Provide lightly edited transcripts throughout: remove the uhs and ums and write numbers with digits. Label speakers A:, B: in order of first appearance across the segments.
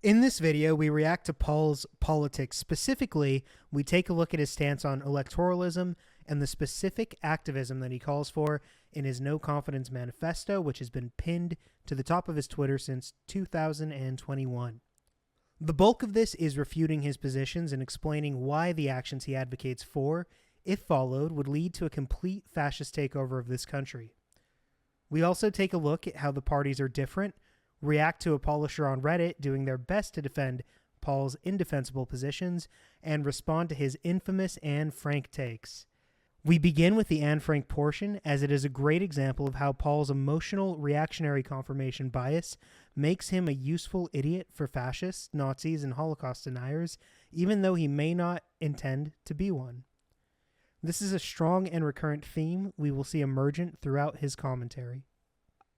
A: In this video, we react to Paul's politics. Specifically, we take a look at his stance on electoralism and the specific activism that he calls for in his No Confidence Manifesto, which has been pinned to the top of his Twitter since 2021. The bulk of this is refuting his positions and explaining why the actions he advocates for, if followed, would lead to a complete fascist takeover of this country. We also take a look at how the parties are different, react to a Paulisher on Reddit doing their best to defend Paul's indefensible positions, and respond to his infamous Anne Frank takes. We begin with the Anne Frank portion, as it is a great example of how Paul's emotional reactionary confirmation bias makes him a useful idiot for fascists, Nazis, and Holocaust deniers, even though he may not intend to be one. This is a strong and recurrent theme we will see emergent throughout his commentary.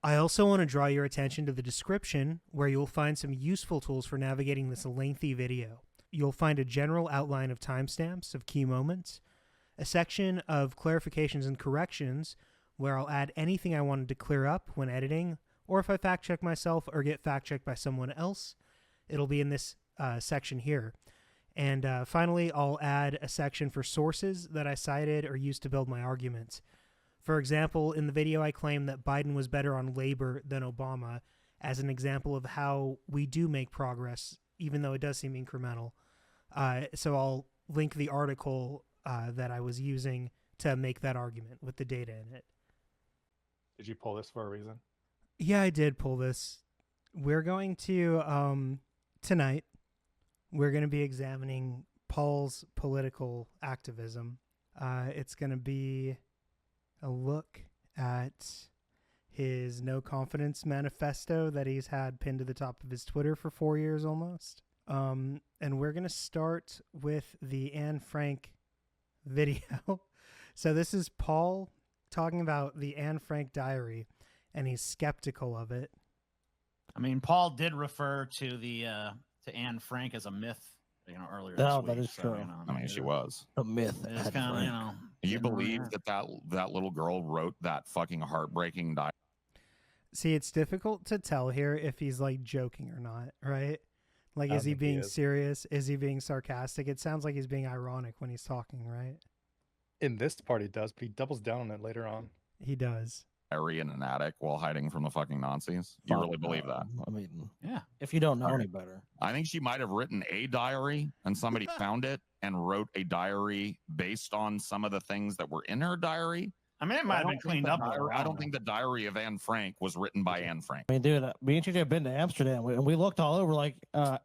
A: I also want to draw your attention to the description, where you'll find some useful tools for navigating this lengthy video. You'll find a general outline of timestamps of key moments, a section of clarifications and corrections, where I'll add anything I wanted to clear up when editing, or if I fact check myself or get fact checked by someone else, it'll be in this section here. And finally, I'll add a section for sources that I cited or used to build my arguments. For example, in the video, I claim that Biden was better on labor than Obama as an example of how we do make progress, even though it does seem incremental. So I'll link the article that I was using to make that argument with the data in it.
B: Did you pull this for a reason?
A: Yeah, I did pull this. We're going to, tonight, we're going to be examining Paul's political activism. It's going to be a look at his No Confidence Manifesto that he's had pinned to the top of his Twitter for 4 years almost. And we're going to start with the Anne Frank video. So this is Paul talking about the Anne Frank diary, and he's skeptical of it.
C: I mean, Paul did refer to the to Anne Frank as a myth, earlier this week.
D: That is true.
E: I mean, she was
D: a myth.
C: It's kind of,
E: You believe that little girl wrote that fucking heartbreaking diary?
A: See, it's difficult to tell here if he's like joking or not, right? Like, is he being serious? Is he being sarcastic? It sounds like he's being ironic when he's talking, right?
B: In this part, he does, but he doubles down on it later on.
A: He does.
E: Diary in an attic while hiding from the fucking Nazis? You really believe that?
D: I mean,
C: yeah.
D: If you don't know any better.
E: I think she might have written a diary and somebody found it and wrote a diary based on some of the things that were in her diary.
C: I mean, it might have been cleaned up.
E: I don't think the diary of Anne Frank was written by Anne Frank.
D: I mean, dude, me and TJ have been to Amsterdam, and we looked all over like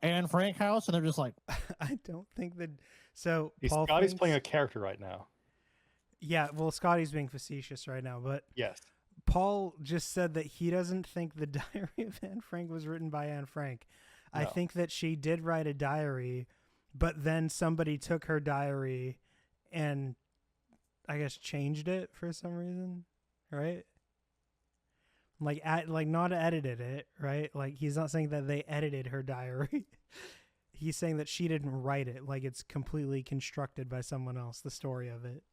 D: Anne Frank house, and they're just like,
A: I don't think that. So
B: Paul Scotty's playing a character right now.
A: Yeah, well, Scotty's being facetious right now, but
B: yes,
A: Paul just said that he doesn't think the diary of Anne Frank was written by Anne Frank. No. I think that she did write a diary, but then somebody took her diary and I guess changed it for some reason, right? Like not edited it, right? Like, he's not saying that they edited her diary. He's saying that she didn't write it. Like, it's completely constructed by someone else, the story of it.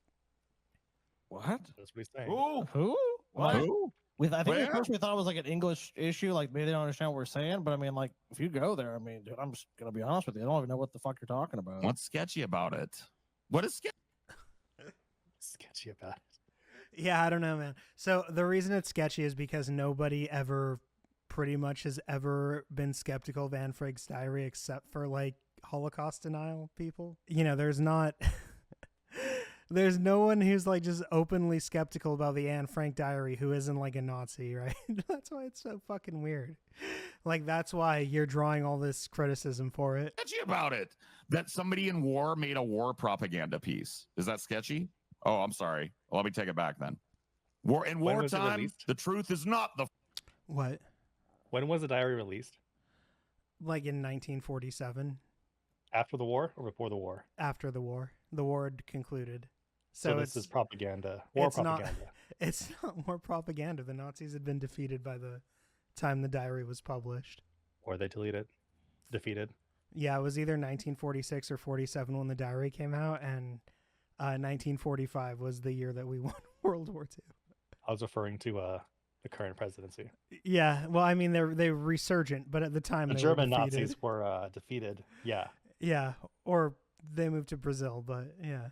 D: What?
B: That's what he's saying.
D: Who? What?
E: Who?
D: I think at first we thought it was like an English issue, like maybe they don't understand what we're saying, but I mean, like, if you go there, I mean, dude, I'm just gonna be honest with you, I don't even know what the fuck you're talking about.
E: What's sketchy about it? What is
B: sketchy about it?
A: Yeah, I don't know, man. So the reason it's sketchy is because nobody ever pretty much has ever been skeptical of Anne Frank's diary except for like Holocaust denial people. There's not there's no one who's like just openly skeptical about the Anne Frank diary who isn't like a Nazi, right? That's why it's so fucking weird. Like, that's why you're drawing all this criticism for it.
E: Sketchy about it that somebody in war made a war propaganda piece. Is that sketchy? Oh, I'm sorry. Well, let me take it back then. Wartime, the truth is not the...
A: What?
B: When was the diary released?
A: Like in 1947.
B: After the war or before the war?
A: After the war. The war had concluded.
B: So this is propaganda. War propaganda.
A: It's not war propaganda. The Nazis had been defeated by the time the diary was published.
B: Or they defeated.
A: Yeah, it was either 1946 or 47 when the diary came out, and 1945 was the year that we won World War II.
B: I was referring to the current presidency.
A: Yeah, well, I mean, they're resurgent, but at the time
B: The
A: they
B: German
A: were defeated.
B: Nazis were defeated. Yeah.
A: Yeah, or they moved to Brazil, but yeah.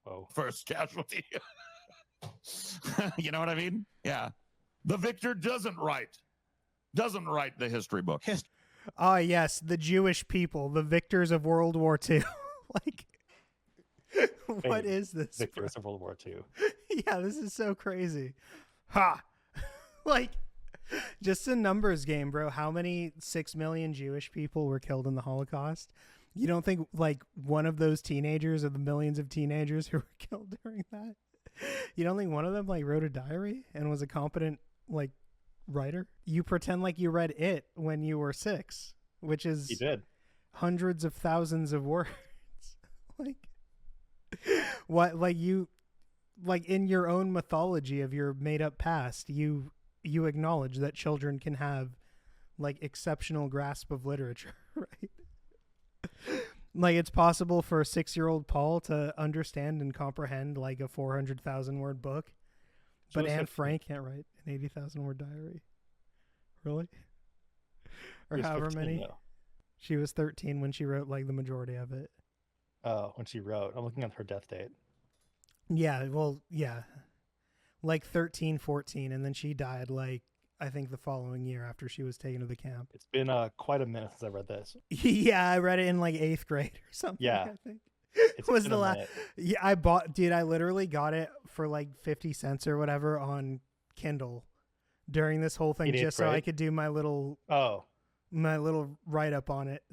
B: Whoa.
E: First casualty. You know what I mean? Yeah. The victor doesn't write the history book.
A: Ah, yes, the Jewish people, the victors of World War II. Like, what is this?
B: Victors of World War II.
A: Yeah, this is so crazy. Ha! Like, just a numbers game, bro. How many 6 million Jewish people were killed in the Holocaust? You don't think, like, one of those teenagers or the millions of teenagers who were killed during that, you don't think one of them, like, wrote a diary and was a competent, like, writer? You pretend like you read it when you were 6, which is
B: He did.
A: hundreds of thousands of words. Like, what, like, you, like, in your own mythology of your made-up past, you acknowledge that children can have, like, exceptional grasp of literature, right? Like, it's possible for a 6-year-old Paul to understand and comprehend, like, a 400,000 word book, but Anne Frank can't write an 80,000 word diary. Really? Or
B: He was
A: however
B: 15,
A: many.
B: though.
A: She was 13 when she wrote, like, the majority of it.
B: Oh, when she wrote. I'm looking at her death date.
A: Yeah, well, yeah. Like 13, 14, and then she died, like, I think the following year after she was taken to the camp.
B: It's been quite a minute since I read this.
A: Yeah, I read it in, like, 8th grade or something,
B: Yeah.
A: I think.
B: It's
A: Was
B: been
A: the
B: a
A: last.
B: minute.
A: Yeah, I literally got it for, like, 50 cents or whatever on Kindle during this whole thing,
B: In 8th
A: just so I
B: grade?
A: could do my little
B: Oh,
A: write-up on it.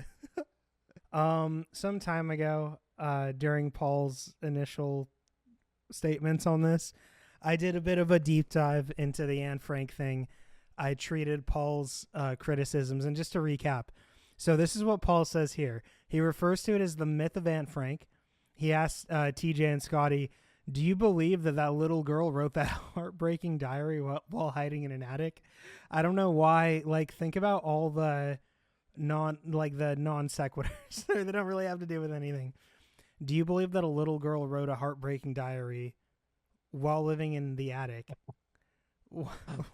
A: Some time ago, during Paul's initial statements on this, I did a bit of a deep dive into the Anne Frank thing. I treated Paul's criticisms, and just to recap, so this is what Paul says here. He refers to it as the myth of Anne Frank. He asked TJ and Scotty, do you believe that little girl wrote that heartbreaking diary while hiding in an attic? I don't know why. Like, think about all the non sequiturs that don't really have to do with anything. Do you believe that a little girl wrote a heartbreaking diary while living in the attic?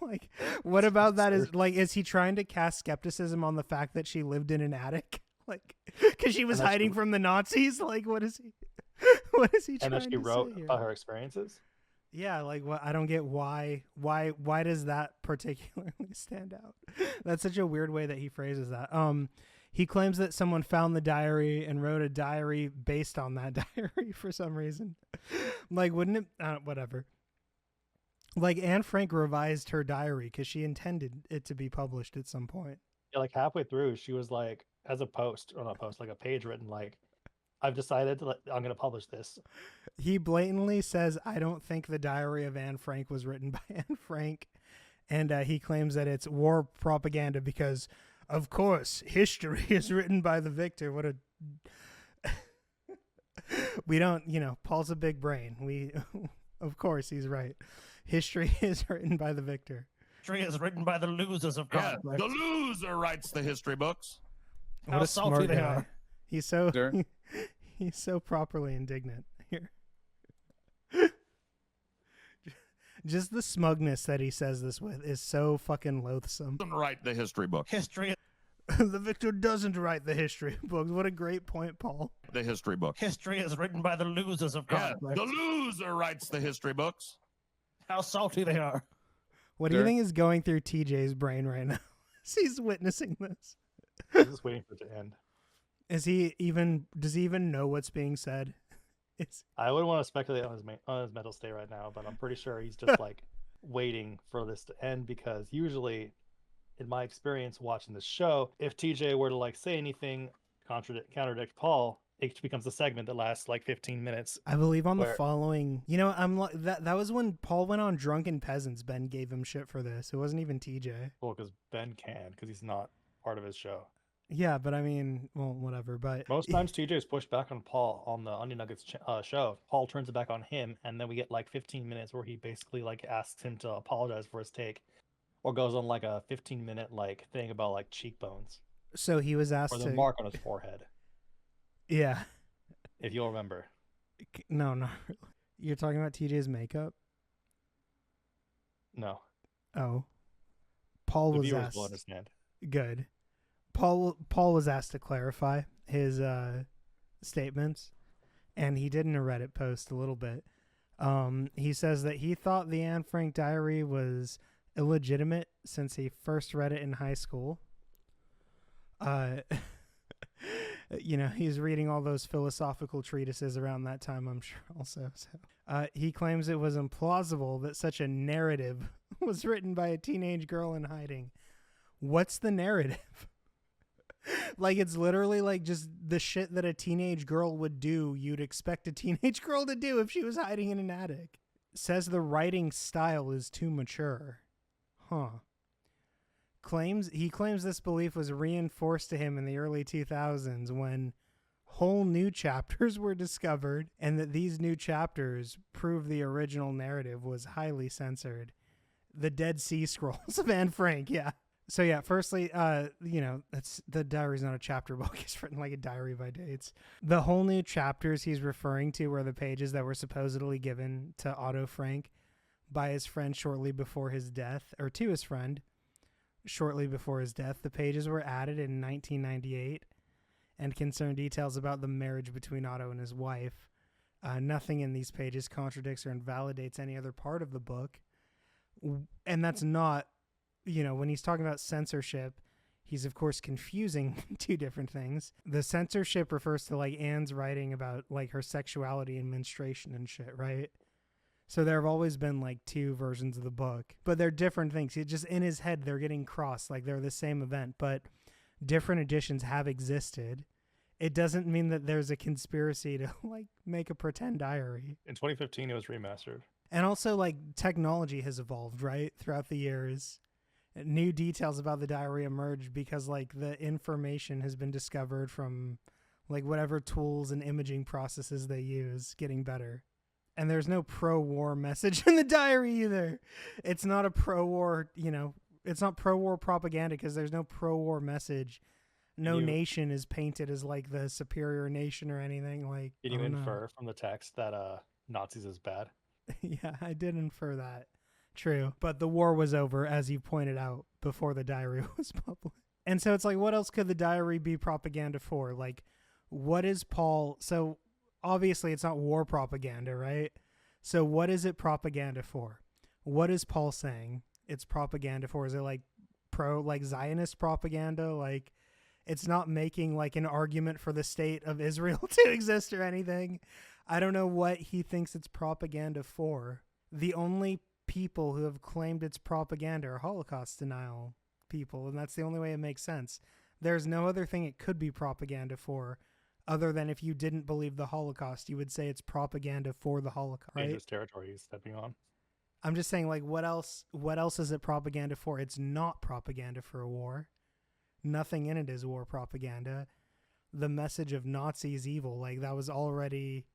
A: Like, what about that? Is he trying to cast skepticism on the fact that she lived in an attic? Like, because she was hiding from the Nazis? Like, what is he trying to say here?
B: and then she wrote about her experiences?
A: Yeah, like, what? I don't get why does that particularly stand out? That's such a weird way that he phrases that. He claims that someone found the diary and wrote a diary based on that diary for some reason. Like, wouldn't it? Whatever. Like, Anne Frank revised her diary because she intended it to be published at some point.
B: Yeah, like halfway through, she was like, as a post, or not post, like a page written, like, I've decided to I'm going to publish this.
A: He blatantly says, I don't think the diary of Anne Frank was written by Anne Frank. And he claims that it's war propaganda because, of course, history is written by the victor. What a... We don't, Paul's a big brain. Of course, he's right. History is written by the victor.
D: History is written by the losers of
E: Yeah,
D: conflict.
E: the loser writes the history books.
A: What
D: How
A: a
D: salty
A: smart
D: they
A: guy.
D: are.
A: He's so
F: Sure.
A: he's so properly indignant here. Just the smugness that he says this with is so fucking loathsome.
E: Doesn't write the history book.
D: History
A: The victor doesn't write the history books. What a great point, Paul.
E: The history book.
D: history is written by the losers of
E: Yeah,
D: conflict.
E: the loser writes the history books.
D: How salty they are.
A: What do you
F: Sure.
A: think is going through TJ's brain right now as he's witnessing this?
B: I'm just waiting for it to end.
A: Does he even know what's being said?
B: I wouldn't want to speculate on his mental state right now, but I'm pretty sure he's just like waiting for this to end, because usually, in my experience watching this show, if TJ were to like say anything contradict Paul, it becomes a segment that lasts like 15 minutes.
A: I believe on the
B: Where-
A: following, that was when Paul went on Drunken Peasants. Ben gave him shit for this. It wasn't even TJ.
B: Well, because Ben can, because he's not part of his show.
A: Yeah, but I mean, well, whatever. But
B: Most times TJ's pushed back on Paul on the Onion Nuggets show. Paul turns it back on him, and then we get like 15 minutes where he basically like asks him to apologize for his take, or goes on like a 15-minute like thing about like cheekbones
A: so he was asked
B: or the
A: to.
B: mark on his forehead,
A: Yeah.
B: if you'll remember.
A: No, not really. You're talking about TJ's makeup?
B: No,
A: Oh. Paul
B: The
A: was
B: viewers
A: asked.
B: will understand.
A: Good. Paul was asked to clarify his statements, and he did in a Reddit post a little bit. He says that he thought the Anne Frank diary was illegitimate since he first read it in high school. He's reading all those philosophical treatises around that time, I'm sure also. So, he claims it was implausible that such a narrative was written by a teenage girl in hiding. What's the narrative? Like, it's literally like just the shit that a teenage girl would do, you'd expect a teenage girl to do if she was hiding in an attic. Says the writing style is too mature. Huh. He claims this belief was reinforced to him in the early 2000s when whole new chapters were discovered, and that these new chapters prove the original narrative was highly censored. The Dead Sea Scrolls of Anne Frank, yeah. So yeah, firstly, that's the diary's not a chapter book. It's written like a diary by dates. The whole new chapters he's referring to were the pages that were supposedly given to Otto Frank by his friend shortly before his death, or to his friend shortly before his death. The pages were added in 1998 and concern details about the marriage between Otto and his wife. Nothing in these pages contradicts or invalidates any other part of the book. And that's not, when he's talking about censorship, he's of course confusing two different things. The censorship refers to like Anne's writing about like her sexuality and menstruation and shit, right? So there have always been like two versions of the book, but they're different things. It just in his head, they're getting crossed, like they're the same event, but different editions have existed. It doesn't mean that there's a conspiracy to like make a pretend diary.
B: In 2015, it was remastered.
A: And also like technology has evolved, right? Throughout the years. New details about the diary emerged because like the information has been discovered from like whatever tools and imaging processes they use getting better. And there's no pro-war message in the diary either. It's not a pro-war, it's not pro-war propaganda because there's no pro-war message. No nation is painted as like the superior nation or anything. Like,
B: Can you infer from the text that Nazis is bad?
A: Yeah, I did infer that. True. But the war was over, as you pointed out, before the diary was published. And so it's like, what else could the diary be propaganda for? Like, what is Paul... So, obviously, it's not war propaganda, right? So, what is it propaganda for? What is Paul saying it's propaganda for? Is it like Zionist propaganda? Like, it's not making like an argument for the state of Israel to exist or anything. I don't know what he thinks it's propaganda for. The only people who have claimed it's propaganda are Holocaust denial people, and that's the only way it makes sense. There's no other thing it could be propaganda for other than if you didn't believe the Holocaust, you would say it's propaganda for the Holocaust, right?
B: Dangerous territory he's stepping on.
A: I'm just saying, like, what else is it propaganda for? It's not propaganda for a war. Nothing in it is war propaganda. The message of Nazis evil, like, that was already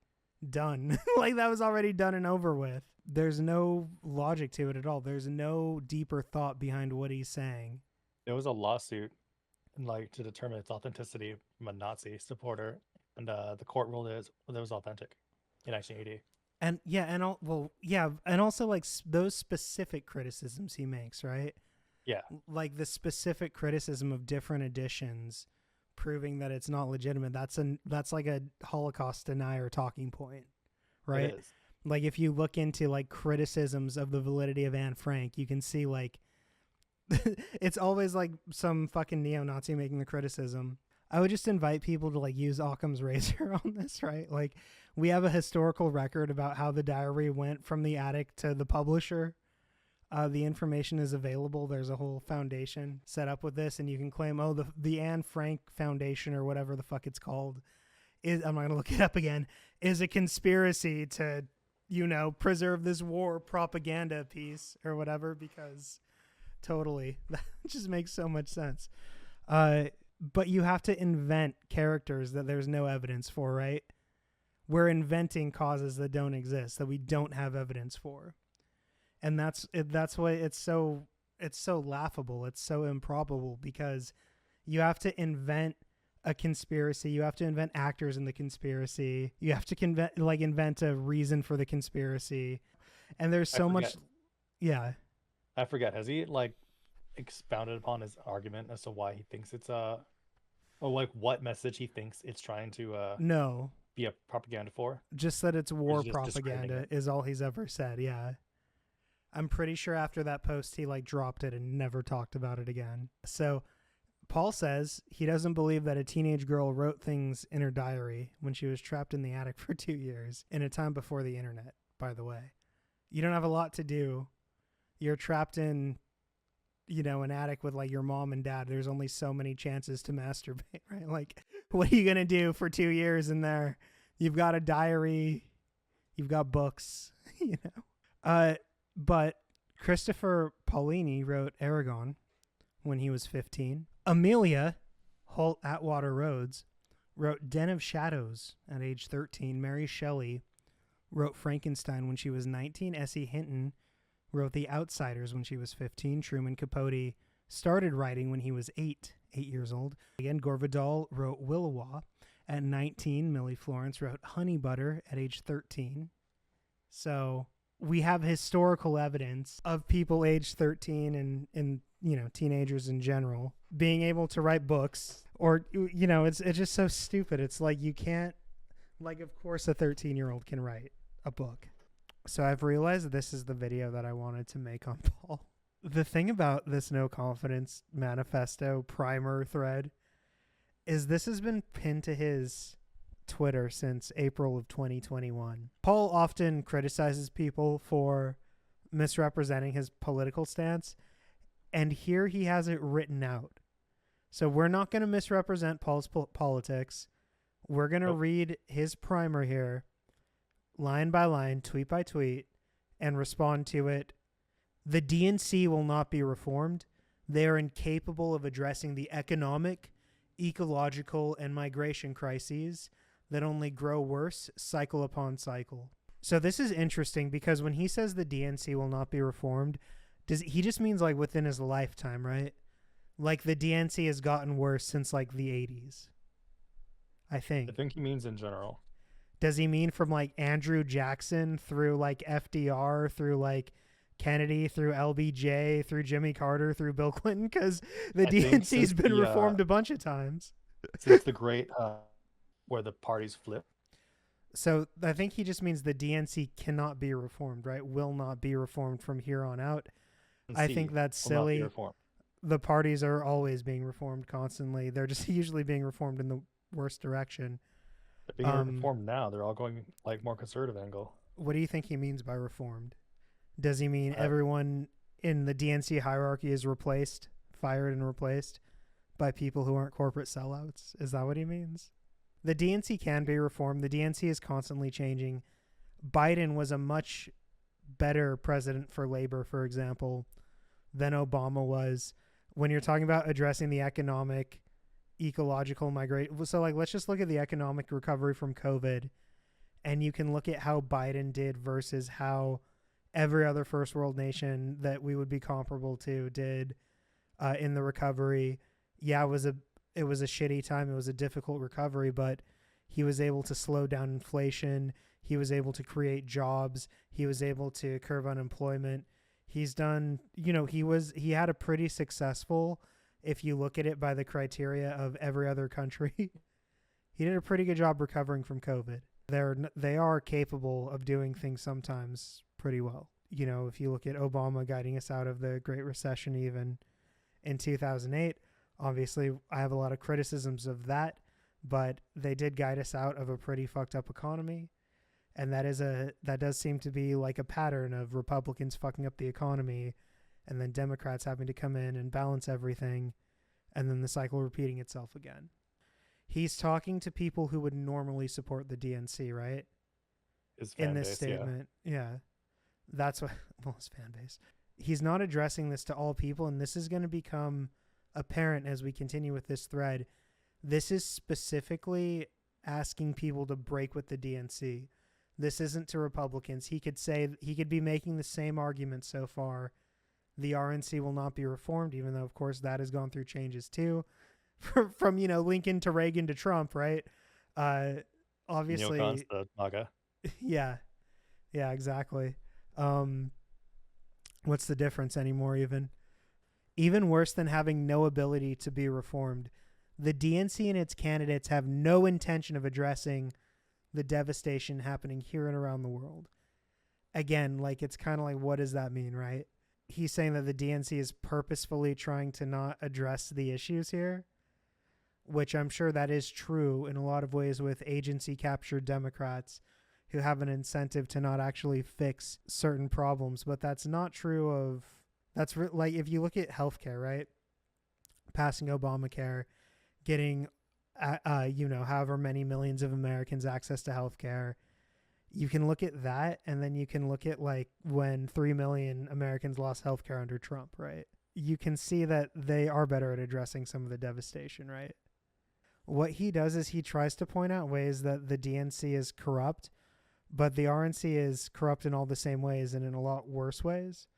A: done. Like, that was already done and over with. There's no logic to it at all. There's no deeper thought behind what he's saying.
B: There was a lawsuit, like, to determine its authenticity from a Nazi supporter, and the court ruled it was authentic in 1980. And also like those specific criticisms he makes, right? Yeah.
A: Like the specific criticism of different editions proving that it's not legitimate. That's like a Holocaust denier talking point, right?
B: It is.
A: Like if you look into like criticisms of the validity of Anne Frank, you can see like it's always like some fucking neo-Nazi making the criticism. I would just invite people to like use Occam's razor on this, right? Like we have a historical record about how the diary went from the attic to the publisher. The information is available. There's a whole foundation set up with this, and you can claim, oh, the Anne Frank Foundation or whatever the fuck it's called is, I'm not gonna look it up again, is a conspiracy to, preserve this war propaganda piece or whatever, because totally, that just makes so much sense. But you have to invent characters that there's no evidence for, right? We're inventing causes that don't exist, that we don't have evidence for. And that's why it's so laughable. It's so improbable because you have to invent a conspiracy. You have to invent actors in the conspiracy. You have to invent a reason for the conspiracy. And there's so much. Yeah.
B: I forget. Has he expounded upon his argument as to why he thinks it's or like what message he thinks it's trying to
A: No,
B: be a propaganda for?
A: just that it's
B: Or
A: war
B: is he just discrediting
A: propaganda
B: it?
A: is all he's ever said. Yeah. I'm pretty sure after that post, he like dropped it and never talked about it again. So Paul says he doesn't believe that a teenage girl wrote things in her diary when she was trapped in the attic for 2 years in a time before the internet, by the way. You don't have a lot to do. You're trapped in, an attic with like your mom and dad. There's only so many chances to masturbate, right? Like, what are you going to do for 2 years in there? You've got a diary. You've got books, But Christopher Paulini wrote Aragon when he was 15. Amelia Holt Atwater Rhodes wrote Den of Shadows at age 13. Mary Shelley wrote Frankenstein when she was 19. Essie Hinton wrote The Outsiders when she was 15. Truman Capote started writing when he was 8 years old. Again, Gore Vidal wrote Willowa at 19. Millie Florence wrote Honey Butter at age 13. So we have historical evidence of people aged 13 and teenagers in general being able to write books, or it's just so stupid. It's like you can't, like, of course a 13-year-old can write a book. So I've realized that this is the video that I wanted to make on Paul. The thing about this No Confidence Manifesto primer thread is this has been pinned to his Twitter since April of 2021. Paul often criticizes people for misrepresenting his political stance, and here he has it written out. So we're not going to misrepresent Paul's politics. We're going to read his primer here, line by line, tweet by tweet, and respond to it. The DNC will not be reformed. They are incapable of addressing the economic, ecological, and migration crises that only grow worse cycle upon cycle. So this is interesting because when he says the DNC will not be reformed, he just means like within his lifetime, right? Like the DNC has gotten worse since like the 80s, I think.
B: I think he means in general.
A: Does he mean from like Andrew Jackson through like FDR through like Kennedy through LBJ through Jimmy Carter through Bill Clinton? Because the DNC's been reformed a bunch of times.
B: Since the great where the parties flip.
A: So I think he just means the DNC cannot be reformed, right? Will not be reformed from here on out. I think that's silly. The parties are always being reformed constantly. They're just usually being reformed in the worst direction.
B: They're being reformed now. They're all going like more conservative angle.
A: What do you think he means by reformed? Does he mean everyone in the DNC hierarchy is replaced, fired and replaced by people who aren't corporate sellouts? Is that what he means? The DNC can be reformed. The DNC is constantly changing. Biden was a much better president for labor, for example, than Obama was when you're talking about addressing the economic, ecological migration. So like, let's just look at the economic recovery from COVID, and you can look at how Biden did versus how every other first world nation that we would be comparable to did in the recovery. Yeah, it was a shitty time. It was a difficult recovery, but he was able to slow down inflation. He was able to create jobs. He was able to curb unemployment. He's done, he had a pretty successful, if you look at it by the criteria of every other country, he did a pretty good job recovering from COVID. They are capable of doing things sometimes pretty well. If you look at Obama guiding us out of the Great Recession even in 2008, obviously I have a lot of criticisms of that, but they did guide us out of a pretty fucked up economy. And that does seem to be like a pattern of Republicans fucking up the economy and then Democrats having to come in and balance everything, and then the cycle repeating itself again. He's talking to people who would normally support the DNC, right?
B: His fan
A: in this
B: base,
A: statement. Yeah. That's what, his fan base. He's not addressing this to all people, and this is going to become apparent as we continue with this thread. This is specifically asking people to break with the DNC. This isn't to Republicans. He could be making the same argument so far. The RNC will not be reformed, even though, of course, that has gone through changes too. From Lincoln to Reagan to Trump, right? Obviously.
B: Neocons to MAGA.
A: Yeah. Yeah, exactly. What's the difference anymore even? Even worse than having no ability to be reformed, the DNC and its candidates have no intention of addressing the devastation happening here and around the world. Again, like, it's kind of like, what does that mean, right? He's saying that the DNC is purposefully trying to not address the issues here, which I'm sure that is true in a lot of ways with agency-captured Democrats who have an incentive to not actually fix certain problems. But that's not true of... like, if you look at healthcare, right? Passing Obamacare, getting, however many millions of Americans access to healthcare. You can look at that, and then you can look at, like, when 3 million Americans lost healthcare under Trump, right? You can see that they are better at addressing some of the devastation, right? What he does is he tries to point out ways that the DNC is corrupt, but the RNC is corrupt in all the same ways and in a lot worse ways.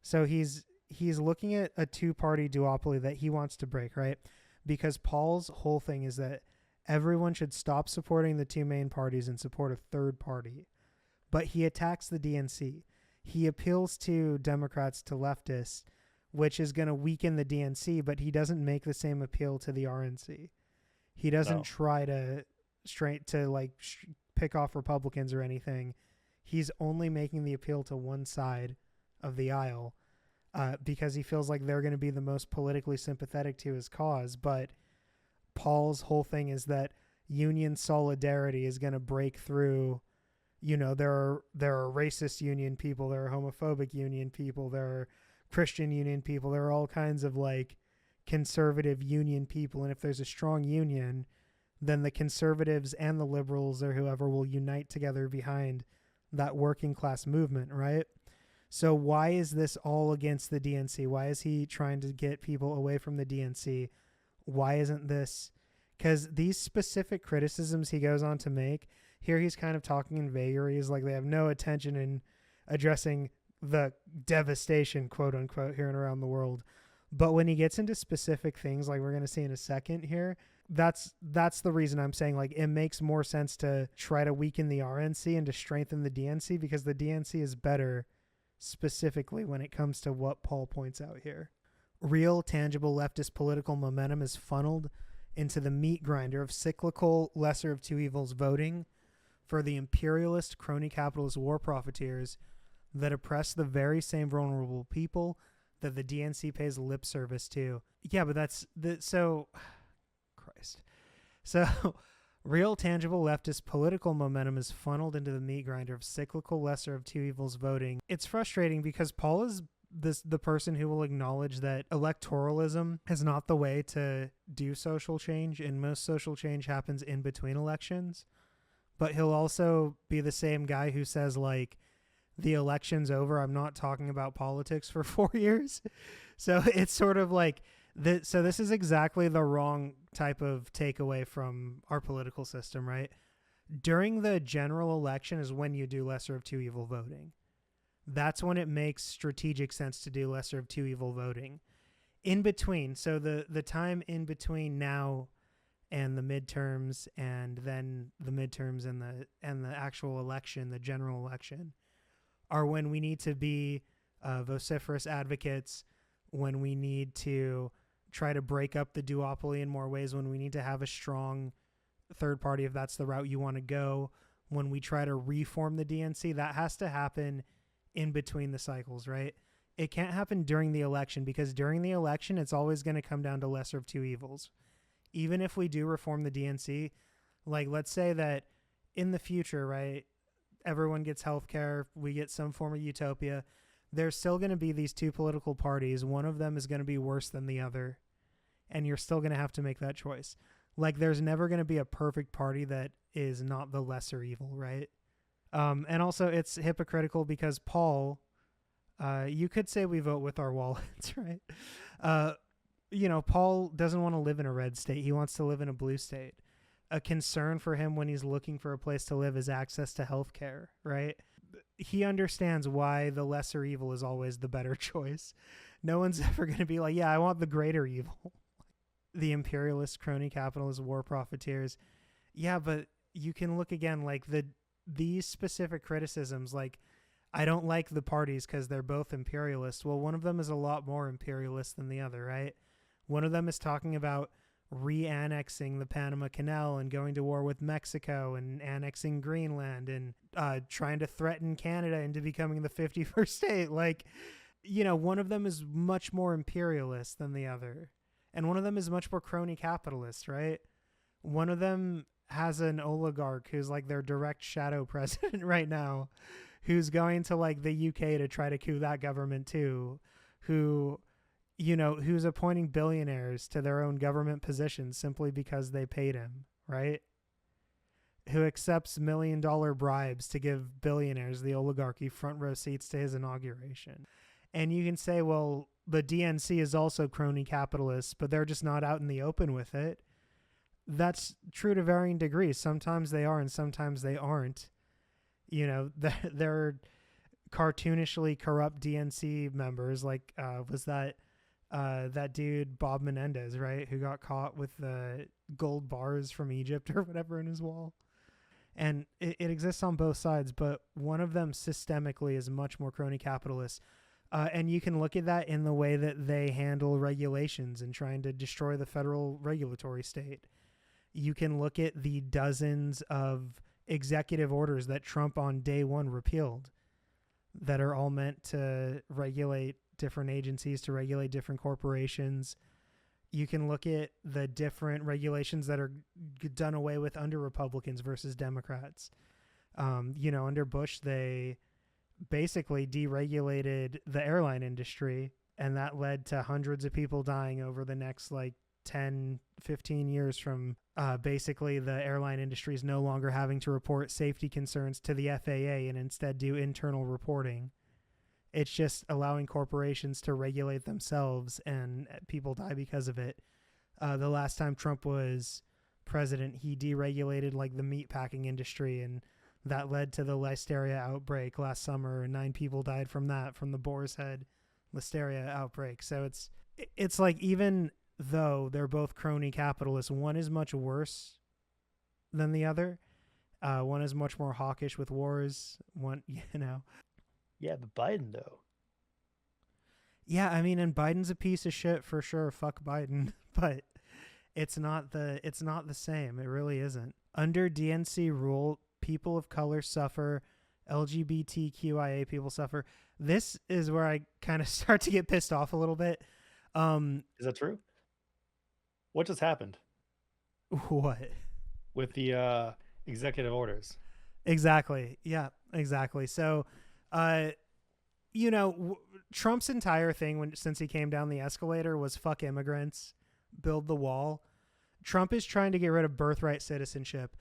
A: So he's looking at a two-party duopoly that he wants to break, right? Because Paul's whole thing is that everyone should stop supporting the two main parties and support a third party. But he attacks the DNC. He appeals to Democrats, to leftists, which is going to weaken the DNC, but he doesn't make the same appeal to the RNC. He doesn't try to pick off Republicans or anything. He's only making the appeal to one side of the aisle because he feels like they're going to be the most politically sympathetic to his cause. But Paul's whole thing is that union solidarity is going to break through. You know, there are racist union people, there are homophobic union people, there are Christian union people, there are all kinds of like conservative union people. And if there's a strong union, then the conservatives and the liberals or whoever will unite together behind that working class movement, right? So why is this all against the DNC? Why is he trying to get people away from the DNC? Why isn't this? Because these specific criticisms he goes on to make, here he's kind of talking in vagaries, like they have no attention in addressing the devastation, quote unquote, here and around the world. But when he gets into specific things, like we're going to see in a second here, that's the reason I'm saying, like, it makes more sense to try to weaken the RNC and to strengthen the DNC, because the DNC is better specifically when it comes to what Paul points out here. Real, tangible leftist political momentum is funneled into the meat grinder of cyclical lesser of two evils voting for the imperialist, crony capitalist war profiteers that oppress the very same vulnerable people that the DNC pays lip service to. Yeah, but Christ. So real, tangible leftist political momentum is funneled into the meat grinder of cyclical lesser of two evils voting. It's frustrating because Paul is the person who will acknowledge that electoralism is not the way to do social change, and most social change happens in between elections. But he'll also be the same guy who says, like, the election's over, I'm not talking about politics for 4 years. So it's sort of like, so this is exactly the wrong type of takeaway from our political system, right? During the general election is when you do lesser of two evil voting. That's when it makes strategic sense to do lesser of two evil voting. In between, so the time in between now and the midterms, and then the midterms and the actual election, the general election, are when we need to be vociferous advocates, when we need to try to break up the duopoly in more ways, when we need to have a strong third party if that's the route you want to go, when we try to reform the DNC. That has to happen in between the cycles, right? It can't happen during the election, because during the election, it's always going to come down to lesser of two evils. Even if we do reform the DNC, like, let's say that in the future, right, everyone gets healthcare, we get some form of utopia, there's still going to be these two political parties. One of them is going to be worse than the other, and you're still going to have to make that choice. Like, there's never going to be a perfect party that is not the lesser evil, right? And also it's hypocritical because Paul, you could say we vote with our wallets, right? Paul doesn't want to live in a red state. He wants to live in a blue state. A concern for him when he's looking for a place to live is access to healthcare, right? He understands why the lesser evil is always the better choice. No one's ever going to be like, yeah, I want the greater evil. The imperialist, crony capitalist, war profiteers. Yeah, but you can look again, like these specific criticisms, like I don't like the parties because they're both imperialist. Well, one of them is a lot more imperialist than the other, right? One of them is talking about re-annexing the Panama Canal and going to war with Mexico and annexing Greenland and trying to threaten Canada into becoming the 51st state. Like, you know, one of them is much more imperialist than the other. And one of them is much more crony capitalist, right? One of them has an oligarch who's like their direct shadow president right now, who's going to like the UK to try to coup that government too, who, you know, who's appointing billionaires to their own government positions simply because they paid him, right? Who accepts $1 million bribes to give billionaires, the oligarchy, front row seats to his inauguration. And you can say, well, the DNC is also crony capitalists, but they're just not out in the open with it. That's true to varying degrees. Sometimes they are and sometimes they aren't. You know, they're cartoonishly corrupt DNC members, like was that dude Bob Menendez, right, who got caught with the gold bars from Egypt or whatever in his wall. And it exists on both sides, but one of them systemically is much more crony capitalist. And you can look at that in the way that they handle regulations and trying to destroy the federal regulatory state. You can look at the dozens of executive orders that Trump on day one repealed that are all meant to regulate different agencies, to regulate different corporations. You can look at the different regulations that are done away with under Republicans versus Democrats. You know, under Bush, they basically deregulated the airline industry, and that led to hundreds of people dying over the next like 10, 15 years from basically the airline industry is no longer having to report safety concerns to the FAA and instead do internal reporting. It's just allowing corporations to regulate themselves, and people die because of it. The last time Trump was president, he deregulated like the meatpacking industry, and that led to the listeria outbreak last summer, and 9 people died from that, from the boar's head listeria outbreak. So it's like, even though they're both crony capitalists, one is much worse than the other. One is much more hawkish with wars. One, you know.
B: Yeah, but Biden though.
A: Yeah, I mean, and Biden's a piece of shit for sure. Fuck Biden, but it's not the same. It really isn't. Under DNC rule, people of color suffer. LGBTQIA people suffer. This is where I kind of start to get pissed off a little bit.
B: Is that true? What just happened
A: What?
B: with the executive orders?
A: Exactly. Yeah, exactly. So, you know, Trump's entire thing since he came down the escalator was fuck immigrants, build the wall. Trump is trying to get rid of birthright citizenship.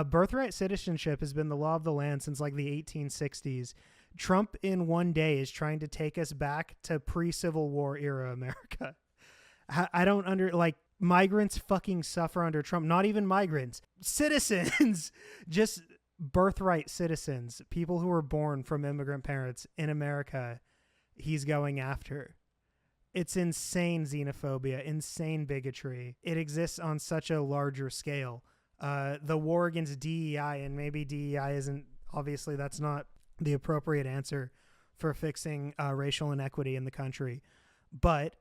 A: Birthright citizenship has been the law of the land since like the 1860s. Trump in one day is trying to take us back to pre-Civil War era America. I don't migrants fucking suffer under Trump. Not even migrants, citizens, just birthright citizens, people who were born from immigrant parents in America, he's going after. It's insane xenophobia, insane bigotry. It exists on such a larger scale. The war against DEI, and maybe DEI isn't, obviously that's not the appropriate answer for fixing racial inequity in the country. But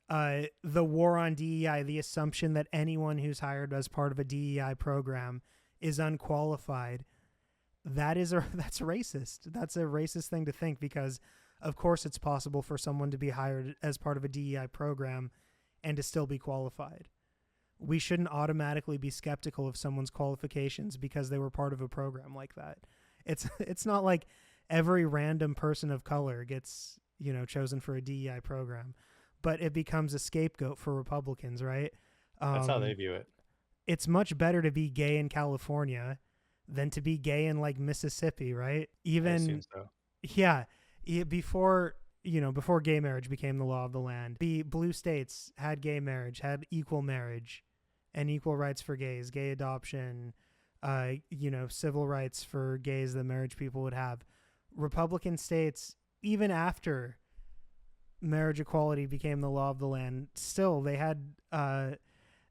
A: the war on DEI, the assumption that anyone who's hired as part of a DEI program is unqualified, that's racist. That's a racist thing to think, because of course it's possible for someone to be hired as part of a DEI program and to still be qualified. We shouldn't automatically be skeptical of someone's qualifications because they were part of a program like that. It's not like every random person of color gets, you know, chosen for a DEI program, but it becomes a scapegoat for Republicans, right?
B: That's how they view it.
A: It's much better to be gay in California than to be gay in like Mississippi, right?
B: I assume so.
A: Yeah, before gay marriage became the law of the land, the blue states had gay marriage, had equal marriage and equal rights for gays, gay adoption, civil rights for gays that marriage people would have. Republican states, even after marriage equality became the law of the land, still they had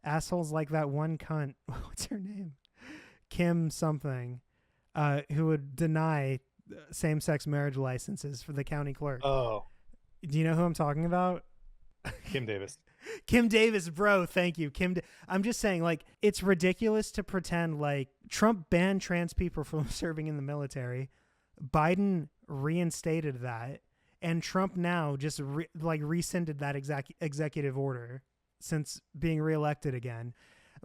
A: assholes like that one cunt, what's her name? Kim something, who would deny same-sex marriage licenses for the county clerk.
B: Oh,
A: Do you know who I'm talking about?
B: Kim Davis.
A: Kim Davis, bro. Thank you. I'm just saying, like, it's ridiculous to pretend like Trump banned trans people from serving in the military. Biden reinstated that. And Trump now just rescinded that executive order since being reelected again.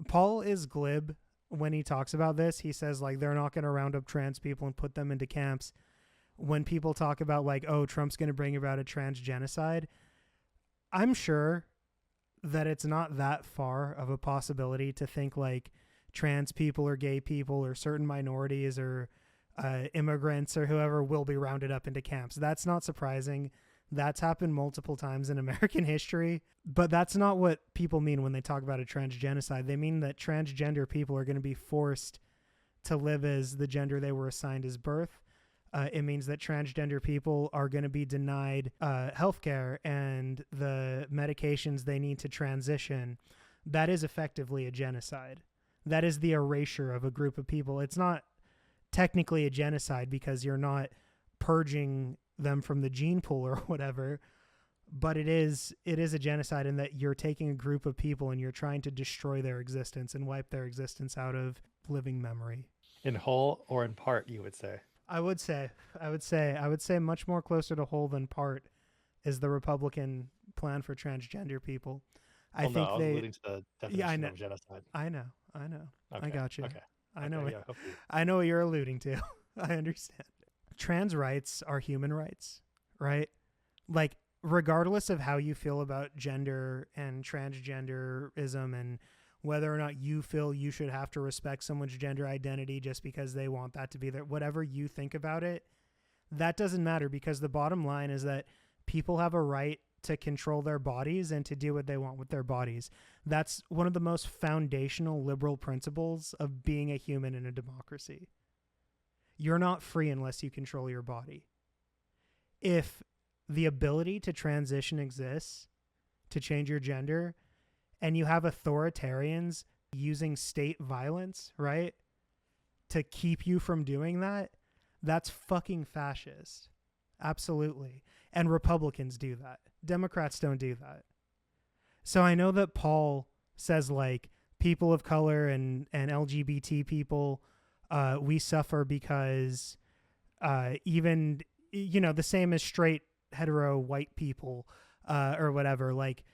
A: Paul is glib when he talks about this. He says, like, they're not going to round up trans people and put them into camps. When people talk about, like, oh, Trump's going to bring about a trans genocide, I'm sure that it's not that far of a possibility to think, like, trans people or gay people or certain minorities or immigrants or whoever will be rounded up into camps. That's not surprising. That's happened multiple times in American history, but that's not what people mean when they talk about a trans genocide. They mean that transgender people are going to be forced to live as the gender they were assigned as birth. It means that transgender people are going to be denied healthcare and the medications they need to transition. That is effectively a genocide. That is the erasure of a group of people. It's not technically a genocide because you're not purging them from the gene pool or whatever, but it is a genocide in that you're taking a group of people and you're trying to destroy their existence and wipe their existence out of living memory.
B: In whole or in part, you would say.
A: I would say much more closer to whole than part is the Republican plan for transgender people. I think
B: I was alluding to the definition of genocide.
A: I know.
B: Okay.
A: I got you.
B: Okay.
A: I know.
B: Yeah,
A: I know what you're alluding to. I understand. Trans rights are human rights, right? Like, regardless of how you feel about gender and transgenderism and whether or not you feel you should have to respect someone's gender identity just because they want that to be there, whatever you think about it, that doesn't matter, because the bottom line is that people have a right to control their bodies and to do what they want with their bodies. That's one of the most foundational liberal principles of being a human in a democracy. You're not free unless you control your body. If the ability to transition exists, to change your gender, and you have authoritarians using state violence, right, to keep you from doing that, that's fucking fascist. Absolutely. And Republicans do that. Democrats don't do that. So I know that Paul says, like, people of color and LGBT people, we suffer because even, the same as straight, hetero, white people or whatever, like,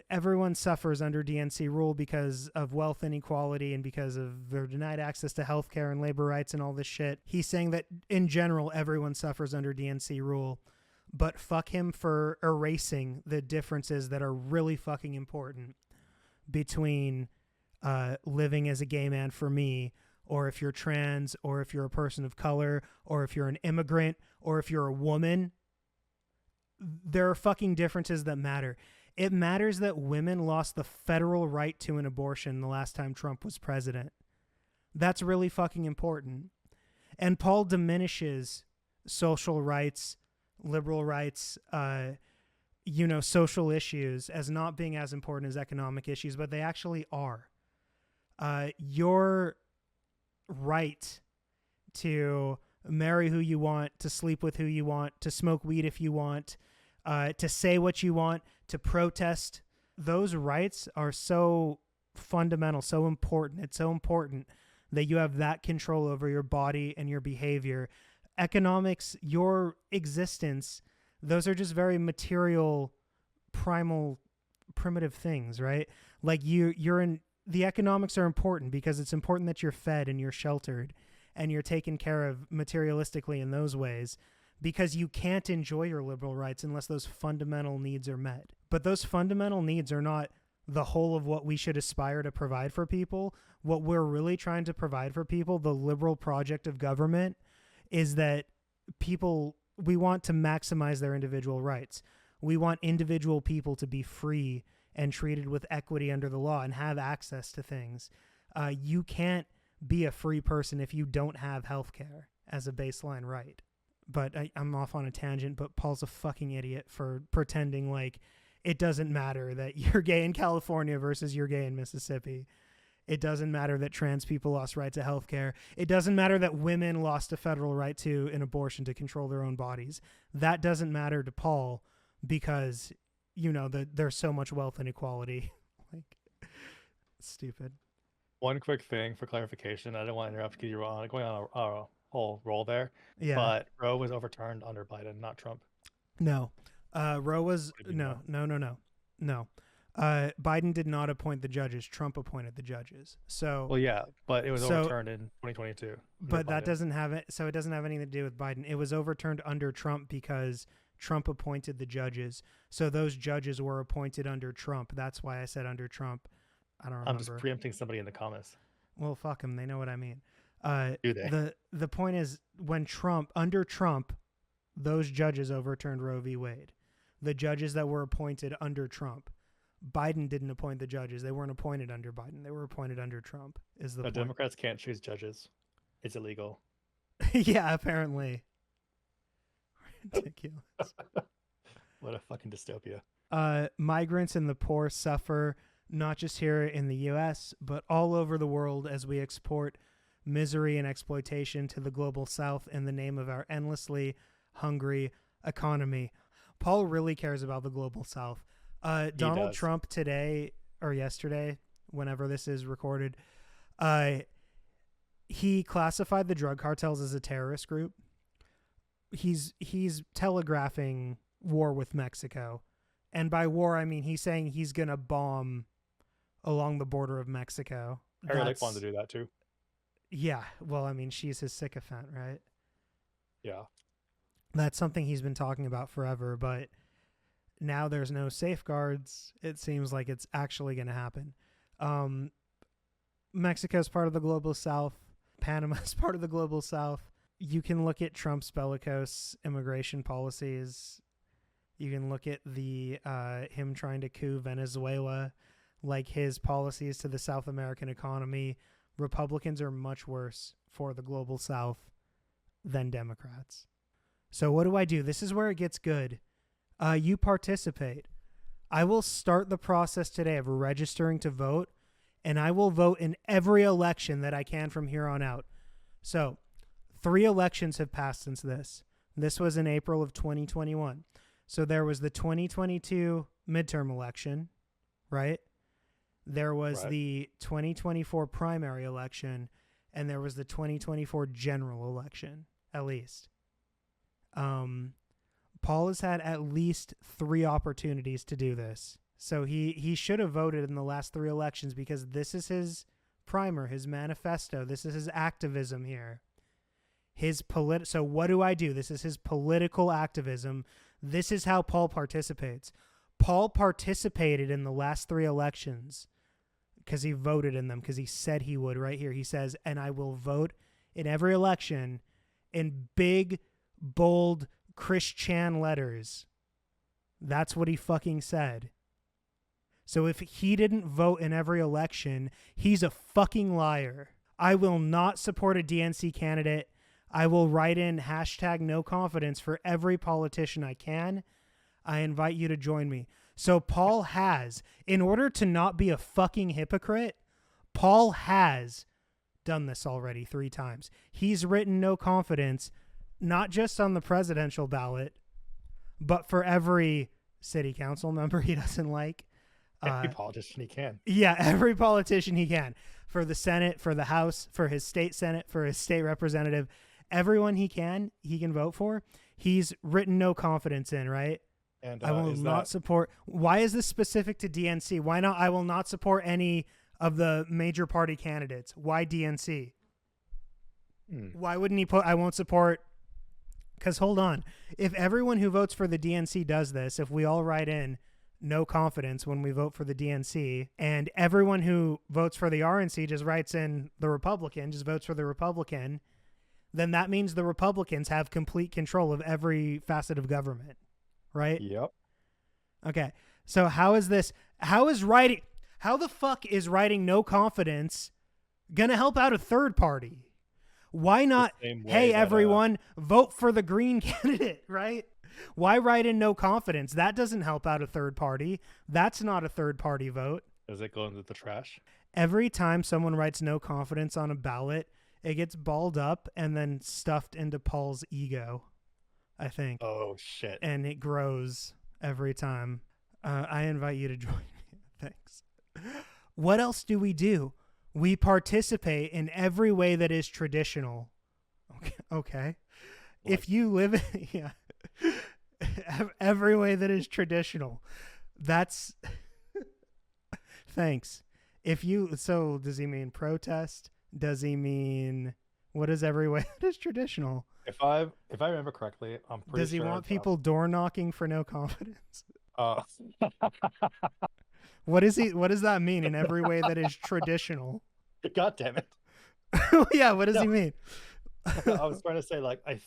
A: everyone suffers under DNC rule because of wealth inequality and because of they're denied access to healthcare and labor rights and all this shit. He's saying that in general, everyone suffers under DNC rule, but fuck him for erasing the differences that are really fucking important between living as a gay man for me, or if you're trans, or if you're a person of color, or if you're an immigrant, or if you're a woman. There are fucking differences that matter. It matters that women lost the federal right to an abortion the last time Trump was president. That's really fucking important. And Paul diminishes social rights, liberal rights, social issues as not being as important as economic issues, but they actually are. Your right to marry who you want, to sleep with who you want, to smoke weed if you want, to say what you want, to protest, those rights are so fundamental, so important. It's so important that you have that control over your body and your behavior. Economics, your existence, those are just very material, primal, primitive things, right? Like the economics are important because it's important that you're fed and you're sheltered and you're taken care of materialistically in those ways, because you can't enjoy your liberal rights unless those fundamental needs are met. But those fundamental needs are not the whole of what we should aspire to provide for people. What we're really trying to provide for people, the liberal project of government, is that we want to maximize their individual rights. We want individual people to be free and treated with equity under the law and have access to things. You can't be a free person if you don't have health care as a baseline right. But I'm off on a tangent, but Paul's a fucking idiot for pretending like it doesn't matter that you're gay in California versus you're gay in Mississippi. It doesn't matter that trans people lost right to health care. It doesn't matter that women lost a federal right to an abortion to control their own bodies. That doesn't matter to Paul because, there's so much wealth inequality. Like, stupid.
B: One quick thing for clarification. I don't want to interrupt because you're going on a whole roll there.
A: Yeah.
B: But Roe was overturned under Biden, not Trump.
A: No. Roe was
B: What do you mean
A: no. Biden did not appoint the judges. Trump appointed the judges. So
B: Well, yeah, but it was overturned in 2022. under
A: but that
B: Biden.
A: doesn't have it. So it doesn't have anything to do with Biden. It was overturned under Trump because Trump appointed the judges. So those judges were appointed under Trump. That's why I said under Trump. I don't remember.
B: I'm just preempting somebody in the comments.
A: Well, fuck them. They know what I mean.
B: Do they?
A: The point is when under Trump, those judges overturned Roe v. Wade. The judges that were appointed under Trump. Biden didn't appoint the judges. They weren't appointed under Biden. They were appointed under Trump. Is the
B: No,
A: point.
B: Democrats can't choose judges. It's illegal.
A: Yeah, apparently. Ridiculous.
B: What a fucking dystopia.
A: Migrants and the poor suffer not just here in the U.S., but all over the world as we export misery and exploitation to the global south in the name of our endlessly hungry economy. Paul really cares about the global south. Donald
B: does.
A: Trump today or yesterday, whenever this is recorded, he classified the drug cartels as a terrorist group. He's telegraphing war with Mexico. And by war, I mean he's saying he's going to bomb along the border of Mexico.
B: Harry Lake wanted to do that too.
A: Yeah. Well, I mean, she's his sycophant, right?
B: Yeah.
A: That's something he's been talking about forever, but now there's no safeguards. It seems like it's actually going to happen. Mexico's part of the global south. Panama's part of the global south. You can look at Trump's bellicose immigration policies. You can look at the him trying to coup Venezuela, like his policies to the South American economy. Republicans are much worse for the global south than Democrats. So what do? This is where it gets good. You participate. I will start the process today of registering to vote, and I will vote in every election that I can from here on out. So 3 elections have passed since this. This was in April of 2021. So there was the 2022 midterm election, right? There was the 2024 primary election, and there was the 2024 general election, at least. Paul has had at least 3 opportunities to do this. So he should have voted in the last 3 elections because this is his primer, his manifesto. This is his activism here. So what do? This is his political activism. This is how Paul participates. Paul participated in the last 3 elections because he voted in them, because he said he would right here. He says, and I will vote in every election in big, bold Christian letters. That's what he fucking said. So if he didn't vote in every election, he's a fucking liar. I will not support a DNC candidate. I will write in #NoConfidence for every politician I can. I invite you to join me. So Paul has, in order to not be a fucking hypocrite, Paul has done this already 3 times. He's written no confidence, not just on the presidential ballot, but for every city council member he doesn't like.
B: Every politician he can.
A: Yeah, every politician he can. For the Senate, for the House, for his state Senate, for his state representative. Everyone he can vote for. He's written no confidence in, right?
B: And
A: I will not support. Why is this specific to DNC? Why not? I will not support any of the major party candidates. Why DNC? Why wouldn't he put, I won't support? Because hold on. If everyone who votes for the DNC does this, if we all write in no confidence when we vote for the DNC, and everyone who votes for the RNC just writes in the Republican, just votes for the Republican, then that means the Republicans have complete control of every facet of government, right?
B: Yep.
A: Okay. So how the fuck is writing no confidence going to help out a third party? Why not, hey, everyone, vote for the green candidate, right? Why write in no confidence? That doesn't help out a third party. That's not a third party vote.
B: Does it go into the trash?
A: Every time someone writes no confidence on a ballot, it gets balled up and then stuffed into Paul's ego, I think.
B: Oh shit!
A: And it grows every time. I invite you to join me. Thanks. What else do? We participate in every way that is traditional. Okay. If you live in, yeah, every way that is traditional, that's, thanks. So does he mean protest? Does he mean, what is every way that is traditional?
B: If I remember correctly, I'm pretty sure.
A: Does he want people door knocking for no confidence? What does that mean in every way that is traditional?
B: God damn it.
A: Yeah, what does he mean?
B: I was trying to say, like, I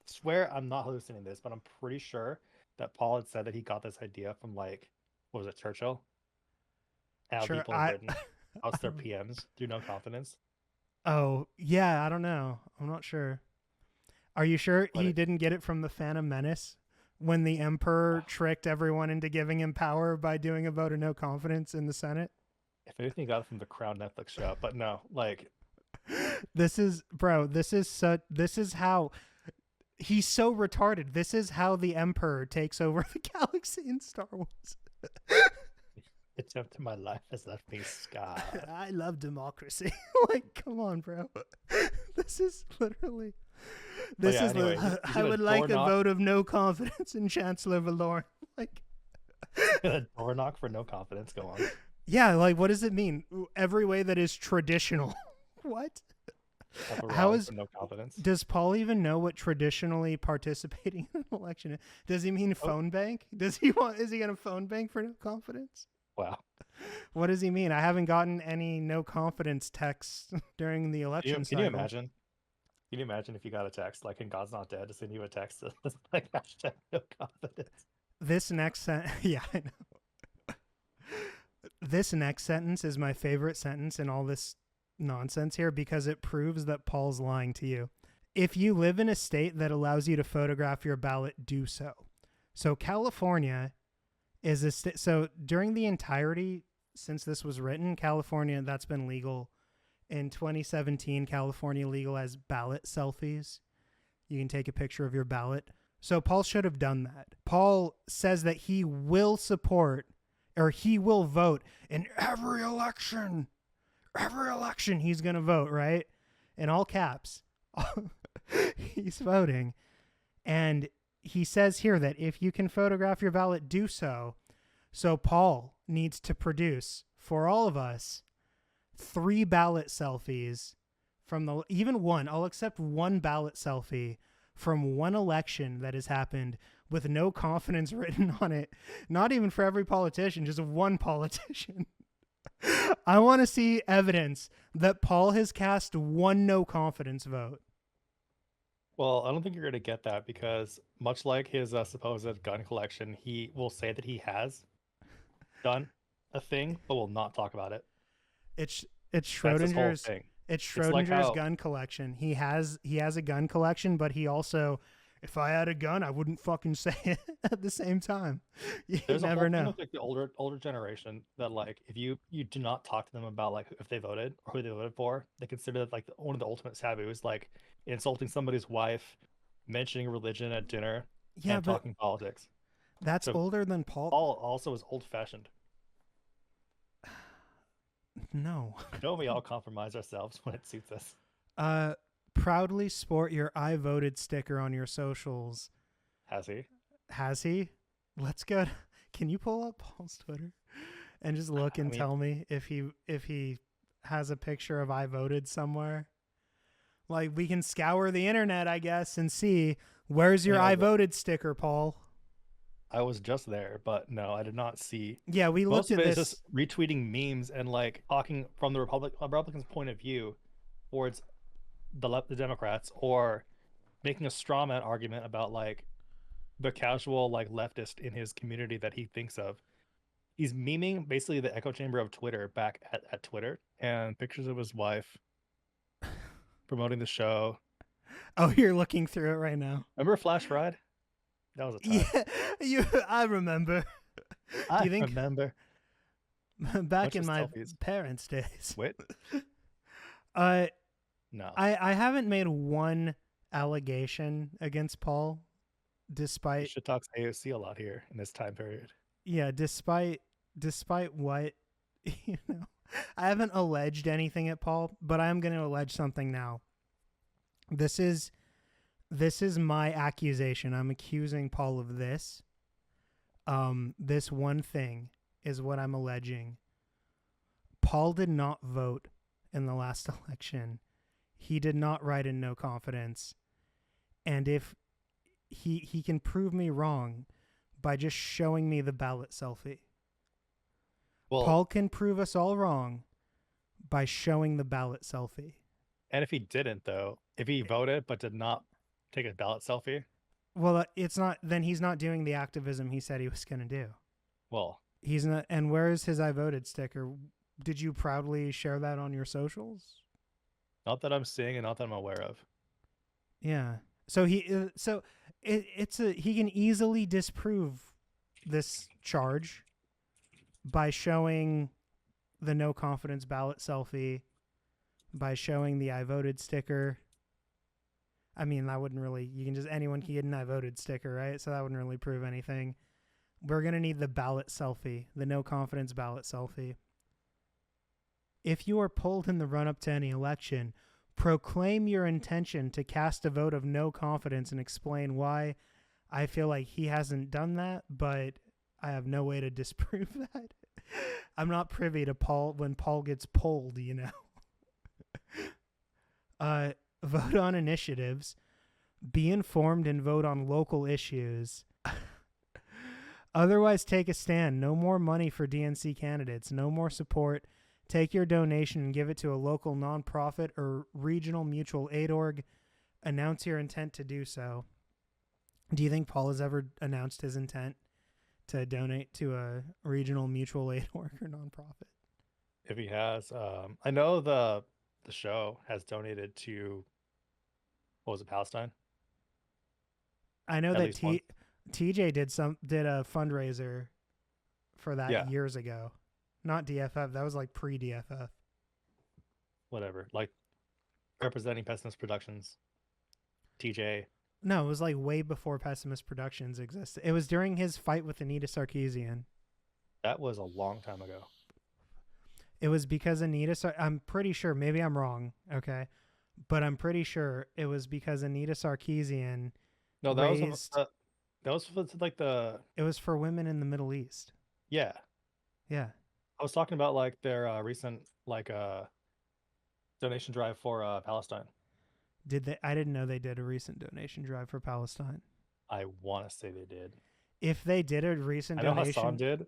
B: swear I'm not hallucinating this, but I'm pretty sure that Paul had said that he got this idea from, like, what was it, Churchill? And how people in Britain oust their PMs through no confidence.
A: Oh, yeah, I don't know. I'm not sure. Are you sure he didn't get it from the Phantom Menace? When the Emperor tricked everyone into giving him power by doing a vote of no confidence in the Senate?
B: If anything, he got it from the Crown Netflix show, but no, like...
A: This is how... He's so retarded. This is how the Emperor takes over the galaxy in Star Wars.
B: Attempt in my life has left me scarred.
A: I love democracy. Like, come on, bro. This is literally... I would like a vote of no confidence in Chancellor Valorum. Like,
B: a door knock for no confidence. Go on.
A: Yeah, like, what does it mean? Every way that is traditional. What? How is
B: no confidence?
A: Does Paul even know what traditionally participating in an election is? Does he mean phone bank? Is he going to phone bank for no confidence?
B: Wow.
A: What does he mean? I haven't gotten any no confidence texts during the election cycle.
B: Can you imagine? Can you imagine if you got a text, like in God's Not Dead, to send you a text that's like hashtag no confidence?
A: This next sentence, yeah, I know. This next sentence is my favorite sentence in all this nonsense here because it proves that Paul's lying to you. If you live in a state that allows you to photograph your ballot, do so. So California is a state. So during the entirety since this was written, California, that's been legal. In 2017, California legalized ballot selfies. You can take a picture of your ballot. So Paul should have done that. Paul says that he will support or he will vote in every election. Every election he's going to vote, right? In all caps. He's voting. And he says here that if you can photograph your ballot, do so. So Paul needs to produce for all of us 3 ballot selfies from even one. I'll accept 1 ballot selfie from one election that has happened with no confidence written on it. Not even for every politician, just one politician. I want to see evidence that Paul has cast 1 no confidence vote.
B: Well, I don't think you're going to get that because much like his supposed gun collection, he will say that he has done a thing, but will not talk about it.
A: It's Schrodinger's
B: like
A: gun collection. He has a gun collection, but he also, if I had a gun, I wouldn't fucking say it at the same time. You never know.
B: With, like, the older generation that, like, if you do not talk to them about, like, if they voted or who they voted for, they consider that, like, one of the ultimate taboos, like insulting somebody's wife, mentioning religion at dinner, and talking politics.
A: That's older than Paul.
B: Paul also is old-fashioned.
A: No.
B: Don't we all compromise ourselves when it suits us?
A: Proudly sport your I voted sticker on your socials.
B: Has he?
A: Has he? Let's go. Can you pull up Paul's Twitter and just look and tell me if he has a picture of I voted somewhere? Like, we can scour the internet, I guess, and see where's your I voted sticker, Paul.
B: I was just there, but no, I did not see.
A: Yeah, we looked at this.
B: Just retweeting memes and, like, talking from the Republicans' point of view towards the Democrats, or making a straw man argument about, like, the casual, like, leftist in his community that he thinks of. He's memeing basically the echo chamber of Twitter back at Twitter, and pictures of his wife promoting the show.
A: Oh, you're looking through it right now.
B: Remember Flash Fried? That was a time.
A: Yeah, I remember.
B: I remember.
A: Back
B: Bunch
A: in
B: of
A: my
B: selfies.
A: parents' days.
B: Wit?
A: Uh,
B: No.
A: I haven't made one allegation against Paul,
B: He
A: despite
B: should talk AOC a lot here in this time period.
A: despite what I haven't alleged anything at Paul, but I am going to allege something now. This is my accusation. I'm accusing Paul of this. This one thing is what I'm alleging. Paul did not vote in the last election. He did not write in no confidence. And if he can prove me wrong by just showing me the ballot selfie.
B: Well,
A: Paul can prove us all wrong by showing the ballot selfie.
B: and if he didn't, though, if he voted but did not take a ballot selfie,
A: Well, it's not. Then he's not doing the activism he said he was going to do.
B: well,
A: He's not. And where is his "I voted" sticker? Did you proudly share that on your socials?
B: not that I'm seeing and not that I'm aware of.
A: Yeah. So he can easily disprove this charge by showing the no confidence ballot selfie, by showing the "I voted" sticker. I mean, that wouldn't really. Anyone can get an "I voted" sticker, right? So that wouldn't really prove anything. We're gonna need the ballot selfie, the no confidence ballot selfie. If you are polled in the run-up to any election, proclaim your intention to cast a vote of no confidence and explain why. I feel like he hasn't done that, but I have no way to disprove that. I'm not privy to Paul when Paul gets polled, Vote on initiatives. Be informed and vote on local issues. Otherwise, take a stand. No more money for DNC candidates. No more support. Take your donation and give it to a local nonprofit or regional mutual aid org. Announce your intent to do so. Do you think Paul has ever announced his intent to donate to a regional mutual aid org or nonprofit?
B: If he has, I know the show has donated to, what was it, Palestine?
A: I know
B: At
A: that
B: least one.
A: TJ did a fundraiser for that
B: Yeah.
A: years ago. Not DFF. That was like pre-DFF.
B: Whatever, like representing Pessimist Productions, TJ.
A: No, it was like way before Pessimist Productions existed. It was during his fight with Anita Sarkeesian.
B: That was a long time ago.
A: It was because I'm pretty sure, maybe I'm wrong, okay? But I'm pretty sure it was because Anita Sarkeesian
B: No, that was
A: raised...
B: that was for, like the
A: It was for women in the Middle East.
B: yeah.
A: Yeah.
B: I was talking about like their recent donation drive for Palestine.
A: Did they? I didn't know they did a recent donation drive for Palestine.
B: I want to say they did.
A: If they did a recent
B: I know
A: donation,
B: Hassan did,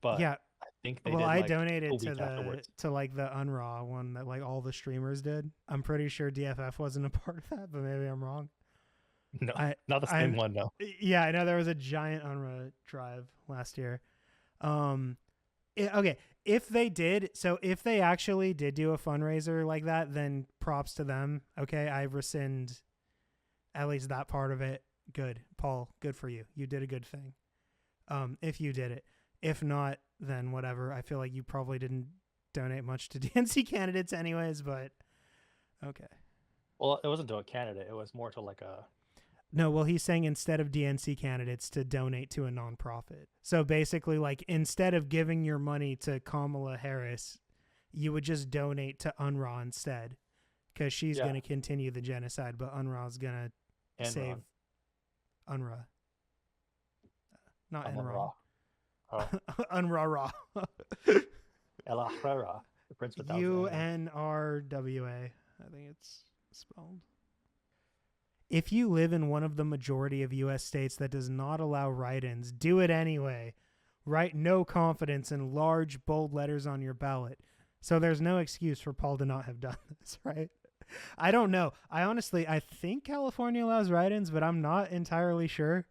B: but
A: yeah.
B: I think they
A: Well,
B: did.
A: I
B: Like,
A: donated
B: a week
A: to
B: afterwards.
A: like the UNRWA one that like all the streamers did. I'm pretty sure DFF wasn't a part of that, but maybe I'm wrong.
B: No,
A: I-
B: not the same one. No.
A: Yeah, I know there was a giant UNRWA drive last year. Okay, if they actually did do a fundraiser like that, then props to them. Okay, I rescind at least that part of it. Good, Paul, good for you. You did a good thing. If you did it. If not, then whatever. I feel like you probably didn't donate much to DNC candidates anyways, but okay.
B: Well, it wasn't to a candidate. It was more to like a.
A: No, well, he's saying instead of DNC candidates to donate to a nonprofit. So basically, like, instead of giving your money to Kamala Harris, you would just donate to UNRWA instead, because she's going to continue the genocide, but UNRWA is going to save UNRWA. Not Enron.
B: Oh.
A: UNRWA.
B: El Ahrar, the Prince with Thousand Names.
A: UNRWA. I think it's spelled. If you live in one of the majority of U.S. states that does not allow write-ins, do it anyway. Write no confidence in large, bold letters on your ballot. So there's no excuse for Paul to not have done this, right? I don't know. I think California allows write-ins, but I'm not entirely sure.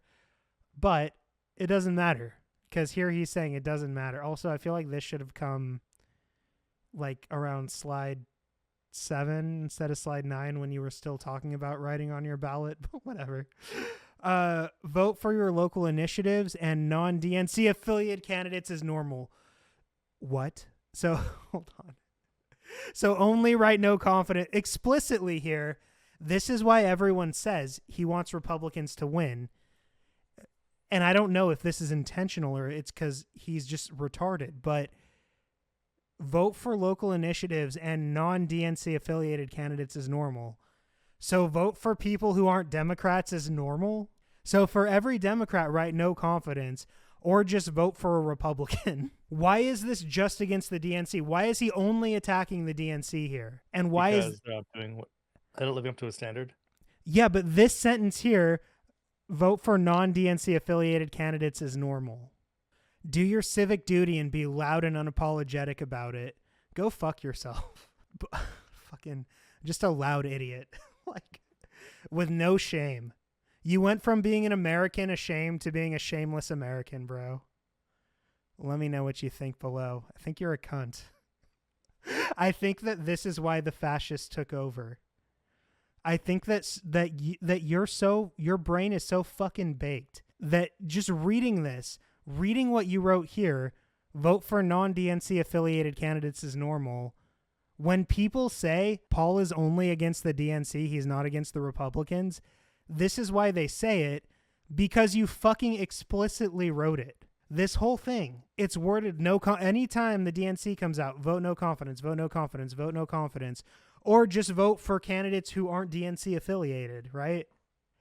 A: But it doesn't matter, because here he's saying it doesn't matter. Also, I feel like this should have come like around slide 7 instead of slide 9 when you were still talking about writing on your ballot, but whatever. Vote for your local initiatives and non-DNC affiliate candidates as normal. What? So, hold on. So only write no confidence explicitly here. This is why everyone says he wants Republicans to win. And I don't know if this is intentional or it's because he's just retarded, but vote for local initiatives and non-DNC affiliated candidates is normal. So vote for people who aren't Democrats is normal. So for every Democrat, write no confidence or just vote for a Republican. Why is this just against the DNC? Why is he only attacking the DNC here? And why is
B: I don't live up to a standard.
A: Yeah, but this sentence here, vote for non-DNC affiliated candidates is normal. Do your civic duty and be loud and unapologetic about it. Go fuck yourself. Fucking just a loud idiot. Like, with no shame. You went from being an American ashamed to being a shameless American, bro. Let me know what you think below. I think you're a cunt. I think that this is why the fascists took over. I think that your brain is so fucking baked that just reading what you wrote here, vote for non-DNC affiliated candidates is normal. When people say Paul is only against the DNC, he's not against the Republicans, this is why they say it, because you fucking explicitly wrote it. This whole thing, it's worded anytime the DNC comes out, vote no confidence, vote no confidence, vote no confidence, or just vote for candidates who aren't DNC affiliated, right?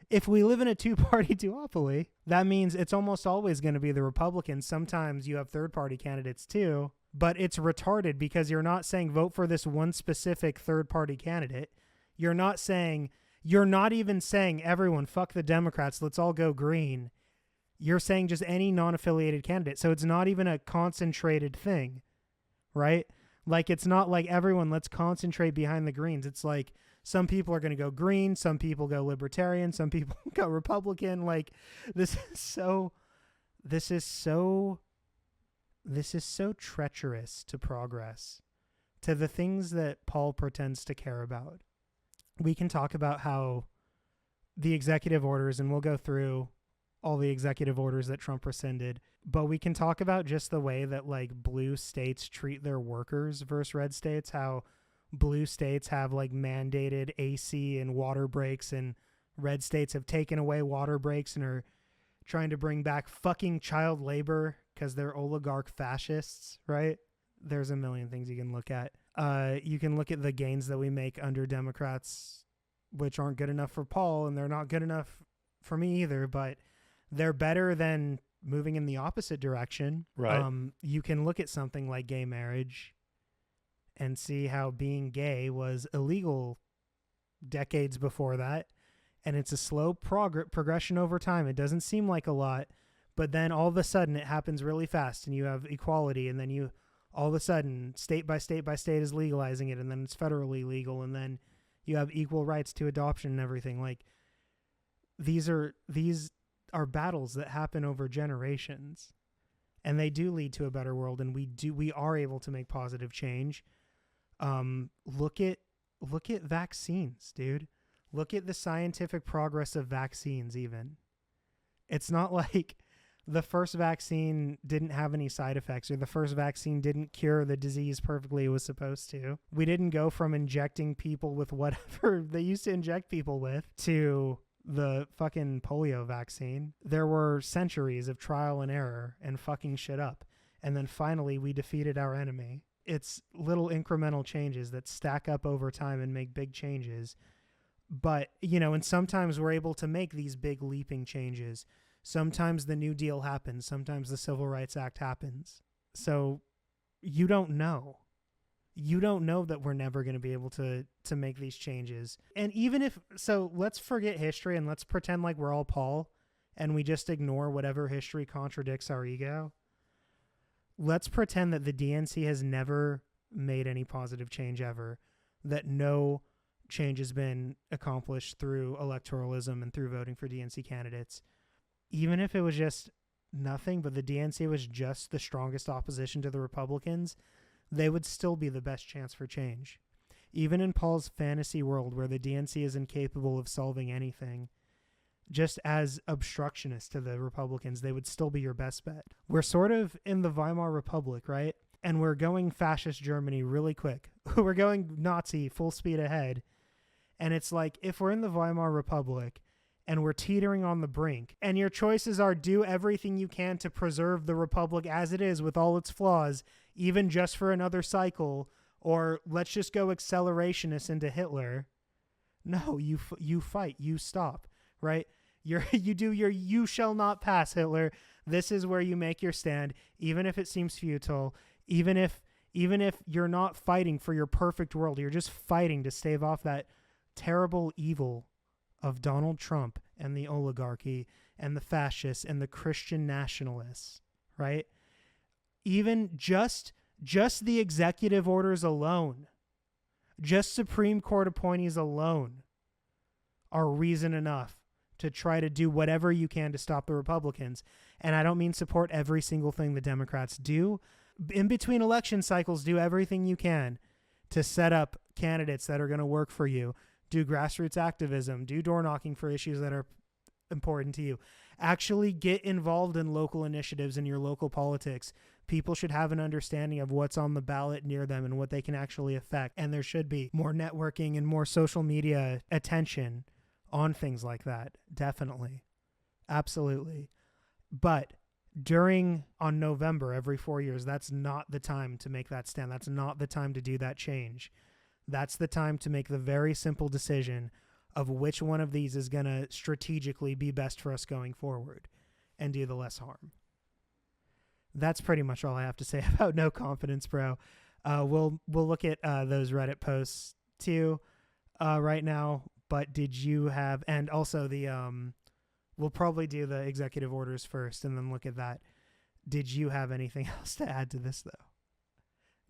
A: If we live in a two-party duopoly, that means it's almost always going to be the Republicans. Sometimes you have third-party candidates too, but it's retarded because you're not saying vote for this one specific third-party candidate. You're not even saying everyone, fuck the Democrats, let's all go green. You're saying just any non-affiliated candidate. So it's not even a concentrated thing, right? Like, it's not like everyone, let's concentrate behind the Greens. It's like some people are going to go green, some people go libertarian, some people go Republican. Like, this is so treacherous to progress, to the things that Paul pretends to care about. We can talk about how the executive orders, and we'll go through all the executive orders that Trump rescinded, but we can talk about just the way that like blue states treat their workers versus red states, how blue states have like mandated AC and water breaks, and red states have taken away water breaks and are trying to bring back fucking child labor because they're oligarch fascists, right? There's a million things you can look at. You can look at the gains that we make under Democrats, which aren't good enough for Paul, and they're not good enough for me either, but they're better than moving in the opposite direction.
B: Right.
A: You can look at something like gay marriage and see how being gay was illegal decades before that, and it's a slow progression over time. It doesn't seem like a lot, but then all of a sudden it happens really fast, and you have equality, and then you all of a sudden state by state is legalizing it, and then it's federally legal, and then you have equal rights to adoption and everything. Like, these are battles that happen over generations, and they do lead to a better world, and we are able to make positive change. Look at vaccines, dude. Look at the scientific progress of vaccines. Even it's not like the first vaccine didn't have any side effects, or the first vaccine didn't cure the disease perfectly it was supposed to. We didn't go from injecting people with whatever they used to inject people with to the fucking polio vaccine. There were centuries of trial and error and fucking shit up. And then finally we defeated our enemy. It's little incremental changes that stack up over time and make big changes. But, and sometimes we're able to make these big leaping changes. Sometimes the New Deal happens. Sometimes the Civil Rights Act happens. So you don't know. You don't know that we're never going to be able to make these changes. And even so let's forget history and let's pretend like we're all Paul and we just ignore whatever history contradicts our ego. Let's pretend that the DNC has never made any positive change ever, that no change has been accomplished through electoralism and through voting for DNC candidates. Even if it was just nothing, but the DNC was just the strongest opposition to the Republicans, they would still be the best chance for change. Even in Paul's fantasy world where the DNC is incapable of solving anything, just as obstructionist to the Republicans, they would still be your best bet. We're sort of in the Weimar Republic, right? and we're going fascist Germany really quick. We're going Nazi full speed ahead. And it's like, if we're in the Weimar Republic and we're teetering on the brink, and your choices are do everything you can to preserve the Republic as it is with all its flaws, even just for another cycle, or let's just go accelerationist into Hitler. No, you fight, you stop, right? You shall not pass, Hitler. This is where you make your stand, even if it seems futile, even if you're not fighting for your perfect world, you're just fighting to stave off that terrible evil of Donald Trump and the oligarchy and the fascists and the Christian nationalists, right? Even just the executive orders alone, just Supreme Court appointees alone are reason enough to try to do whatever you can to stop the Republicans. And I don't mean support every single thing the Democrats do. In between election cycles, do everything you can to set up candidates that are going to work for you. Do grassroots activism. Do door knocking for issues that are important to you. Actually get involved in local initiatives in your local politics. People should have an understanding of what's on the ballot near them and what they can actually affect. And there should be more networking and more social media attention on things like that. Definitely. Absolutely. But on November every 4 years, that's not the time to make that stand. That's not the time to do that change. That's the time to make the very simple decision of which one of these is going to strategically be best for us going forward and do the less harm. That's pretty much all I have to say about No Confidence, bro. We'll look at those Reddit posts too right now. But did you have, and also we'll probably do the executive orders first and then look at that. Did you have anything else to add to this though?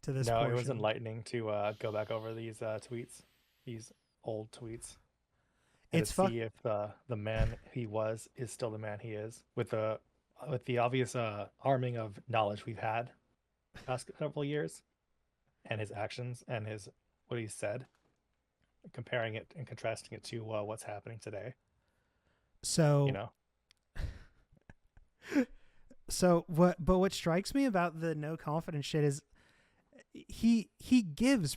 A: To this
B: No,
A: portion?
B: it was enlightening to go back over these tweets, these old tweets. And
A: It's
B: to see if the man he was is still the man he is, with the obvious harming of knowledge we've had the past couple of years, and his actions and what he said, comparing it and contrasting it to what's happening today.
A: So,
B: you know.
A: So what strikes me about the No Confidence shit is he gives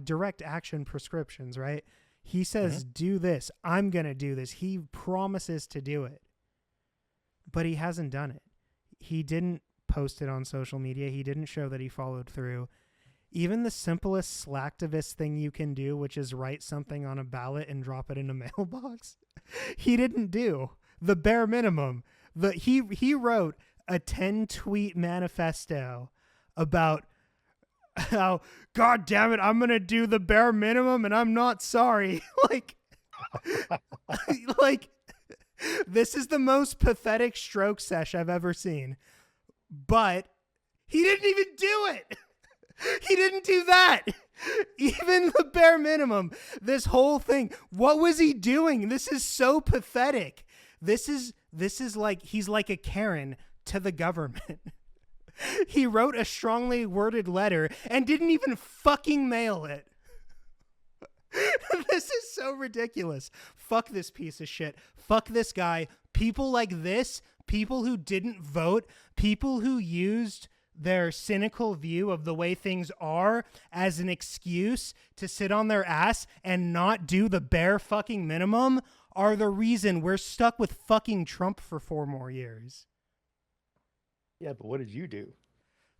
A: direct action prescriptions, right? He says, do this. I'm going to do this. He promises to do it, but he hasn't done it. He didn't post it on social media. He didn't show that he followed through. Even the simplest slacktivist thing you can do, which is write something on a ballot and drop it in a mailbox, he didn't do. The bare minimum. He wrote a 10-tweet manifesto about how, God damn it, I'm going to do the bare minimum and I'm not sorry. like, this is the most pathetic stroke sesh I've ever seen. But he didn't even do it. He didn't do that. Even the bare minimum. This whole thing. What was he doing? This is so pathetic. This is like, he's like a Karen to the government. He wrote a strongly worded letter and didn't even fucking mail it. This is so ridiculous. Fuck this piece of shit. Fuck this guy. People like this, people who didn't vote, people who used their cynical view of the way things are as an excuse to sit on their ass and not do the bare fucking minimum are the reason we're stuck with fucking Trump for 4 more years.
B: Yeah, but what did you do?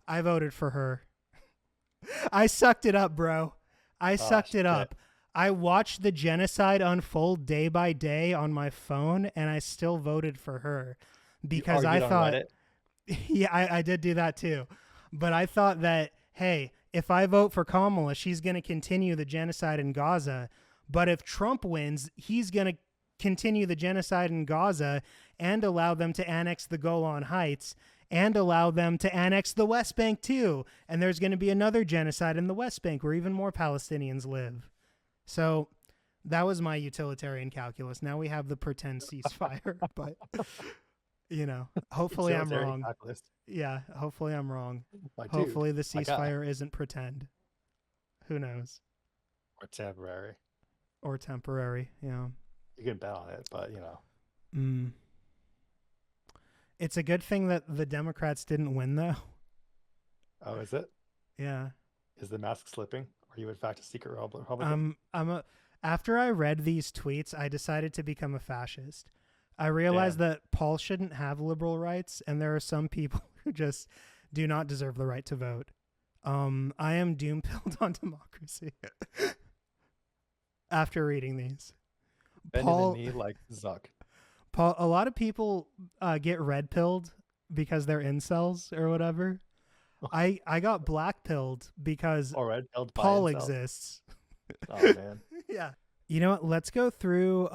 A: I voted for her. I sucked it up, bro. I sucked it up. I watched the genocide unfold day by day on my phone, and I still voted for her because I thought, yeah, I did do that too. But I thought that, hey, if I vote for Kamala, she's going to continue the genocide in Gaza. But if Trump wins, he's going to continue the genocide in Gaza and allow them to annex the Golan Heights and allow them to annex the West Bank too. And there's going to be another genocide in the West Bank where even more Palestinians live. So that was my utilitarian calculus. Now we have the pretend ceasefire, but you know, hopefully I'm wrong.
B: Calculus.
A: Yeah, hopefully I'm wrong.
B: Like,
A: hopefully the ceasefire isn't pretend. Who knows?
B: Or temporary.
A: Or temporary, yeah.
B: You can bet on it, but you know.
A: It's a good thing that the Democrats didn't win, though.
B: Oh, is it?
A: Yeah.
B: Is the mask slipping? Are you in fact a secret Republican?
A: After I read these tweets, I decided to become a fascist. I realized that Paul shouldn't have liberal rights, and there are some people who just do not deserve the right to vote. I am doom-pilled on democracy after reading these.
B: Bending the knee like Zuck.
A: Paul, a lot of people get red-pilled because they're incels or whatever. I got black-pilled because
B: red-pilled
A: Paul
B: by
A: exists.
B: Oh, man.
A: Yeah. You know what? Let's go through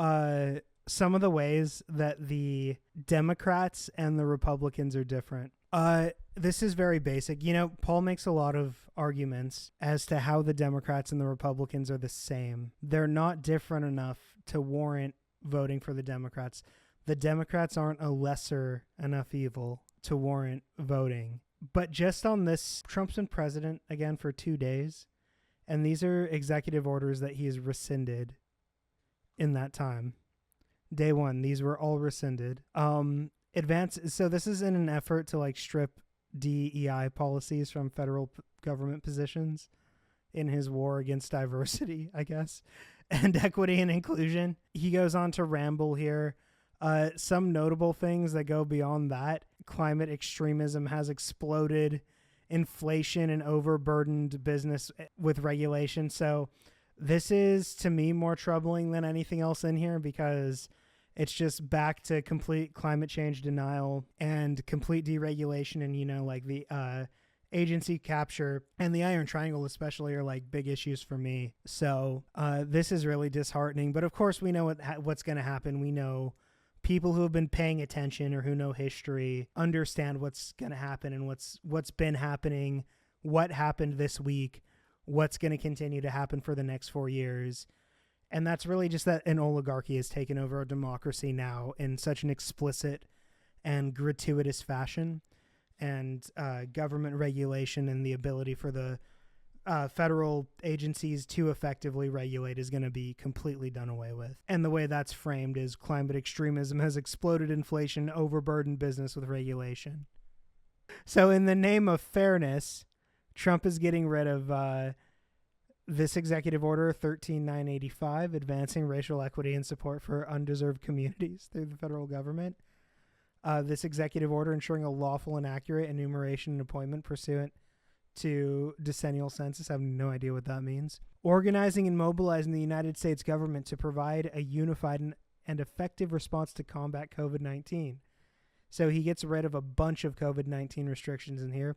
A: some of the ways that the Democrats and the Republicans are different. This is very basic. You know, Paul makes a lot of arguments as to how the Democrats and the Republicans are the same. They're not different enough to warrant voting for the Democrats. The Democrats aren't a lesser enough evil to warrant voting. But just on this, Trump's been president again for 2 days, and these are executive orders that he has rescinded in that time. Day one, these were all rescinded. So this is in an effort to like strip DEI policies from federal government positions in his war against diversity, I guess, and equity and inclusion. He goes on to ramble here. Some notable things that go beyond that: climate extremism has exploded, inflation and overburdened business with regulation. So this is, to me, more troubling than anything else in here, because it's just back to complete climate change denial and complete deregulation. And, you know, like the agency capture and the Iron Triangle especially are like big issues for me. So this is really disheartening. But of course, we know what's going to happen. We know people who have been paying attention or who know history understand what's going to happen and what's been happening, what happened this week, what's going to continue to happen for the next 4 years. And that's really just that an oligarchy has taken over our democracy now in such an explicit and gratuitous fashion. And government regulation and the ability for the federal agencies to effectively regulate is going to be completely done away with. And the way that's framed is climate extremism has exploded inflation, overburdened business with regulation. So in the name of fairness, Trump is getting rid of this executive order 13985, advancing racial equity and support for undeserved communities through the federal government. This executive order ensuring a lawful and accurate enumeration and appointment pursuant to decennial census. I have no idea what that means. Organizing and mobilizing the United States government to provide a unified and effective response to combat COVID-19. So he gets rid of a bunch of COVID-19 restrictions in here.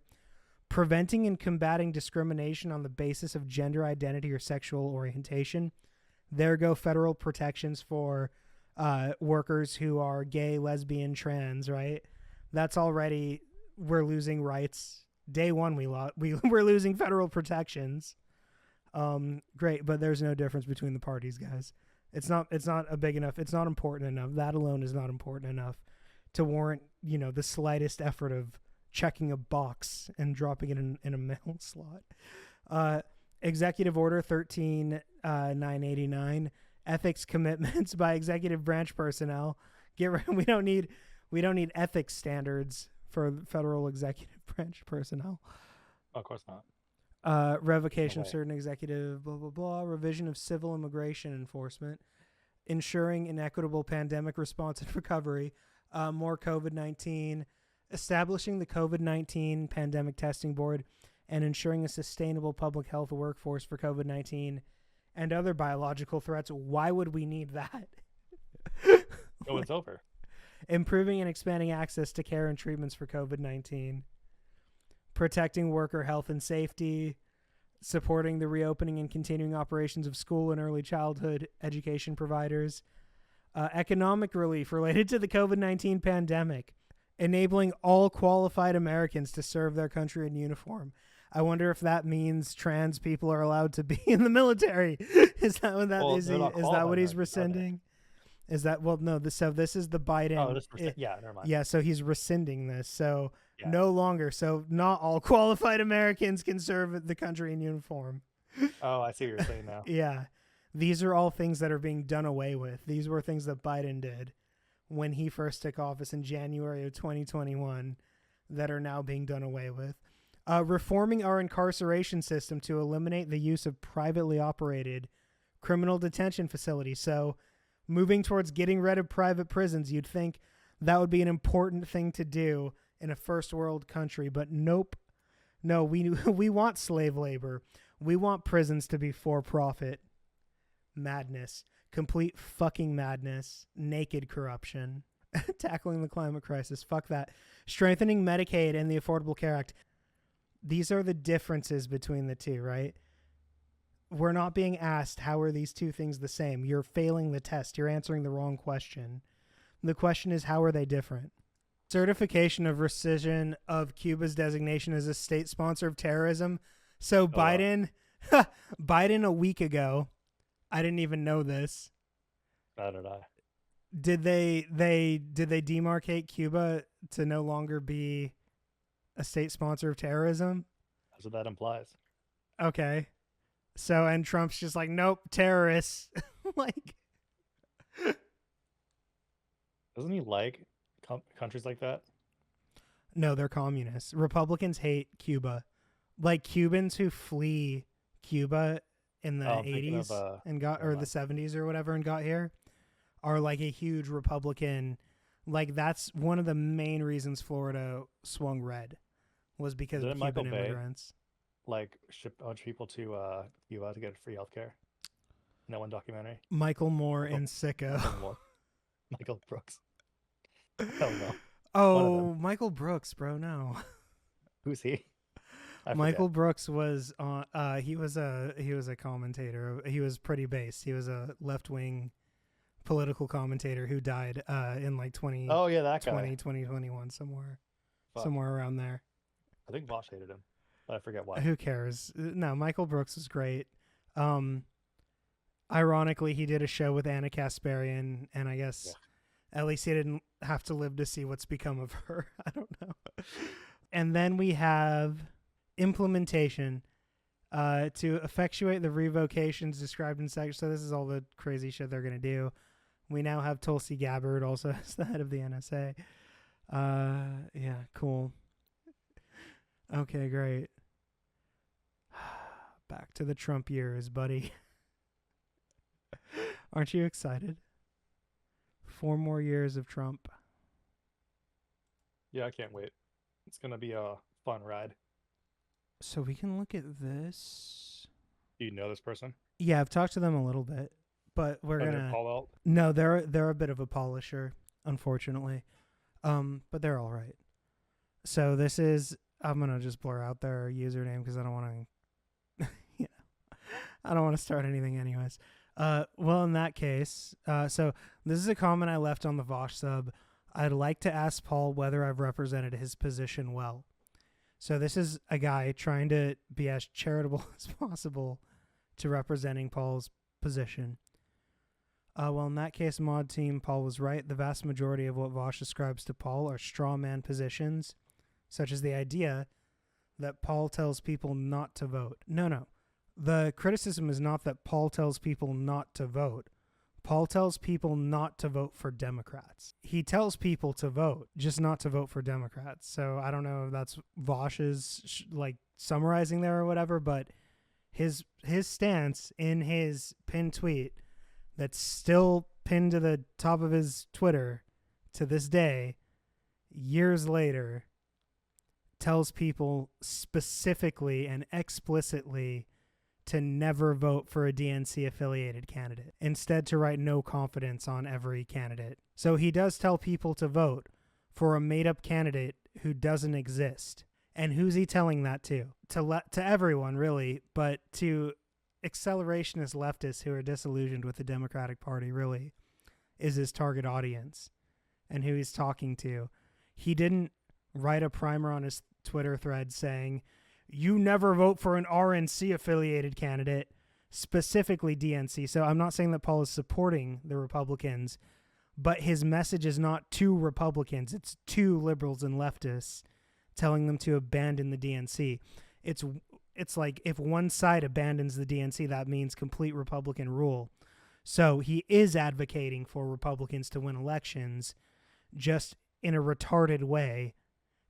A: Preventing and combating discrimination on the basis of gender identity or sexual orientation. There go federal protections for workers who are gay, lesbian, trans, right? That's already, we're losing rights. Day one, we're losing federal protections. Great, but there's no difference between the parties, guys. It's not a big enough, it's not important enough. That alone is not important enough to warrant, you know, the slightest effort of checking a box and dropping it in a mail slot. Executive Order 13989, ethics commitments by executive branch personnel. We don't need ethics standards for federal executive branch personnel.
B: Oh, of course not.
A: Revocation of certain executive blah blah blah. Revision of civil immigration enforcement. Ensuring an equitable pandemic response and recovery. More COVID-19. Establishing the COVID-19 Pandemic Testing Board and ensuring a sustainable public health workforce for COVID-19 and other biological threats. Why would we need that?
B: Oh, it's over.
A: Improving and expanding access to care and treatments for COVID-19. Protecting worker health and safety. Supporting the reopening and continuing operations of school and early childhood education providers. Economic relief related to the COVID-19 pandemic. Enabling all qualified Americans to serve their country in uniform. I wonder if that means trans people are allowed to be in the military. Is that what that is? Is that what he's rescinding? Is that, well, no, so this is the Biden.
B: Oh, yeah, never mind.
A: Yeah, so he's rescinding this. So
B: Yeah.
A: no longer. So not all qualified Americans can serve the country in uniform.
B: Oh, I see what you're saying now.
A: Yeah. These are all things that are being done away with. These were things that Biden did when he first took office in January of 2021 that are now being done away with. reforming our incarceration system to eliminate the use of privately operated criminal detention facilities. So moving towards getting rid of private prisons, you'd think that would be an important thing to do in a first world country, but nope. No, we want slave labor. We want prisons to be for profit. Madness. Complete fucking madness. Naked corruption. Tackling the climate crisis. Fuck that. Strengthening Medicaid and the Affordable Care Act. These are the differences between the two, right? We're not being asked how are these two things the same. You're failing the test. You're answering the wrong question. The question is, how are they different? Certification of rescission of Cuba's designation as a state sponsor of terrorism. So Biden, Biden a week ago, I didn't even know this.
B: Neither did I.
A: Did they demarcate Cuba to no longer be a state sponsor of terrorism?
B: That's what that implies.
A: Okay. So, and Trump's just like, nope, terrorists. Like,
B: doesn't he like countries like that?
A: No, they're communists. Republicans hate Cuba. Like Cubans who flee Cuba in the 80s and got, or the 70s or whatever, and got here are like a huge Republican. Like that's one of the main reasons Florida swung red was because of Cuban immigrants.
B: Like shipped a bunch of people to Cuba to get free healthcare. In that one documentary.
A: Michael Moore in Sicko.
B: Michael Brooks. Hell no.
A: Oh, Michael Brooks, bro. No.
B: Who's he?
A: Michael Brooks was on. He was a commentator. He was pretty based. He was a left wing political commentator who died in like 2021 somewhere around there.
B: I think Vosh hated him. I forget why.
A: Who cares? No, Michael Brooks was great. Ironically, he did a show with Anna Kasparian, and I guess at least he didn't have to live to see what's become of her. I don't know. And then we have implementation to effectuate the revocations described in section. So this is all the crazy shit they're going to do. We now have Tulsi Gabbard also as the head of the NSA. Yeah, cool. Okay, great. Back to the Trump years, buddy. Aren't you excited? 4 more years of Trump.
B: Yeah, I can't wait. It's going to be a fun ride.
A: So we can look at this.
B: Do you know this person?
A: Yeah, I've talked to them a little bit, but we're gonna. No, they're a bit of a Paulisher, unfortunately, but they're all right. So this is. I'm gonna just blur out their username because I don't want to. I don't want to start anything, anyways. Well, in that case, so this is a comment I left on the Vosh sub. I'd like to ask Paul whether I've represented his position well. So this is a guy trying to be as charitable as possible to representing Paul's position. Well, in that case, mod team, Paul was right. The vast majority of what Vosh ascribes to Paul are straw man positions, such as the idea that Paul tells people not to vote. No. The criticism is not that Paul tells people not to vote. Paul tells people not to vote for Democrats. He tells people to vote, just not to vote for Democrats. So I don't know if that's Vosh's like summarizing there or whatever, but his stance in his pinned tweet that's still pinned to the top of his Twitter to this day, years later, tells people specifically and explicitly to never vote for a DNC affiliated candidate. Instead, to write no confidence on every candidate. So he does tell people to vote for a made up candidate who doesn't exist. And who's he telling that to? To everyone, really, but to accelerationist leftists who are disillusioned with the Democratic Party, really, is his target audience and who he's talking to. He didn't write a primer on his Twitter thread saying, you never vote for an RNC affiliated candidate, specifically DNC. So I'm not saying that Paul is supporting the Republicans, but his message is not to Republicans. It's to liberals and leftists, telling them to abandon the DNC. It's like if one side abandons the DNC, that means complete Republican rule. So he is advocating for Republicans to win elections, just in a retarded way,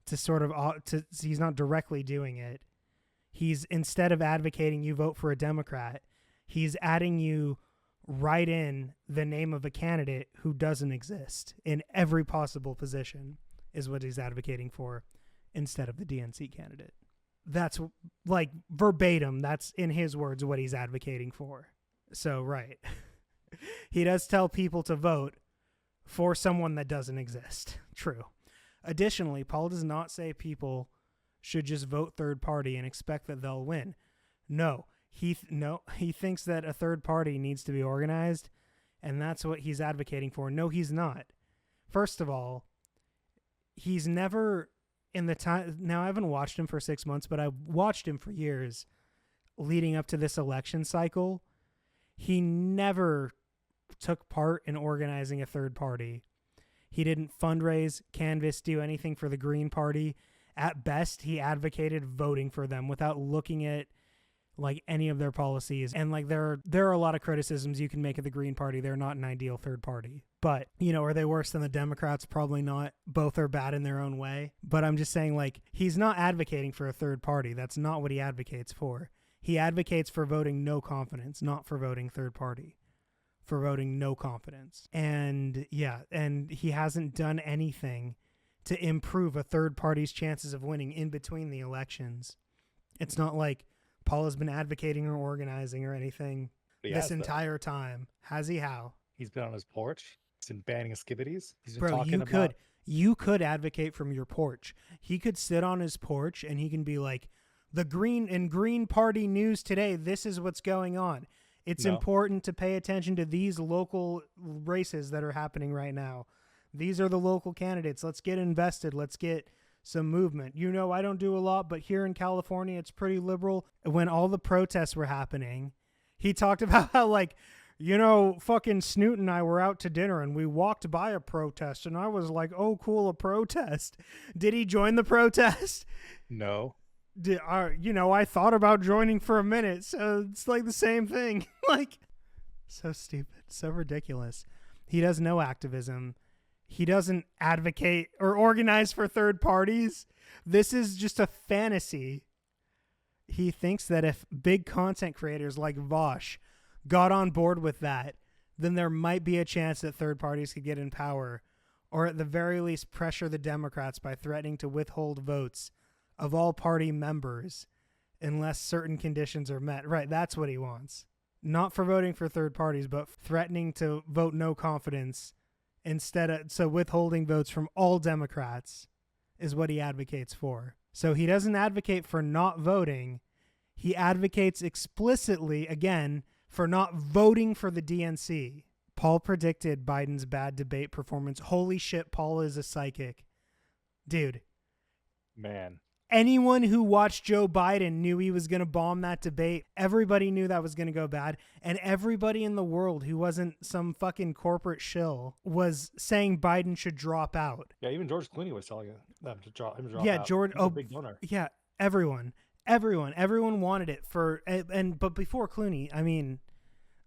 A: to sort of he's not directly doing it. He's, instead of advocating you vote for a Democrat, he's adding you right in the name of a candidate who doesn't exist in every possible position is what he's advocating for instead of the DNC candidate. That's like verbatim. That's in his words what he's advocating for. So, right. He does tell people to vote for someone that doesn't exist. True. Additionally, Paul does not say people should just vote third party and expect that they'll win. No, he thinks that a third party needs to be organized, and that's what he's advocating for. No, he's not. First of all, he's never in the time. Now, I haven't watched him for 6 months, but I've watched him for years leading up to this election cycle. He never took part in organizing a third party. He didn't fundraise, canvass, do anything for the Green Party. At best, he advocated voting for them without looking at like any of their policies. And like there are a lot of criticisms you can make of the Green Party. They're not an ideal third party. But, you know, are they worse than the Democrats? Probably not. Both are bad in their own way. But I'm just saying, like, he's not advocating for a third party. That's not what he advocates for. He advocates for voting no confidence, not for voting third party. For voting no confidence. And yeah, and he hasn't done anything to improve a third party's chances of winning in between the elections. It's not like Paul has been advocating or organizing or anything this entire time. Has he? How?
B: He's been on his porch. He's been banning skibbities. He's been
A: Bro,
B: talking
A: you could advocate from your porch. He could sit on his porch and he can be like, the Green Party news today, this is what's going on. It's important to pay attention to these local races that are happening right now. These are the local candidates. Let's get invested. Let's get some movement. You know, I don't do a lot, but here in California, it's pretty liberal. When all the protests were happening, he talked about how, like, you know, fucking Snoot and I were out to dinner and we walked by a protest and I was like, oh, cool, a protest. Did he join the protest?
B: No.
A: You know, I thought about joining for a minute, so it's like the same thing. Like, so stupid, so ridiculous. He does no activism. He doesn't advocate or organize for third parties. This is just a fantasy. He thinks that if big content creators like Vosh got on board with that, then there might be a chance that third parties could get in power, or at the very least pressure the Democrats by threatening to withhold votes of all party members unless certain conditions are met. Right, that's what he wants. Not for voting for third parties, but threatening to vote no confidence so withholding votes from all Democrats is what he advocates for. So he doesn't advocate for not voting. He advocates explicitly, again, for not voting for the DNC. Paul predicted Biden's bad debate performance. Holy shit, Paul is a psychic. Dude.
B: Man.
A: Anyone who watched Joe Biden knew he was going to bomb that debate. Everybody knew that was going to go bad. And everybody in the world who wasn't some fucking corporate shill was saying Biden should drop out.
B: Yeah, even George Clooney was telling them to drop out.
A: Yeah, George.
B: He's a big donor.
A: Yeah, everyone wanted it but before Clooney, I mean,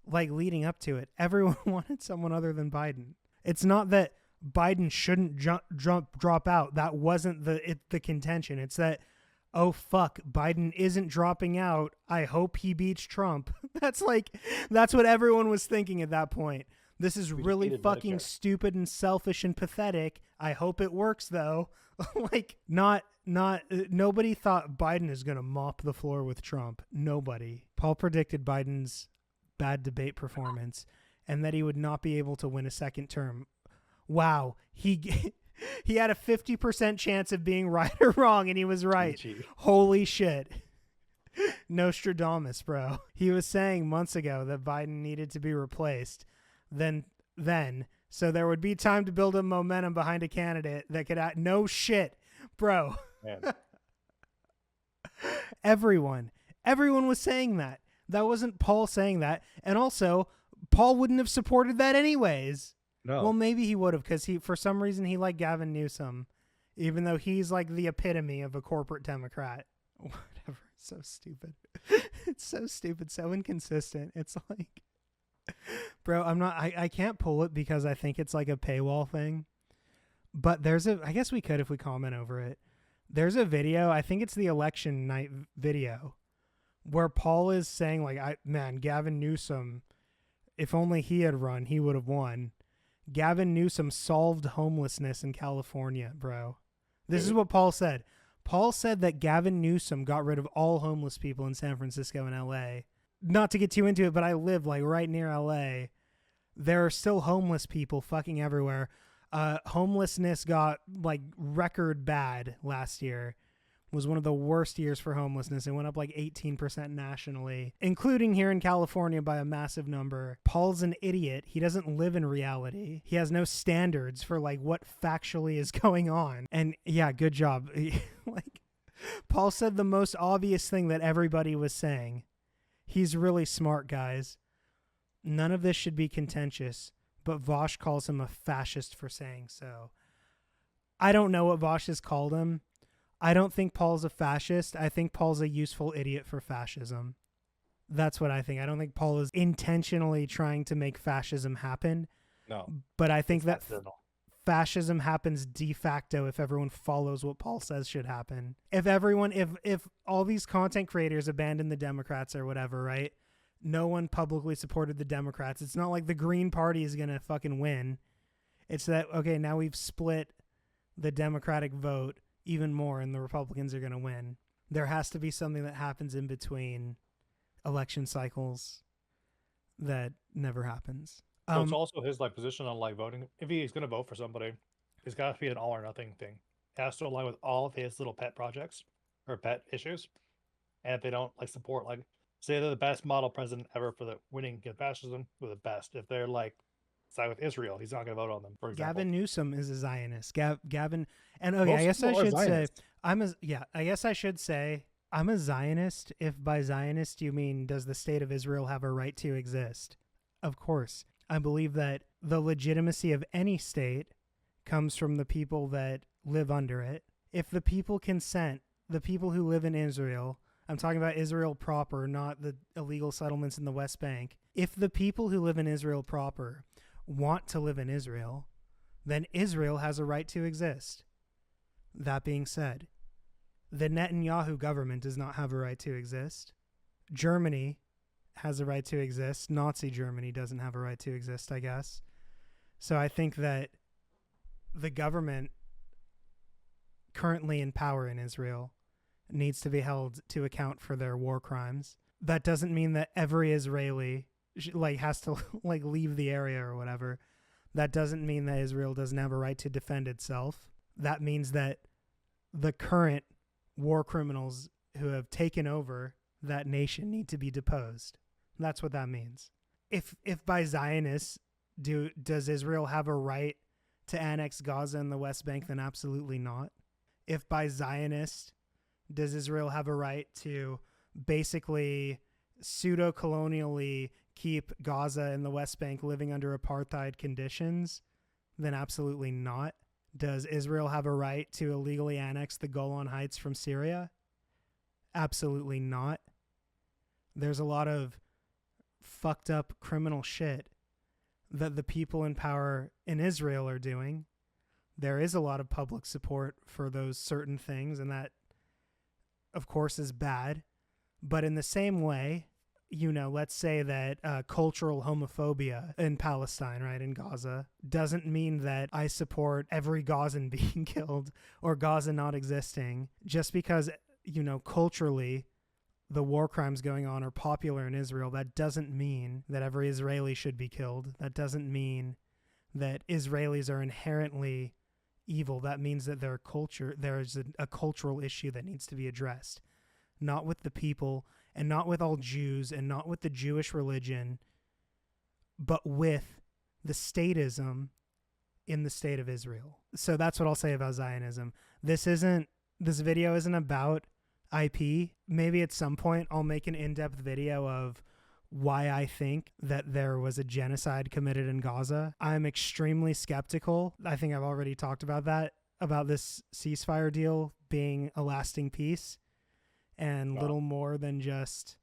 A: like leading up to it, everyone wanted someone other than Biden. It's not that Biden shouldn't drop out. That wasn't the contention. It's that, oh fuck, Biden isn't dropping out. I hope he beats Trump. That's what everyone was thinking at that point. This is really fucking stupid and selfish and pathetic. I hope it works though. Like nobody thought Biden is going to mop the floor with Trump. Nobody. Paul predicted Biden's bad debate performance and that he would not be able to win a second term. Wow, he had a 50% chance of being right or wrong, and he was right. Holy shit. Nostradamus, bro. He was saying months ago that Biden needed to be replaced. Then, so there would be time to build a momentum behind a candidate that could act. No shit, bro.
B: Man.
A: Everyone was saying that. That wasn't Paul saying that. And also, Paul wouldn't have supported that anyways.
B: No.
A: Well, maybe he would have, because for some reason he liked Gavin Newsom, even though he's like the epitome of a corporate Democrat. Whatever. So stupid. It's so stupid. So inconsistent. It's like, bro, I can't pull it because I think it's like a paywall thing. But I guess we could if we comment over it. There's a video, I think it's the election night video, where Paul is saying, like, Gavin Newsom, if only he had run, he would have won. Gavin Newsom solved homelessness in California, bro. This is what Paul said. Paul said that Gavin Newsom got rid of all homeless people in San Francisco and LA. Not to get too into it, but I live like right near LA. There are still homeless people fucking everywhere. Homelessness got like record bad last year. It was one of the worst years for homelessness. It went up like 18% nationally, including here in California by a massive number. Paul's an idiot. He doesn't live in reality. He has no standards for like what factually is going on. And yeah, good job. Like Paul said the most obvious thing that everybody was saying. He's really smart, guys. None of this should be contentious, but Vosh calls him a fascist for saying so. I don't know what Vosh has called him. I don't think Paul's a fascist. I think Paul's a useful idiot for fascism. That's what I think. I don't think Paul is intentionally trying to make fascism happen.
B: No.
A: But I think that fascism happens de facto if everyone follows what Paul says should happen. If all these content creators abandon the Democrats or whatever, right? No one publicly supported the Democrats. It's not like the Green Party is going to fucking win. It's that, okay, now we've split the Democratic vote even more and the Republicans are going to win. There has to be something that happens in between election cycles that never happens.
B: So it's also his like position on like voting. If he's going to vote for somebody, it's got to be an all or nothing thing. It has to align with all of his little pet projects or pet issues. And if they don't like support, like say they're the best model president ever for the winning against fascism, they're the best. If they're like side with Israel, he's not going to vote on them. For example,
A: Gavin Newsom is a Zionist. Gavin, and okay, I guess I should say I'm a Zionist. If by Zionist you mean does the state of Israel have a right to exist? Of course. I believe that the legitimacy of any state comes from the people that live under it. If the people consent, the people who live in Israel, I'm talking about Israel proper, not the illegal settlements in the West Bank. If the people who live in Israel proper want to live in Israel, then Israel has a right to exist. That being said, the Netanyahu government does not have a right to exist. Germany has a right to exist. Nazi Germany doesn't have a right to exist, I guess. So I think that the government currently in power in Israel needs to be held to account for their war crimes. That doesn't mean that every Israeli has to leave the area or whatever. That doesn't mean that Israel doesn't have a right to defend itself. That means that the current war criminals who have taken over that nation need to be deposed. That's what that means. If by Zionists, does Israel have a right to annex Gaza and the West Bank? Then absolutely not. If by Zionists, does Israel have a right to basically pseudo-colonially keep Gaza and the West Bank living under apartheid conditions? Then absolutely not. Does Israel have a right to illegally annex the Golan Heights from Syria? Absolutely not. There's a lot of fucked up criminal shit that the people in power in Israel are doing. There is a lot of public support for those certain things, and that, of course, is bad. But in the same way, let's say that cultural homophobia in Palestine, right, in Gaza, doesn't mean that I support every Gazan being killed or Gaza not existing. Just because, culturally, the war crimes going on are popular in Israel, that doesn't mean that every Israeli should be killed. That doesn't mean that Israelis are inherently evil. That means that there's a cultural issue that needs to be addressed. Not with the people, and not with all Jews, and not with the Jewish religion, but with the statism in the state of Israel. So that's what I'll say about Zionism. This video isn't about IP. Maybe at some point I'll make an in-depth video of why I think that there was a genocide committed in Gaza. I'm extremely skeptical. I think I've already talked about that, about this ceasefire deal being a lasting peace and little more than just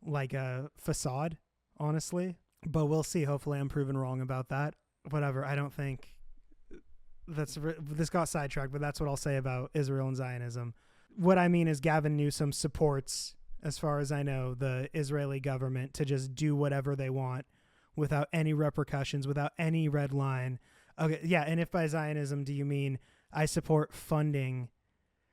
A: like a facade, honestly. But we'll see. Hopefully I'm proven wrong about that. Whatever. I don't think this got sidetracked, but that's what I'll say about Israel and Zionism. What I mean is Gavin Newsom supports, as far as I know, the Israeli government to just do whatever they want without any repercussions, without any red line. Okay, yeah, and if by Zionism do you mean I support funding,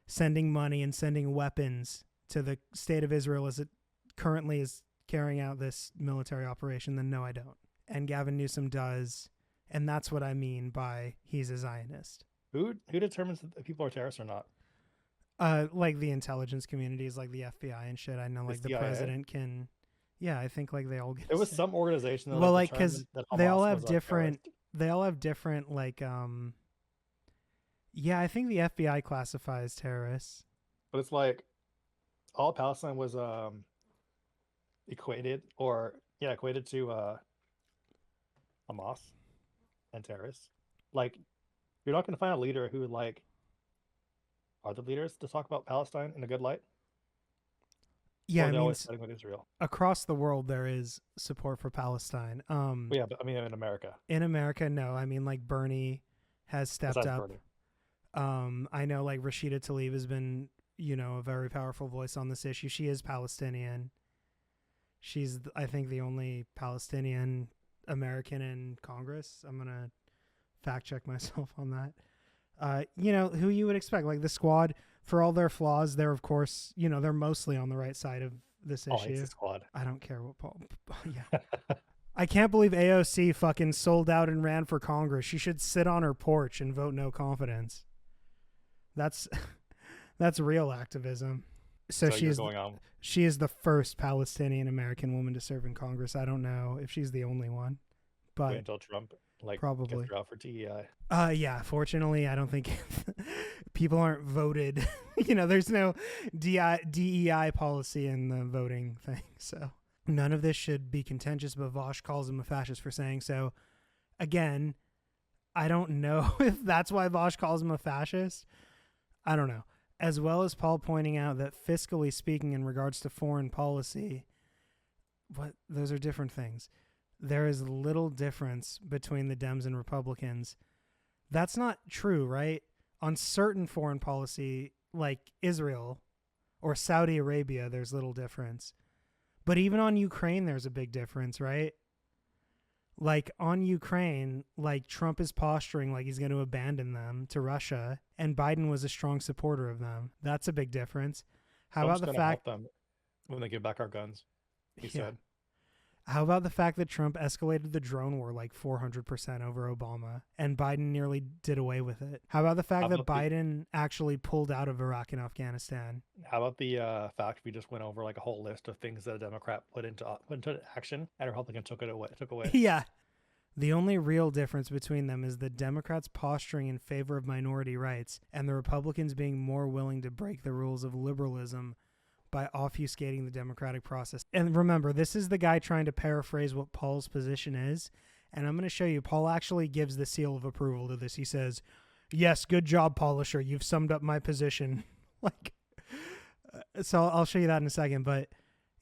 A: sending money and sending weapons to the state of Israel as it currently is carrying out this military operation, then no, I don't. And Gavin Newsom does, and that's what I mean by he's a Zionist.
B: Who determines if people are terrorists or not?
A: Like the intelligence communities, like the FBI and shit. I know, like the
B: CIA?
A: president can. Yeah, I think like they all get.
B: There was some organization that
A: well,
B: like
A: like because
B: determined that
A: they all
B: Hamas
A: have
B: was a
A: different.
B: terrorist.
A: They all have different like. Yeah, I think the FBI classifies terrorists.
B: But it's like all Palestine was equated to Hamas and terrorists. Like, you're not going to find a leader who like are the leaders to talk about Palestine in a good light.
A: Yeah,
B: Or
A: I
B: they're
A: mean,
B: always siding with Israel.
A: across the world there is support for Palestine.
B: Well, yeah, but I mean in America.
A: In America, no. I mean, like Bernie has stepped
B: Besides
A: up.
B: Bernie.
A: I know like Rashida Tlaib has been, a very powerful voice on this issue. She is Palestinian. She's, I think, the only Palestinian American in Congress. I'm going to fact check myself on that. Who you would expect, like the Squad, for all their flaws, they're, of course, they're mostly on the right side of this
B: Oh,
A: issue.
B: it's the Squad.
A: I don't care what Paul. Yeah. I can't believe AOC fucking sold out and ran for Congress. She should sit on her porch and vote no confidence. That's real activism. So
B: you're going on.
A: she is the first Palestinian American woman to serve in Congress. I don't know if she's the only one, but
B: Wait until Trump
A: probably.
B: gets her out for TEI.
A: Yeah, fortunately, I don't think people aren't voted. There's no DEI policy in the voting thing. So none of this should be contentious, but Vosh calls him a fascist for saying so. Again, I don't know if that's why Vosh calls him a fascist. I don't know. As well as Paul pointing out that fiscally speaking, in regards to foreign policy, those are different things. There is little difference between the Dems and Republicans. That's not true, right? On certain foreign policy, like Israel or Saudi Arabia, there's little difference. But even on Ukraine, there's a big difference, right? Like on Ukraine, like Trump is posturing like he's going to abandon them to Russia, and Biden was a strong supporter of them. That's a big difference. How
B: Trump's
A: about the
B: gonna
A: fact
B: help them when they give back our guns? He said.
A: How about the fact that Trump escalated the drone war like 400% over Obama, and Biden nearly did away with it? How about the fact that Biden actually pulled out of Iraq and Afghanistan?
B: How about the fact we just went over like a whole list of things that a Democrat put into action and a Republican took away?
A: Yeah. The only real difference between them is the Democrats posturing in favor of minority rights and the Republicans being more willing to break the rules of liberalism by obfuscating the democratic process. And remember, this is the guy trying to paraphrase what Paul's position is. And I'm going to show you, Paul actually gives the seal of approval to this. He says, yes, good job, Paulisher. You've summed up my position. So I'll show you that in a second. But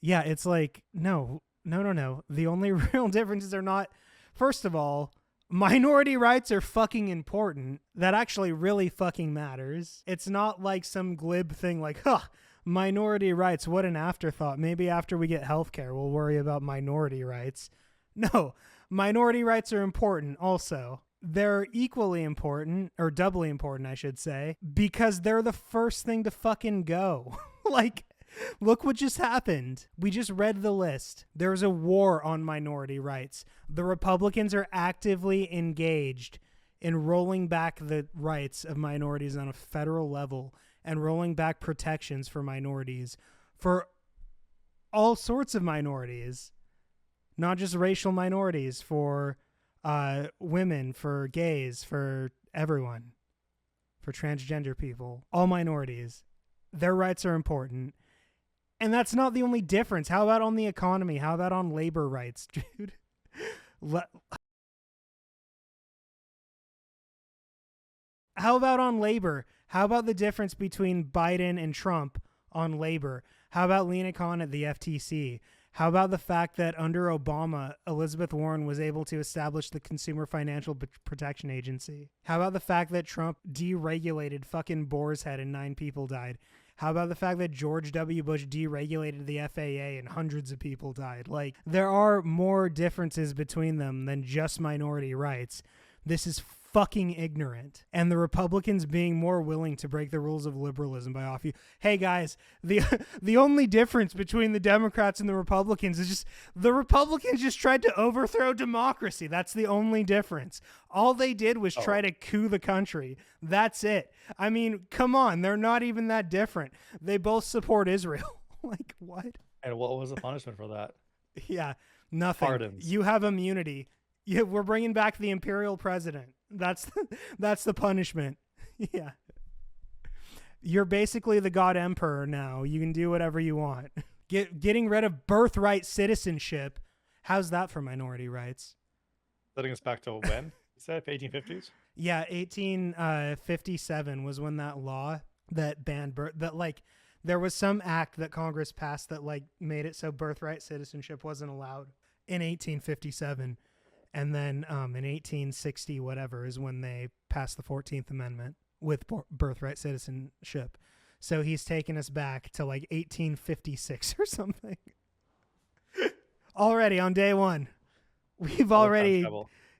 A: yeah, it's like, no. The only real differences are not, first of all, minority rights are fucking important. That actually really fucking matters. It's not like some glib thing like, minority rights, what an afterthought. Maybe after we get healthcare, we'll worry about minority rights. No, minority rights are important also. They're equally important, or doubly important, I should say, because they're the first thing to fucking go. Look what just happened. We just read the list. There's a war on minority rights. The Republicans are actively engaged in rolling back the rights of minorities on a federal level and rolling back protections for minorities, for all sorts of minorities, not just racial minorities, for women, for gays, for everyone, for transgender people, all minorities. Their rights are important. And that's not the only difference. How about on the economy? How about on labor rights, dude? How about on labor? How about the difference between Biden and Trump on labor? How about Lena Khan at the FTC? How about the fact that under Obama, Elizabeth Warren was able to establish the Consumer Financial Protection Agency? How about the fact that Trump deregulated fucking Boar's Head and 9 people died? How about the fact that George W. Bush deregulated the FAA and hundreds of people died? Like, there are more differences between them than just minority rights. This is fucking ignorant. And the Republicans being more willing to break the rules of liberalism by offering, hey guys, the only difference between the Democrats and the Republicans is just the Republicans just tried to overthrow democracy. That's the only difference. All they did was try to coup the country. That's it. I mean, come on, they're not even that different. They both support Israel. Like, what?
B: And what was the punishment for that?
A: Yeah, nothing.
B: Pardons.
A: You have immunity. We're bringing back the imperial president. That's the punishment. Yeah. You're basically the God Emperor now. You can do whatever you want. Getting rid of birthright citizenship. How's that for minority rights?
B: Letting us back to when? You said 1850s?
A: Yeah, 1857 was when that law that banned there was some act that Congress passed that like made it so birthright citizenship wasn't allowed in 1857. And then in 1860, whatever, is when they passed the 14th Amendment with birthright citizenship. So he's taken us back to like 1856 or something. Already on day one. We've already...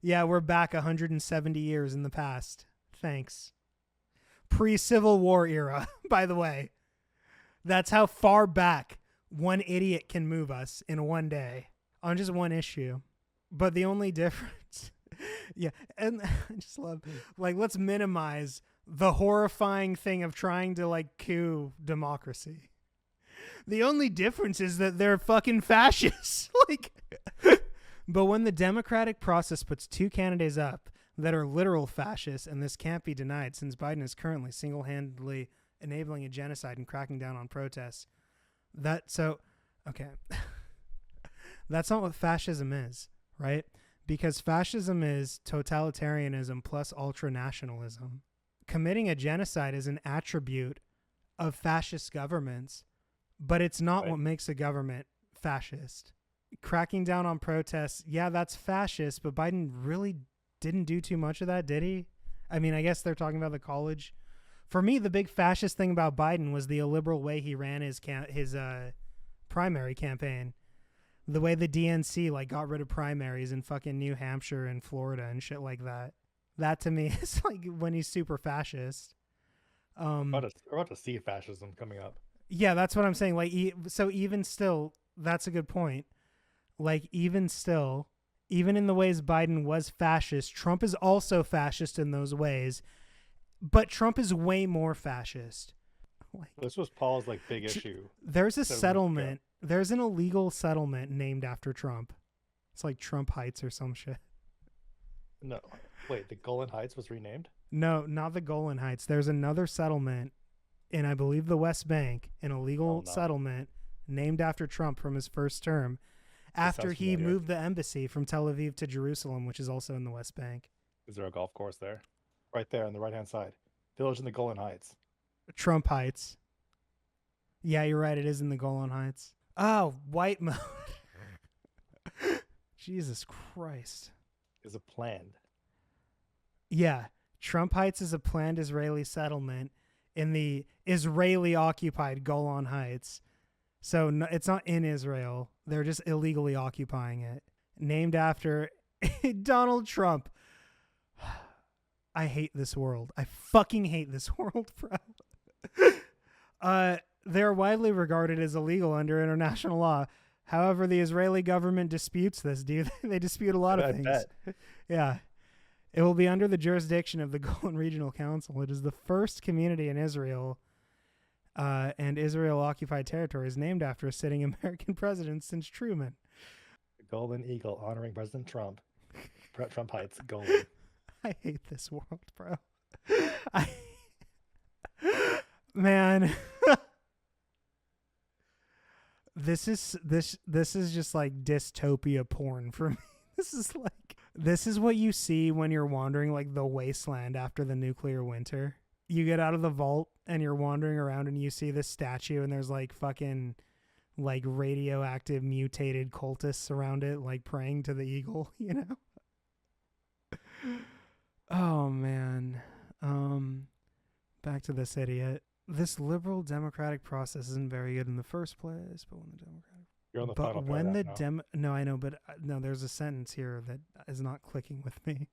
A: Yeah, we're back 170 years in the past. Thanks. Pre-Civil War era, by the way. That's how far back one idiot can move us in one day on just one issue. But the only difference, yeah, and I just love, like, let's minimize the horrifying thing of trying to, like, coup democracy. The only difference is that they're fucking fascists. Like, but when the democratic process puts 2 candidates up that are literal fascists, and this can't be denied since Biden is currently single-handedly enabling a genocide and cracking down on protests, okay. That's not what fascism is. Right? Because fascism is totalitarianism plus ultranationalism. Committing a genocide is an attribute of fascist governments, but it's not what makes a government fascist. Cracking down on protests, yeah, that's fascist, but Biden really didn't do too much of that, did he? I mean, I guess they're talking about the college. For me, the big fascist thing about Biden was the illiberal way he ran his primary campaign. The way the DNC like got rid of primaries in fucking New Hampshire and Florida and shit like that. That to me is like when he's super fascist.
B: We're about to see fascism coming up.
A: Yeah, that's what I'm saying. Like, so even still, that's a good point. Like, even still, even in the ways Biden was fascist, Trump is also fascist in those ways. But Trump is way more fascist. Like,
B: this was Paul's like big issue.
A: There's a settlement. There's an illegal settlement named after Trump. It's like Trump Heights or some shit.
B: No. Wait, the Golan Heights was renamed?
A: No, not the Golan Heights. There's another settlement in, I believe, the West Bank, an illegal settlement named after Trump from his first term after he moved the embassy from Tel Aviv to Jerusalem, which is also in the West Bank.
B: Is there a golf course there? Right there on the right-hand side. Village in the Golan Heights.
A: Trump Heights. Yeah, you're right. It is in the Golan Heights. Oh, white mode. Jesus Christ.
B: Is it planned?
A: Yeah. Trump Heights is a planned Israeli settlement in the Israeli-occupied Golan Heights. So no, it's not in Israel. They're just illegally occupying it. Named after Donald Trump. I hate this world. I fucking hate this world, bro. They're widely regarded as illegal under international law. However, the Israeli government disputes this. They dispute a lot of things. Bet. Yeah. It will be under the jurisdiction of the Golan Regional Council. It is the first community in Israel and Israel-occupied territories named after a sitting American president since Truman.
B: The Golden Eagle honoring President Trump. Trump Heights, Golan.
A: I hate this world, bro. Man. This is just like dystopia porn for me. This is what you see when you're wandering like the wasteland after the nuclear winter. You get out of the vault and you're wandering around and you see this statue and there's like fucking like radioactive mutated cultists around it, like praying to the eagle, you know? Oh man. Back to this idiot. This liberal democratic process isn't very good in the first place, but when the democratic
B: You're on the
A: but
B: final
A: when the
B: paragraph now.
A: no, I know, but no, there's a sentence here that is not clicking with me.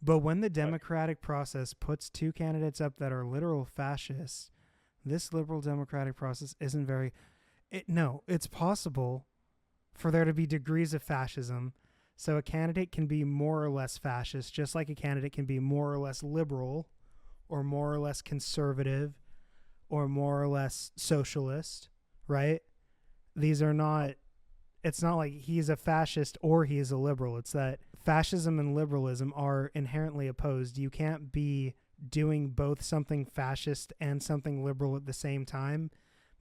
A: But when the democratic process puts two candidates up that are literal fascists, this liberal democratic process isn't very. No, it's possible for there to be degrees of fascism. So a candidate can be more or less fascist, just like a candidate can be more or less liberal, or more or less conservative, or more or less socialist, right? These are not, it's not like he's a fascist or he is a liberal. It's that fascism and liberalism are inherently opposed. You can't be doing both something fascist and something liberal at the same time,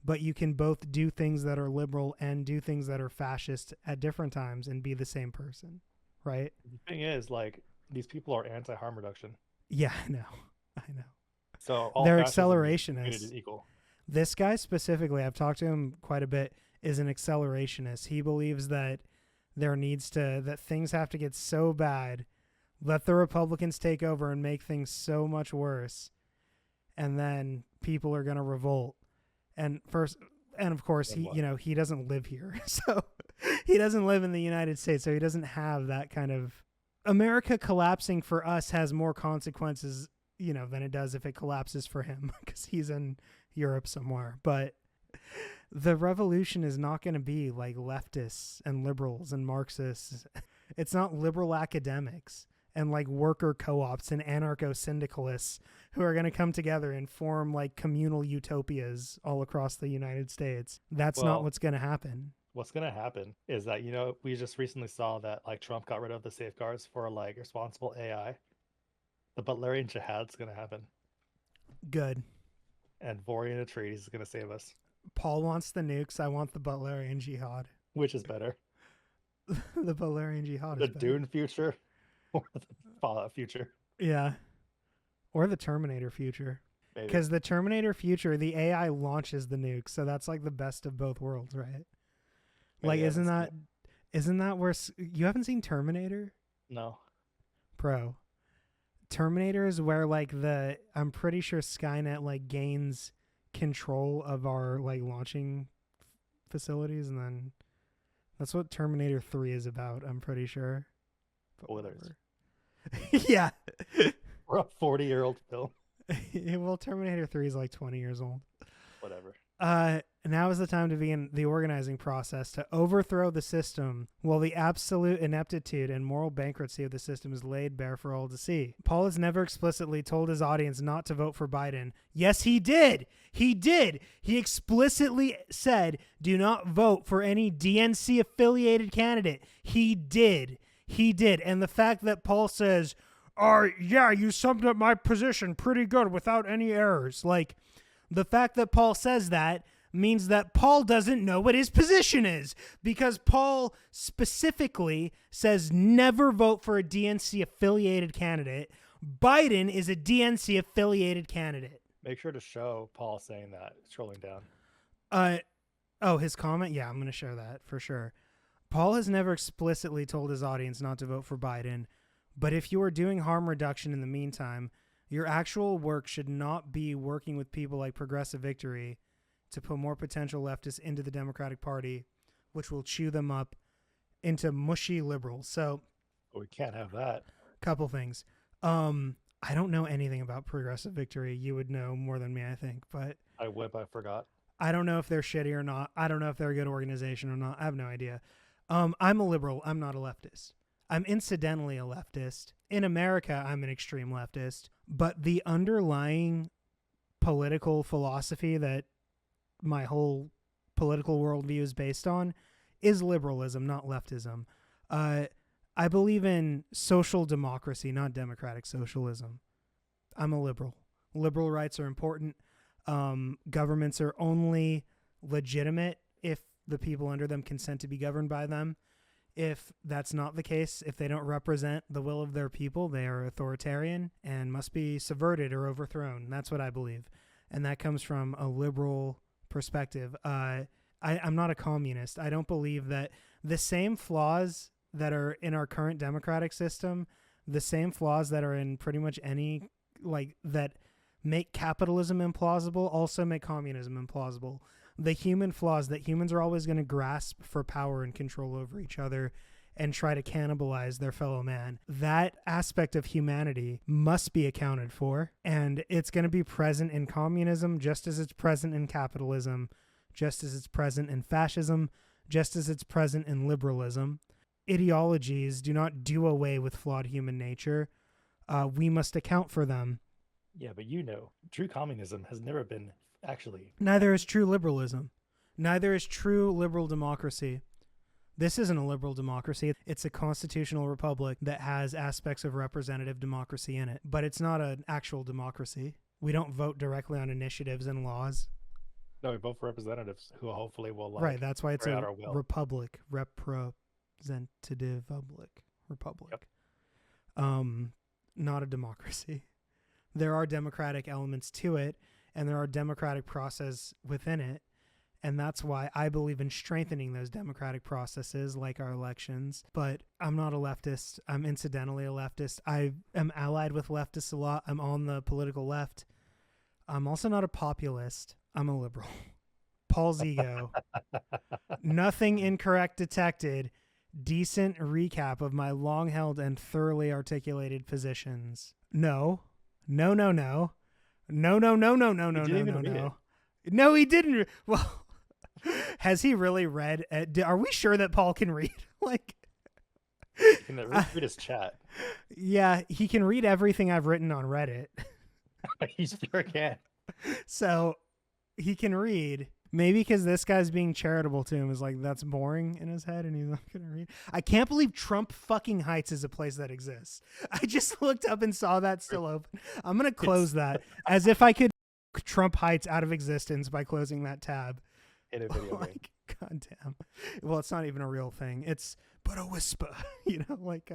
A: but you can both do things that are liberal and do things that are fascist at different times and be the same person, right?
B: The thing is, like, these people are anti-harm reduction.
A: Yeah, I know.
B: So all
A: They're
B: fascism is
A: accelerationists.
B: treated equal.
A: This guy specifically, I've talked to him quite a bit, is an accelerationist. He believes that that things have to get so bad, let the Republicans take over and make things so much worse, and then people are going to revolt. And of course, he doesn't live here. So he doesn't live in the United States, so he doesn't have that kind of America collapsing for us has more consequences, than it does if it collapses for him because he's in Europe somewhere. But the revolution is not going to be like leftists and liberals and Marxists. It's not liberal academics and like worker co-ops and anarcho-syndicalists who are going to come together and form like communal utopias all across the United States. That's not what's going to happen.
B: What's going to happen is that, we just recently saw that like Trump got rid of the safeguards for like responsible AI. The Butlerian Jihad's going to happen.
A: Good.
B: And Vorian Atreides is going to save us.
A: Paul wants the nukes. I want the Butlerian Jihad.
B: Which is better?
A: The Butlerian Jihad
B: The
A: is better.
B: Dune future or the Fallout future?
A: Yeah. Or the Terminator future.
B: Maybe.
A: Because the Terminator future, the AI launches the nukes. So that's like the best of both worlds, right?
B: Maybe
A: Like, isn't that where you haven't seen Terminator?
B: No.
A: Bro. Terminator is where like I'm pretty sure Skynet like gains control of our like launching facilities, and then that's what Terminator 3 is about, I'm pretty sure.
B: Spoilers.
A: Yeah.
B: We're a 40-year-old film.
A: Well, Terminator 3 is like 20 years old.
B: Whatever.
A: Now is the time to begin the organizing process to overthrow the system while the absolute ineptitude and moral bankruptcy of the system is laid bare for all to see. Paul has never explicitly told his audience not to vote for Biden. Yes, he did. He did. He explicitly said, do not vote for any DNC affiliated candidate. He did. He did. And the fact that Paul says, yeah, you summed up my position pretty good without any errors. Like, the fact that Paul says that means that Paul doesn't know what his position is, because Paul specifically says never vote for a DNC affiliated candidate. Biden is a DNC affiliated candidate.
B: Make sure to show Paul saying that. Scrolling down.
A: His comment? Yeah, I'm going to show that for sure. Paul has never explicitly told his audience not to vote for Biden, but if you are doing harm reduction in the meantime, your actual work should not be working with people like Progressive Victory to put more potential leftists into the Democratic Party, which will chew them up into mushy liberals. So
B: we can't have that.
A: Couple things. I don't know anything about Progressive Victory. You would know more than me, I think, but
B: I forgot.
A: I don't know if they're shitty or not. I don't know if they're a good organization or not. I have no idea. I'm a liberal. I'm not a leftist. I'm incidentally a leftist. In America, I'm an extreme leftist. But the underlying political philosophy that my whole political worldview is based on is liberalism, not leftism. I believe in social democracy, not democratic socialism. I'm a liberal. Liberal rights are important. Governments are only legitimate if the people under them consent to be governed by them. If that's not the case, if they don't represent the will of their people, they are authoritarian and must be subverted or overthrown. That's what I believe. And that comes from a liberal perspective. I'm not a communist. I don't believe that the same flaws that are in our current democratic system, the same flaws that are in pretty much any, like, that make capitalism implausible also make communism implausible. The human flaws that humans are always going to grasp for power and control over each other and try to cannibalize their fellow man. That aspect of humanity must be accounted for, and it's going to be present in communism just as it's present in capitalism, just as it's present in fascism, just as it's present in liberalism. Ideologies do not do away with flawed human nature. We must account for them.
B: Yeah, but true communism has never been actually.
A: Neither is true liberalism. Neither is true liberal democracy. This isn't a liberal democracy. It's a constitutional republic that has aspects of representative democracy in it, but it's not an actual democracy. We don't vote directly on initiatives and laws.
B: No, we vote for representatives who hopefully will
A: Right, that's why it's
B: carry
A: a
B: out our will.
A: republic, representative republic.
B: Yep.
A: Not a democracy. There are democratic elements to it, and there are democratic process within it. And that's why I believe in strengthening those democratic processes like our elections. But I'm not a leftist. I'm incidentally a leftist. I am allied with leftists a lot. I'm on the political left. I'm also not a populist. I'm a liberal. Paulsego. Nothing incorrect detected. Decent recap of my long-held and thoroughly articulated positions. No. No. No, he didn't. Well, has he really read? Are we sure that Paul can read? Like,
B: You can read his chat.
A: Yeah, he can read everything I've written on Reddit.
B: He sure can.
A: So he can read. Maybe because this guy's being charitable to him is like, that's boring in his head and he's not going to read. I can't believe Trump fucking Heights is a place that exists. I just looked up and saw that still open. I'm going to close that as if I could Trump Heights out of existence by closing that tab.
B: In a video game.
A: God damn. Well, it's not even a real thing. It's but a whisper, like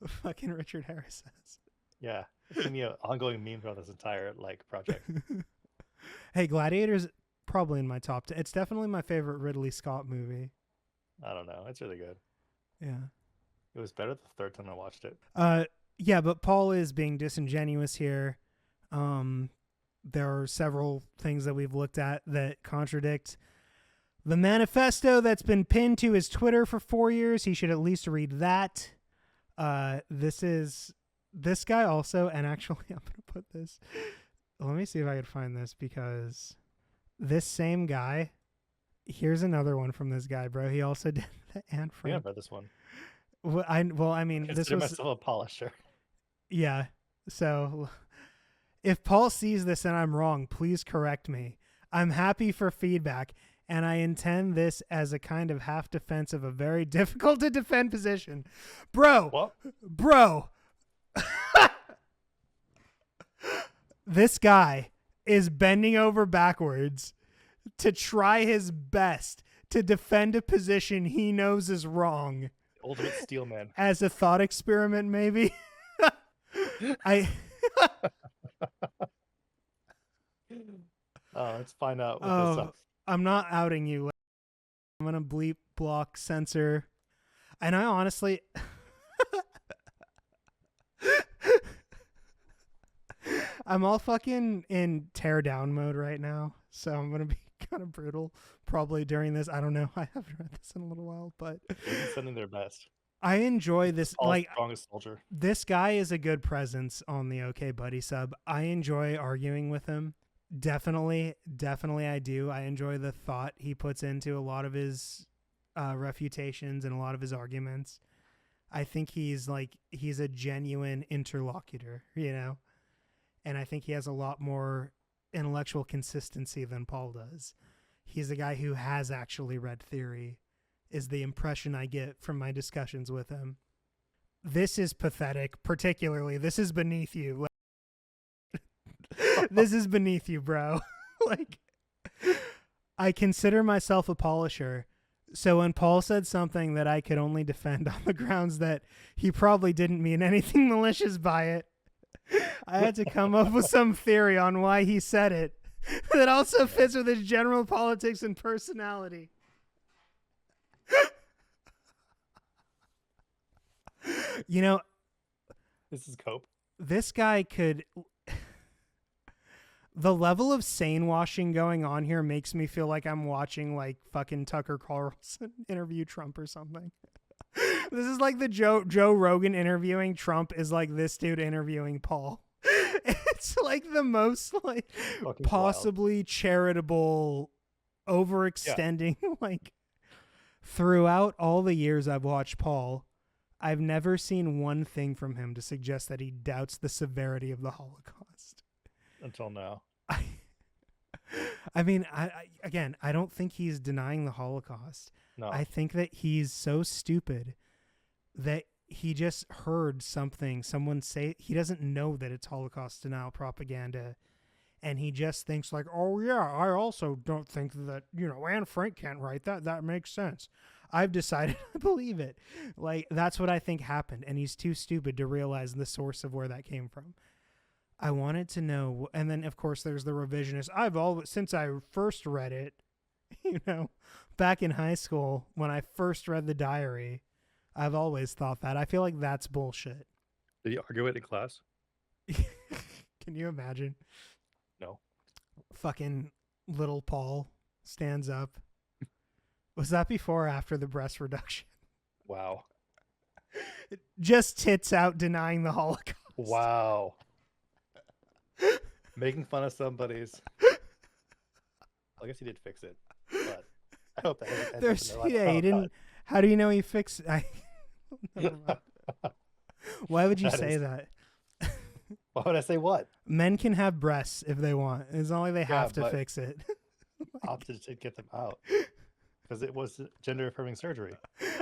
A: fucking Richard Harris says.
B: Yeah. It's going to be an ongoing meme throughout this entire project.
A: Hey, Gladiator's probably in my top 10. It's definitely my favorite Ridley Scott movie.
B: I don't know. It's really good.
A: Yeah.
B: It was better the third time I watched it.
A: Yeah, but Paul is being disingenuous here. There are several things that we've looked at that contradict the manifesto that's been pinned to his Twitter for 4 years. He should at least read that. This guy also, and actually I'm going to put this. Let me see if I can find this because this same guy, here's another one from this guy, bro. He also did the Anne Frank.
B: Yeah, I've read this one.
A: I mean, this
B: Consider
A: was
B: myself a Paulisher.
A: Yeah. So if Paul sees this and I'm wrong, please correct me. I'm happy for feedback, and I intend this as a kind of half defense of a very difficult to defend position. Bro. This guy is bending over backwards to try his best to defend a position he knows is wrong.
B: Ultimate steel man.
A: As a thought experiment, maybe.
B: Let's find out what this is.
A: I'm not outing you. I'm going to bleep, block, censor. And I honestly... I'm all fucking in tear down mode right now, so I'm going to be kind of brutal probably during this. I don't know. I haven't read this in a little while, but...
B: They're sending their best.
A: I enjoy this.
B: Paul's strongest soldier.
A: This guy is a good presence on the OK Buddy sub. I enjoy arguing with him. Definitely I do. I enjoy the thought he puts into a lot of his refutations and a lot of his arguments. I think he's a genuine interlocutor, and I think he has a lot more intellectual consistency than Paul does. He's a guy who has actually read theory, is the impression I get from my discussions with him. This is pathetic, particularly. This is beneath you. This is beneath you, bro. I consider myself a Paulisher. So when Paul said something that I could only defend on the grounds that he probably didn't mean anything malicious by it, I had to come up with some theory on why he said it that also fits with his general politics and personality. You know,
B: This is Cope.
A: this guy could. The level of sane washing going on here makes me feel like I'm watching like fucking Tucker Carlson interview Trump or something. This is like the Joe Rogan interviewing Trump is like this dude interviewing Paul. It's like the most like
B: Fucking
A: possibly charitable overextending like throughout all the years I've watched Paul, I've never seen one thing from him to suggest that he doubts the severity of the Holocaust.
B: Until now.
A: I mean, I don't think he's denying the Holocaust.
B: No.
A: I think that he's so stupid that he just heard someone say, he doesn't know that it's Holocaust denial propaganda. And he just thinks like, oh yeah, I also don't think that, Anne Frank can't write that. That makes sense. I've decided I believe it. Like, that's what I think happened. And he's too stupid to realize the source of where that came from. I wanted to know. And then, of course, there's the revisionist. Since I first read it, back in high school, when I first read the diary, I've always thought that. I feel like that's bullshit.
B: Did you argue it in class?
A: Can you imagine?
B: No.
A: Fucking little Paul stands up. Was that before or after the breast reduction?
B: Wow.
A: Just tits out denying the Holocaust.
B: Wow. Making fun of somebody's. I guess he did fix it, but I hope that hasn't ended up in their life.
A: He didn't. How do you know he fixed it? Why would you say that?
B: Why would I say what?
A: Men can have breasts if they want. It's not like they have to fix it.
B: Opted to get them out because it was gender affirming surgery.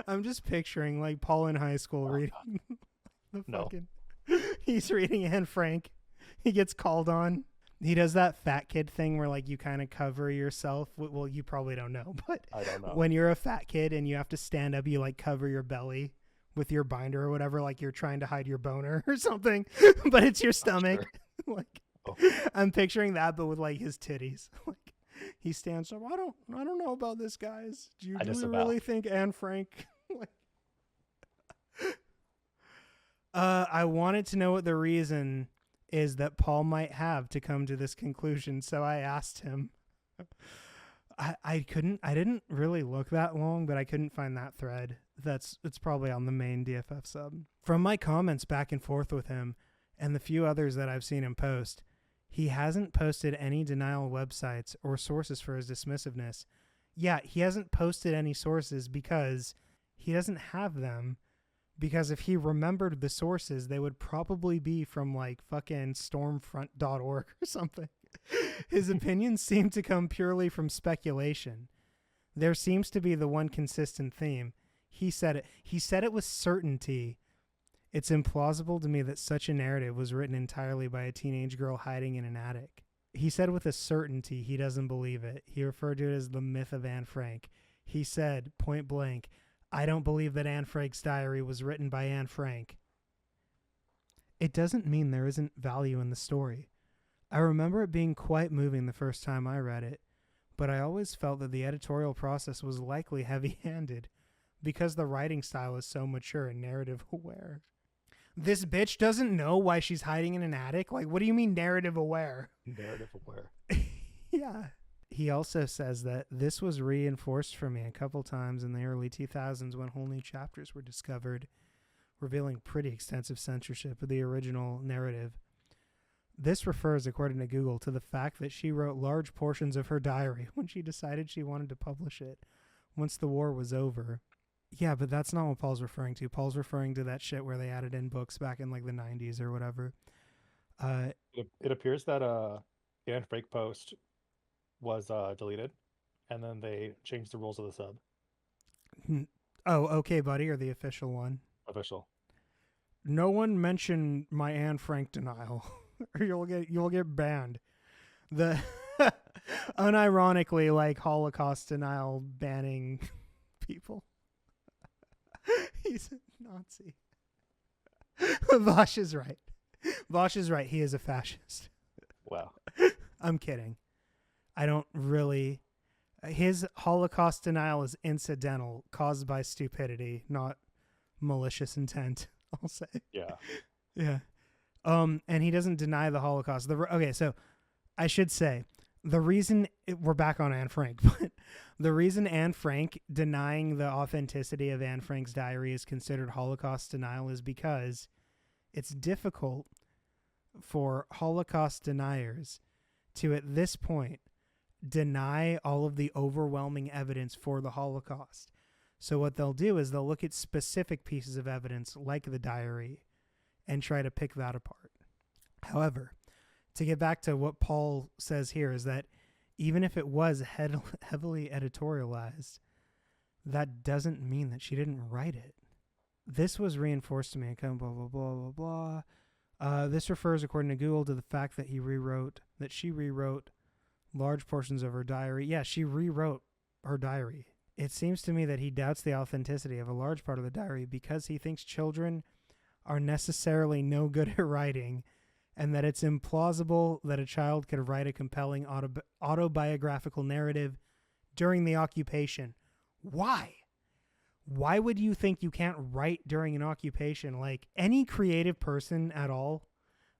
A: I'm just picturing like Paul in high school reading the fucking. He's reading Anne Frank. He gets called on. He does that fat kid thing where like you kind of cover yourself. Well, you probably don't know, but
B: I don't know.
A: When you're a fat kid and you have to stand up, you like cover your belly with your binder or whatever, like you're trying to hide your boner or something, but it's your stomach. Sure. I'm picturing that, but with like his titties. Like he stands up. I don't know about this, guys. Do you really think Anne Frank? I wanted to know what the reason is that Paul might have to come to this conclusion, so I asked him. I didn't really look that long, but I couldn't find that thread. It's probably on the main DFF sub. From my comments back and forth with him and the few others that I've seen him post, he hasn't posted any denial websites or sources for his dismissiveness. Yeah, he hasn't posted any sources because he doesn't have them. Because if he remembered the sources, they would probably be from like fucking stormfront.org or something. His opinions seem to come purely from speculation. There seems to be the one consistent theme. He said it with certainty. It's implausible to me that such a narrative was written entirely by a teenage girl hiding in an attic. He said with a certainty he doesn't believe it. He referred to it as the myth of Anne Frank. He said, point blank, I don't believe that Anne Frank's diary was written by Anne Frank. It doesn't mean there isn't value in the story. I remember it being quite moving the first time I read it, but I always felt that the editorial process was likely heavy-handed because the writing style is so mature and narrative-aware. This bitch doesn't know why she's hiding in an attic? Like, what do you mean narrative-aware?
B: Narrative-aware.
A: Yeah. He also says that this was reinforced for me a couple times in the early 2000s when whole new chapters were discovered, revealing pretty extensive censorship of the original narrative. This refers, according to Google, to the fact that she wrote large portions of her diary when she decided she wanted to publish it once the war was over. Yeah, but that's not what Paul's referring to. Paul's referring to that shit where they added in books back in like the 90s or whatever.
B: It appears that Anne Frank post was deleted, and then they changed the rules of the sub.
A: Oh, okay, buddy, or the official one?
B: Official.
A: No one mention my Anne Frank denial, or you'll get banned. The unironically like Holocaust denial banning people. He's a Nazi. Vosh is right. Vosh is right. He is a fascist.
B: Wow.
A: I'm kidding. I don't really. His Holocaust denial is incidental, caused by stupidity, not malicious intent. I'll say.
B: Yeah.
A: Yeah. And he doesn't deny the Holocaust. Okay, so I should say the reason we're back on Anne Frank, but the reason Anne Frank denying the authenticity of Anne Frank's diary is considered Holocaust denial is because it's difficult for Holocaust deniers to, at this point, deny all of the overwhelming evidence for the Holocaust. So what they'll do is they'll look at specific pieces of evidence like the diary and try to pick that apart. However, to get back to what Paul says here is that even if it was heavily editorialized, that doesn't mean that she didn't write it. This was reinforced to me. Blah, blah, blah, blah, blah. This refers, according to Google, to the fact that she rewrote large portions of her diary. Yeah, she rewrote her diary. It seems to me that he doubts the authenticity of a large part of the diary because he thinks children are necessarily no good at writing, and that it's implausible that a child could write a compelling autobiographical narrative during the occupation. Why? Why would you think you can't write during an occupation? Like, any creative person at all,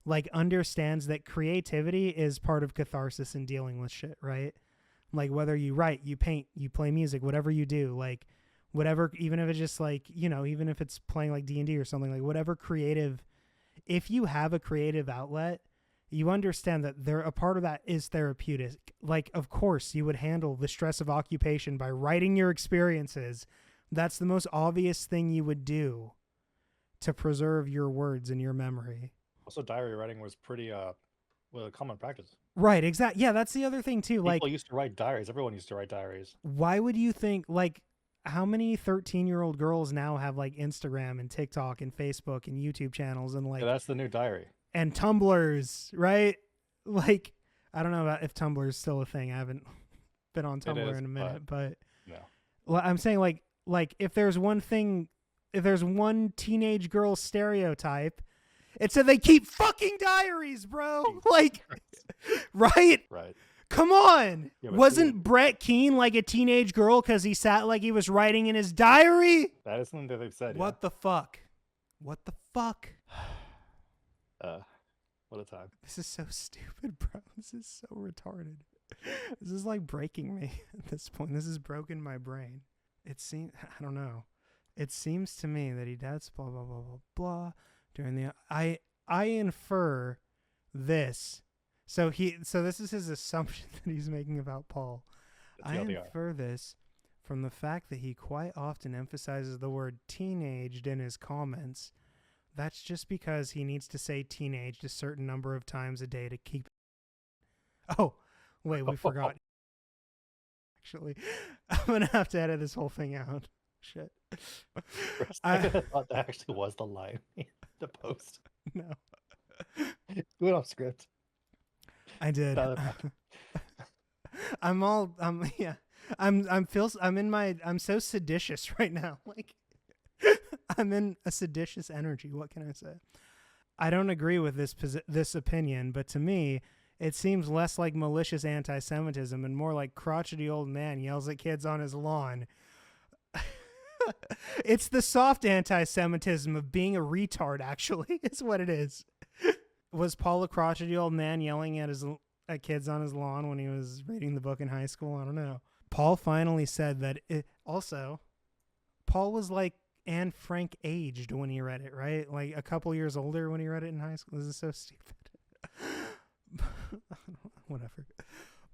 A: like, understands that creativity is part of catharsis in dealing with shit, right? Like, whether you write, you paint, you play music, whatever you do, like, whatever, even if it's just like, you know, even if it's playing like D&D or something, like whatever creative, if you have a creative outlet, you understand that a part of that is therapeutic. Like, of course, you would handle the stress of occupation by writing your experiences. That's the most obvious thing you would do to preserve your words in your memory.
B: Also, diary writing was pretty a common practice.
A: Right, exactly. Yeah, that's the other thing too.
B: People
A: like,
B: used to write diaries. Everyone used to write diaries.
A: Why would you think, like, how many 13-year-old girls now have like Instagram and TikTok and Facebook and YouTube channels and like,
B: Yeah, that's the new diary.
A: and Tumblrs, right? Like, I don't know about if Tumblr is still a thing. I haven't been on Tumblr in a minute, but
B: No.
A: well, I'm saying like if there's one teenage girl stereotype, it's that they keep fucking diaries, bro. Like, right?
B: Right.
A: Come on.
B: Yeah, but
A: Wasn't Brett Keane like a teenage girl because he sat like he was writing in his diary?
B: That is something that they've said.
A: What the fuck? What the fuck?
B: What a time.
A: This is so stupid, bro. This is so retarded. This is like breaking me at this point. This has broken my brain. It seems, I don't know. It seems to me that he does blah, blah, blah, blah, blah. During the, I infer this. So this is his assumption that he's making about Paul. I infer this from the fact that he quite often emphasizes the word teenaged in his comments. That's just because he needs to say teenaged a certain number of times a day to keep. Oh, wait, we forgot. Actually, I'm going to have to edit this whole thing out. Shit.
B: I thought that actually was the line in the post.
A: No.
B: Do it off script.
A: I did. I'm so seditious right now. Like, I'm in a seditious energy. What can I say? I don't agree with this opinion, but to me, it seems less like malicious anti-Semitism and more like crotchety old man yells at kids on his lawn. It's the soft anti-Semitism of being a retard, actually, is what it is. Was Paul a crotchety old man yelling at kids on his lawn when he was reading the book in high school? I don't know. Paul finally said that Paul was like Anne Frank aged when he read it, right? Like a couple years older when he read it in high school. This is so stupid. Whatever.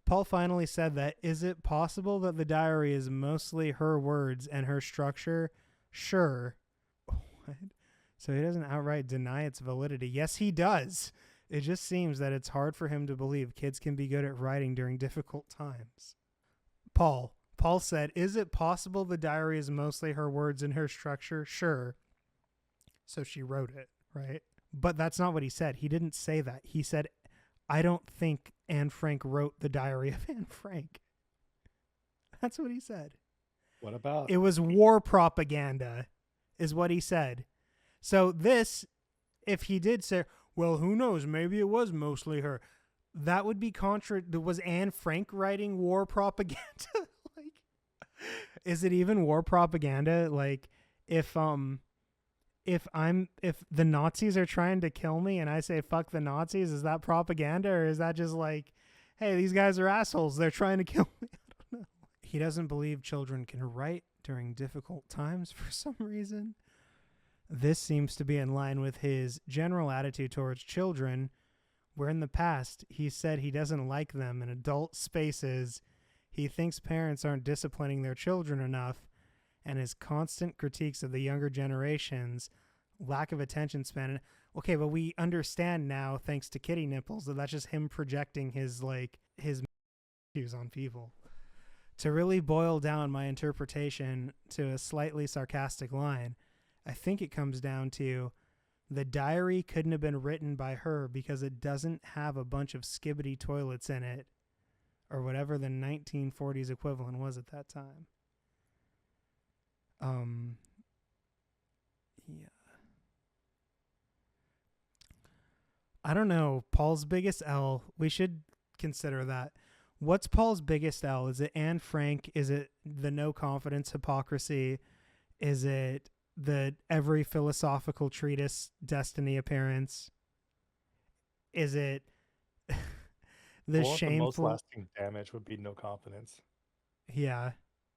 A: Paul finally said that, is it possible that the diary is mostly her words and her structure? Sure. What? So he doesn't outright deny its validity. Yes, he does. It just seems that it's hard for him to believe kids can be good at writing during difficult times. Paul said, is it possible the diary is mostly her words and her structure? Sure. So she wrote it, right? But that's not what he said. He didn't say that. He said, I don't think Anne Frank wrote the diary of Anne Frank. That's what he said.
B: What about?
A: It was war propaganda, is what he said. So this, if he did say, well, who knows? Maybe it was mostly her. That would be was Anne Frank writing war propaganda? Like, is it even war propaganda? Like, if if the Nazis are trying to kill me and I say fuck the Nazis, is that propaganda, or is that just like, hey, these guys are assholes, they're trying to kill me? I don't know. He doesn't believe children can write during difficult times for some reason. This seems to be in line with his general attitude towards children, where in the past he said he doesn't like them in adult spaces. He thinks parents aren't disciplining their children enough, and his constant critiques of the younger generations, lack of attention span. Okay, but we understand now, thanks to kitty nipples, that that's just him projecting his issues on people. To really boil down my interpretation to a slightly sarcastic line, I think it comes down to the diary couldn't have been written by her because it doesn't have a bunch of skibbity toilets in it, or whatever the 1940s equivalent was at that time. Yeah. I don't know. Paul's biggest L. We should consider that. What's Paul's biggest L? Is it Anne Frank? Is it the no confidence hypocrisy? Is it the every philosophical treatise destiny appearance? Is it the shameful?
B: The most lasting damage would be no confidence.
A: Yeah.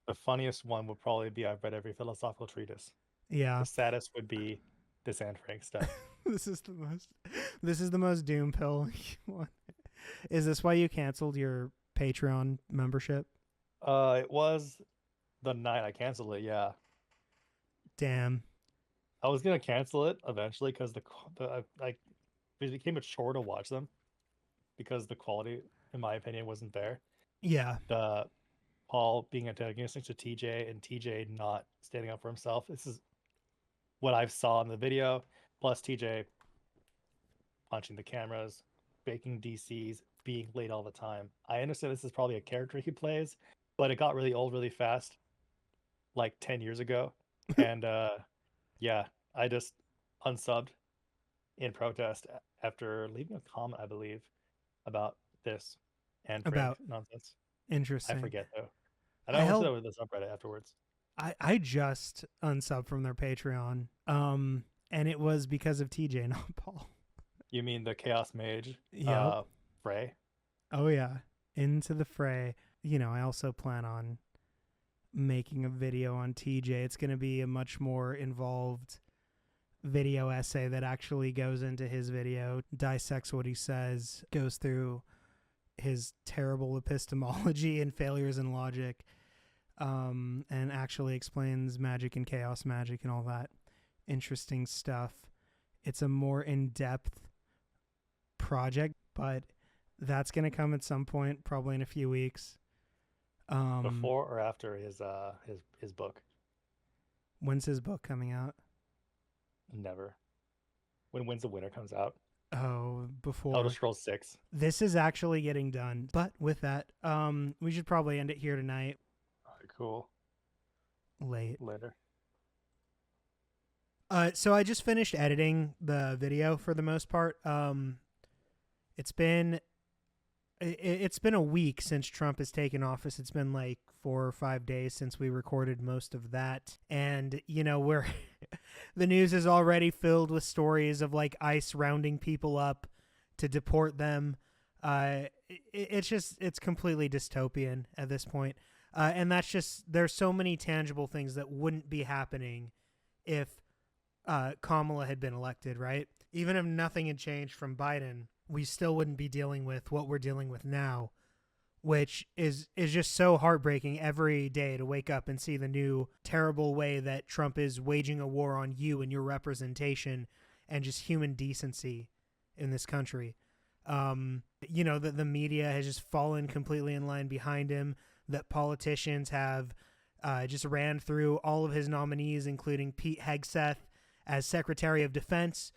B: The funniest one would probably be I've read every philosophical treatise.
A: Yeah.
B: The saddest would be this Anne Frank stuff.
A: This is the most doom pill. Is this why you canceled your Patreon membership?
B: It was the night I canceled it. Yeah.
A: Damn.
B: I was gonna cancel it eventually because it became a chore to watch them because the quality, in my opinion, wasn't there.
A: Yeah.
B: The Paul being antagonistic to TJ and TJ not standing up for himself. This is what I saw in the video. Plus TJ punching the cameras, faking DCs, being late all the time. I understand this is probably a character he plays, but it got really old really fast, like 10 years ago. And yeah, I just unsubbed in protest after leaving a comment, I believe, about this and
A: about
B: nonsense.
A: Interesting.
B: I forget though. I went to the subreddit afterwards.
A: I just unsubbed from their Patreon. And it was because of TJ, not Paul.
B: You mean the Chaos Mage?
A: Yeah.
B: Fray?
A: Oh yeah. Into the fray. You know, I also plan on making a video on TJ. It's going to be a much more involved video essay that actually goes into his video, dissects what he says, goes through his terrible epistemology and failures in logic, and actually explains magic and chaos magic and all that interesting stuff. It's a more in-depth project, but that's going to come at some point, probably in a few weeks.
B: Before or after his book?
A: When's his book coming out?
B: Never. When Winds of Winter comes out.
A: Oh, before
B: Elder Scrolls 6.
A: This is actually getting done. But with that, we should probably end it here tonight.
B: All right, cool. Later.
A: So I just finished editing the video for the most part. It's been a week since Trump has taken office. It's been like 4 or 5 days since we recorded most of that. And, you know, the news is already filled with stories of like ICE rounding people up to deport them. It's completely dystopian at this point. And that's just, there's so many tangible things that wouldn't be happening if Kamala had been elected, right? Even if nothing had changed from Biden, we still wouldn't be dealing with what we're dealing with now, which is just so heartbreaking every day to wake up and see the new terrible way that Trump is waging a war on you and your representation and just human decency in this country. You know, that the media has just fallen completely in line behind him, that politicians have just ran through all of his nominees, including Pete Hegseth as Secretary of Defense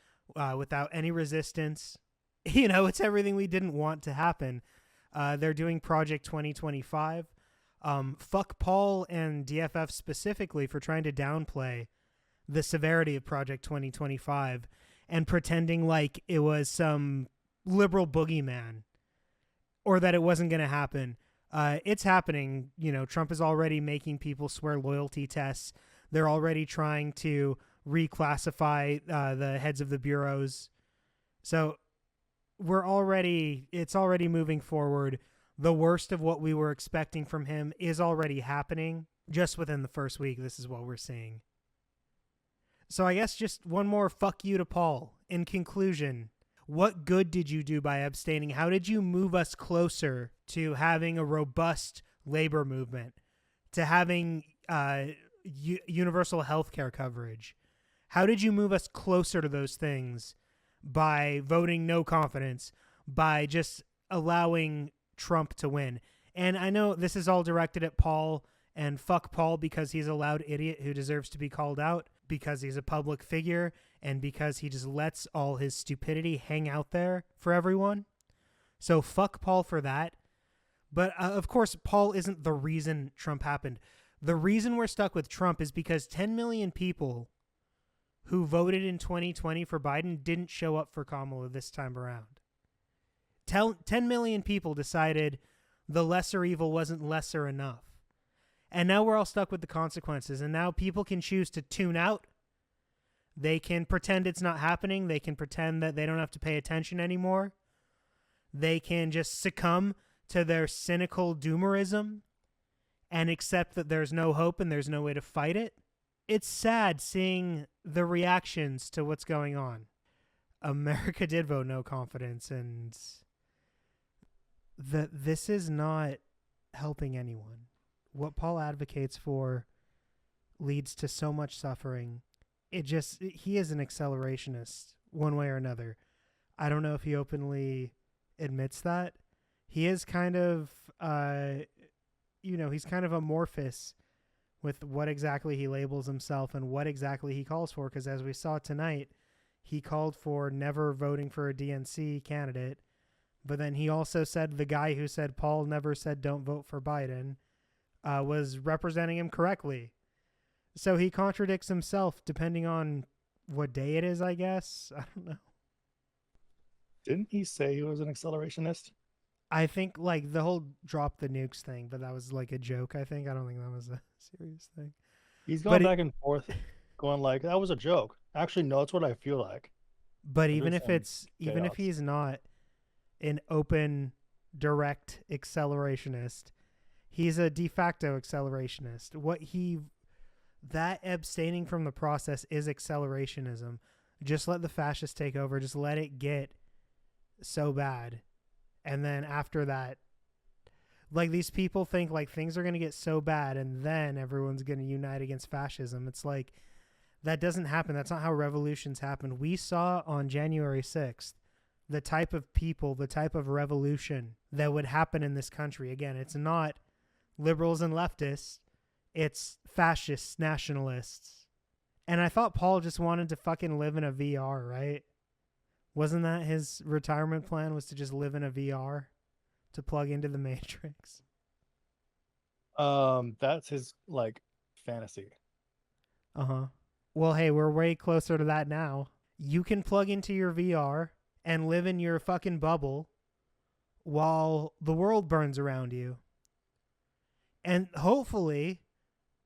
A: without any resistance. You know, it's everything we didn't want to happen. They're doing Project 2025. Fuck Paul and DFF specifically for trying to downplay the severity of Project 2025 and pretending like it was some liberal boogeyman or that it wasn't going to happen. It's happening. You know, Trump is already making people swear loyalty tests. They're already trying to reclassify the heads of the bureaus. So it's already moving forward. The worst of what we were expecting from him is already happening. Just within the first week, this is what we're seeing. So I guess just one more fuck you to Paul. In conclusion, what good did you do by abstaining? How did you move us closer to having a robust labor movement, to having universal health care coverage? How did you move us closer to those things by voting no confidence, by just allowing Trump to win? And I know this is all directed at Paul, and fuck Paul because he's a loud idiot who deserves to be called out because he's a public figure and because he just lets all his stupidity hang out there for everyone. So fuck Paul for that. But of course, Paul isn't the reason Trump happened. The reason we're stuck with Trump is because 10 million people who voted in 2020 for Biden didn't show up for Kamala this time around. 10 million people decided the lesser evil wasn't lesser enough. And now we're all stuck with the consequences. And now people can choose to tune out. They can pretend it's not happening. They can pretend that they don't have to pay attention anymore. They can just succumb to their cynical doomerism and accept that there's no hope and there's no way to fight it. It's sad seeing the reactions to what's going on. America did vote no confidence, and this is not helping anyone. What Paul advocates for leads to so much suffering. He is an accelerationist one way or another. I don't know if he openly admits that. He is kind of, he's kind of amorphous with what exactly he labels himself and what exactly he calls for. Because as we saw tonight, he called for never voting for a DNC candidate. But then he also said the guy who said Paul never said don't vote for Biden was representing him correctly. So he contradicts himself depending on what day it is, I guess. I don't know.
B: Didn't he say he was an accelerationist?
A: I think like the whole drop the nukes thing, but that was like a joke, I think. I don't think that was a serious thing.
B: He's going back and forth, going like, that was a joke. Actually, no, it's what I feel like.
A: But even if he's not an open, direct accelerationist, he's a de facto accelerationist. That abstaining from the process is accelerationism. Just let the fascists take over. Just let it get so bad. And then after that, like these people think like things are going to get so bad and then everyone's going to unite against fascism. It's like, that doesn't happen. That's not how revolutions happen. We saw on January 6th the type of people, the type of revolution that would happen in this country. Again, it's not liberals and leftists. It's fascists, nationalists. And I thought Paul just wanted to fucking live in a VR, right? Wasn't that his retirement plan, was to just live in a VR to plug into the Matrix?
B: That's his like fantasy.
A: Uh-huh. Well, hey, we're way closer to that now. You can plug into your VR and live in your fucking bubble while the world burns around you. And hopefully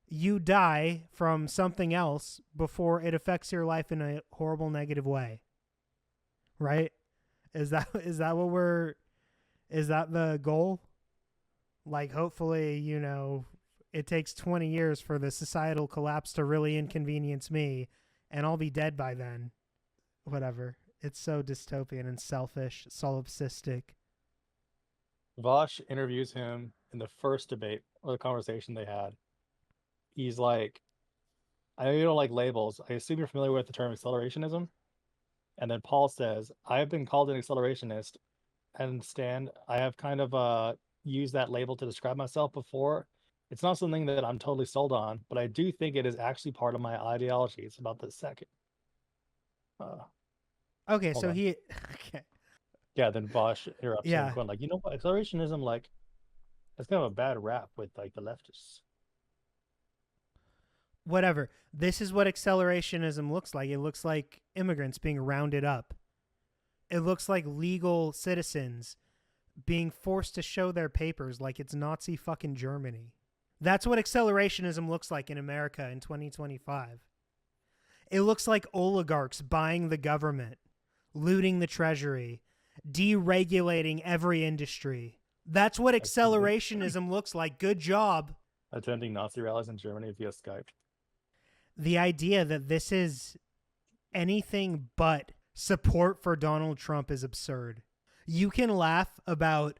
A: you die from something else before it affects your life in a horrible negative way. Right? Is that the goal? Like, hopefully, it takes 20 years for the societal collapse to really inconvenience me and I'll be dead by then. Whatever. It's so dystopian and selfish, solipsistic.
B: Vosh interviews him in the first debate or the conversation they had. He's like, I know you don't like labels. I assume you're familiar with the term accelerationism. And then Paul says, I have been called an accelerationist, and Stan, I have kind of used that label to describe myself before. It's not something that I'm totally sold on, but I do think it is actually part of my ideology. It's about the second.
A: Okay, so
B: on.
A: okay.
B: Yeah, then Vosh interrupts
A: Yeah.
B: him, going like, what, accelerationism, like, that's kind of a bad rap with like the leftists.
A: Whatever. This is what accelerationism looks like. It looks like immigrants being rounded up. It looks like legal citizens being forced to show their papers like it's Nazi fucking Germany. That's what accelerationism looks like in America in 2025. It looks like oligarchs buying the government, looting the treasury, deregulating every industry. That's what accelerationism looks like. Good job.
B: Attending Nazi rallies in Germany via Skype.
A: The idea that this is anything but support for Donald Trump is absurd. You can laugh about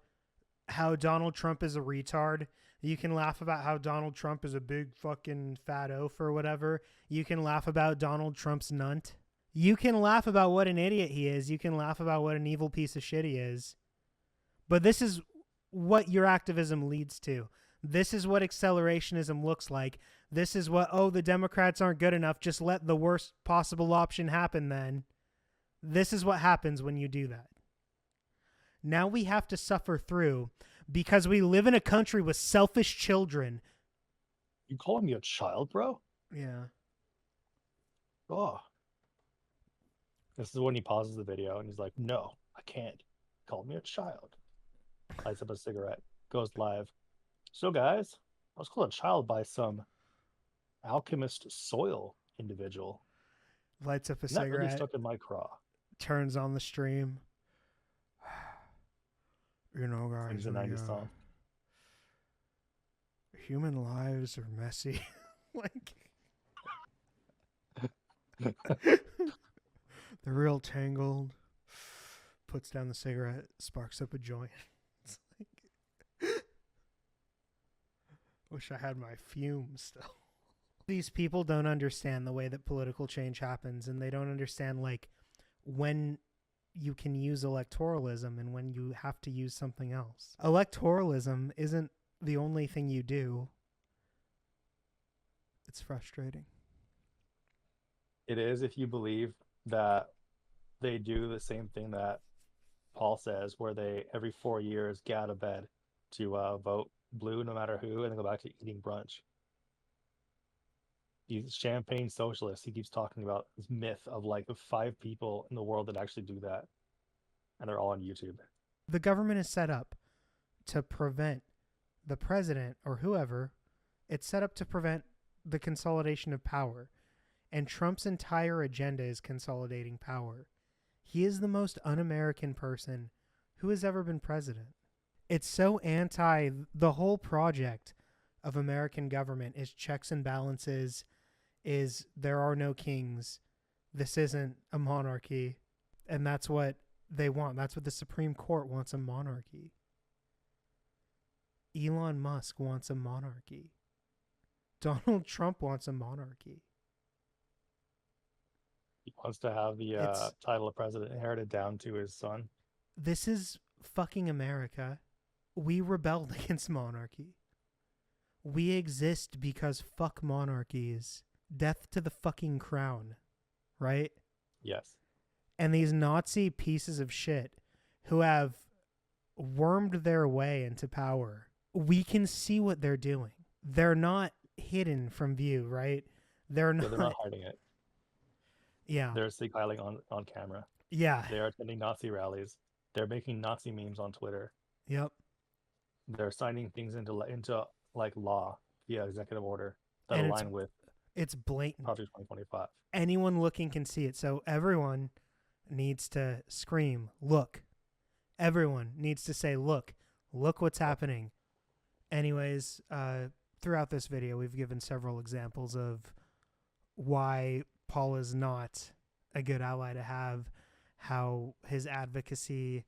A: how Donald Trump is a retard. You can laugh about how Donald Trump is a big fucking fat oaf or whatever. You can laugh about Donald Trump's nunt. You can laugh about what an idiot he is. You can laugh about what an evil piece of shit he is. But this is what your activism leads to. This is what accelerationism looks like. This is what, oh, the Democrats aren't good enough. Just let the worst possible option happen then. This is what happens when you do that. Now we have to suffer through because we live in a country with selfish children.
B: You calling me a child, bro?
A: Yeah.
B: Oh. This is when he pauses the video and he's like, no, I can't. Call me a child. Lights up a cigarette. Goes live. So, guys, I was called a child by some alchemist soil individual.
A: Lights up a
B: And that
A: cigarette.
B: really stuck in my craw.
A: Turns on the stream. You know, guys.
B: Sings a 90s song.
A: Human lives are messy. Like, they're real tangled. Puts down the cigarette, sparks up a joint. It's like, wish I had my fumes still. These people don't understand the way that political change happens, and they don't understand, like, when you can use electoralism and when you have to use something else. Electoralism isn't the only thing you do. It's frustrating.
B: It is if you believe that they do the same thing that Paul says, where they every 4 years get out of bed to vote blue no matter who, and then go back to eating brunch. He's champagne socialist. He keeps talking about this myth of like the 5 people in the world that actually do that, and they're all on YouTube.
A: The government is set up to prevent the president or whoever. It's set up to prevent the consolidation of power. And Trump's entire agenda is consolidating power. He is the most un-American person who has ever been president. It's so anti the whole project of American government is checks and balances, is there are no kings. This isn't a monarchy. And that's what they want. That's what the Supreme Court wants, a monarchy. Elon Musk wants a monarchy. Donald Trump wants a monarchy.
B: He wants to have the title of president inherited down to his son.
A: This is fucking America. We rebelled against monarchy. We exist because fuck monarchies. Death to the fucking crown. Right?
B: Yes.
A: And these Nazi pieces of shit who have wormed their way into power, we can see what they're doing. They're not hidden from view, right? They're not
B: hiding it.
A: Yeah.
B: They're signaling on camera.
A: Yeah.
B: They are attending Nazi rallies. They're making Nazi memes on Twitter.
A: Yep.
B: They're signing things into like law via executive order that
A: And
B: align with
A: it's blatant.
B: Project 2025.
A: Anyone looking can see it. So everyone needs to scream, look. Everyone needs to say, look what's happening. Anyways, throughout this video, we've given several examples of why Paul is not a good ally to have, how his advocacy,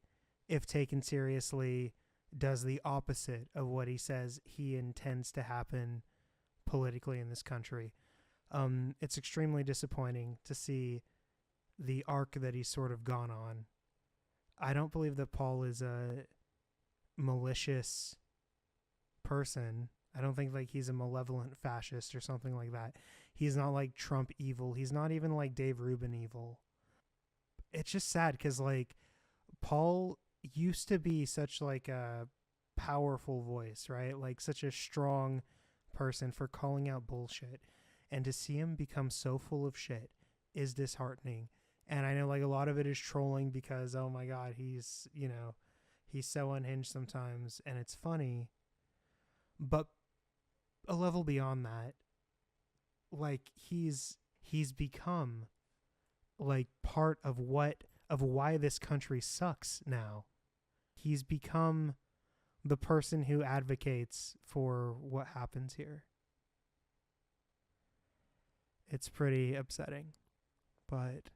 A: if taken seriously, does the opposite of what he says he intends to happen politically in this country. It's extremely disappointing to see the arc that he's sort of gone on. I don't believe that Paul is a malicious person. I don't think like he's a malevolent fascist or something like that. He's not like Trump evil. He's not even like Dave Rubin evil. It's just sad because like Paul used to be such like a powerful voice, right? Like such a strong person for calling out bullshit. And to see him become so full of shit is disheartening. And I know like a lot of it is trolling because, oh my God, he's so unhinged sometimes and it's funny. But a level beyond that, like he he's become like part of why this country sucks now. He's become the person who advocates for what happens here. It's pretty upsetting, but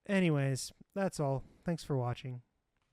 A: anyways, that's all. Thanks for watching.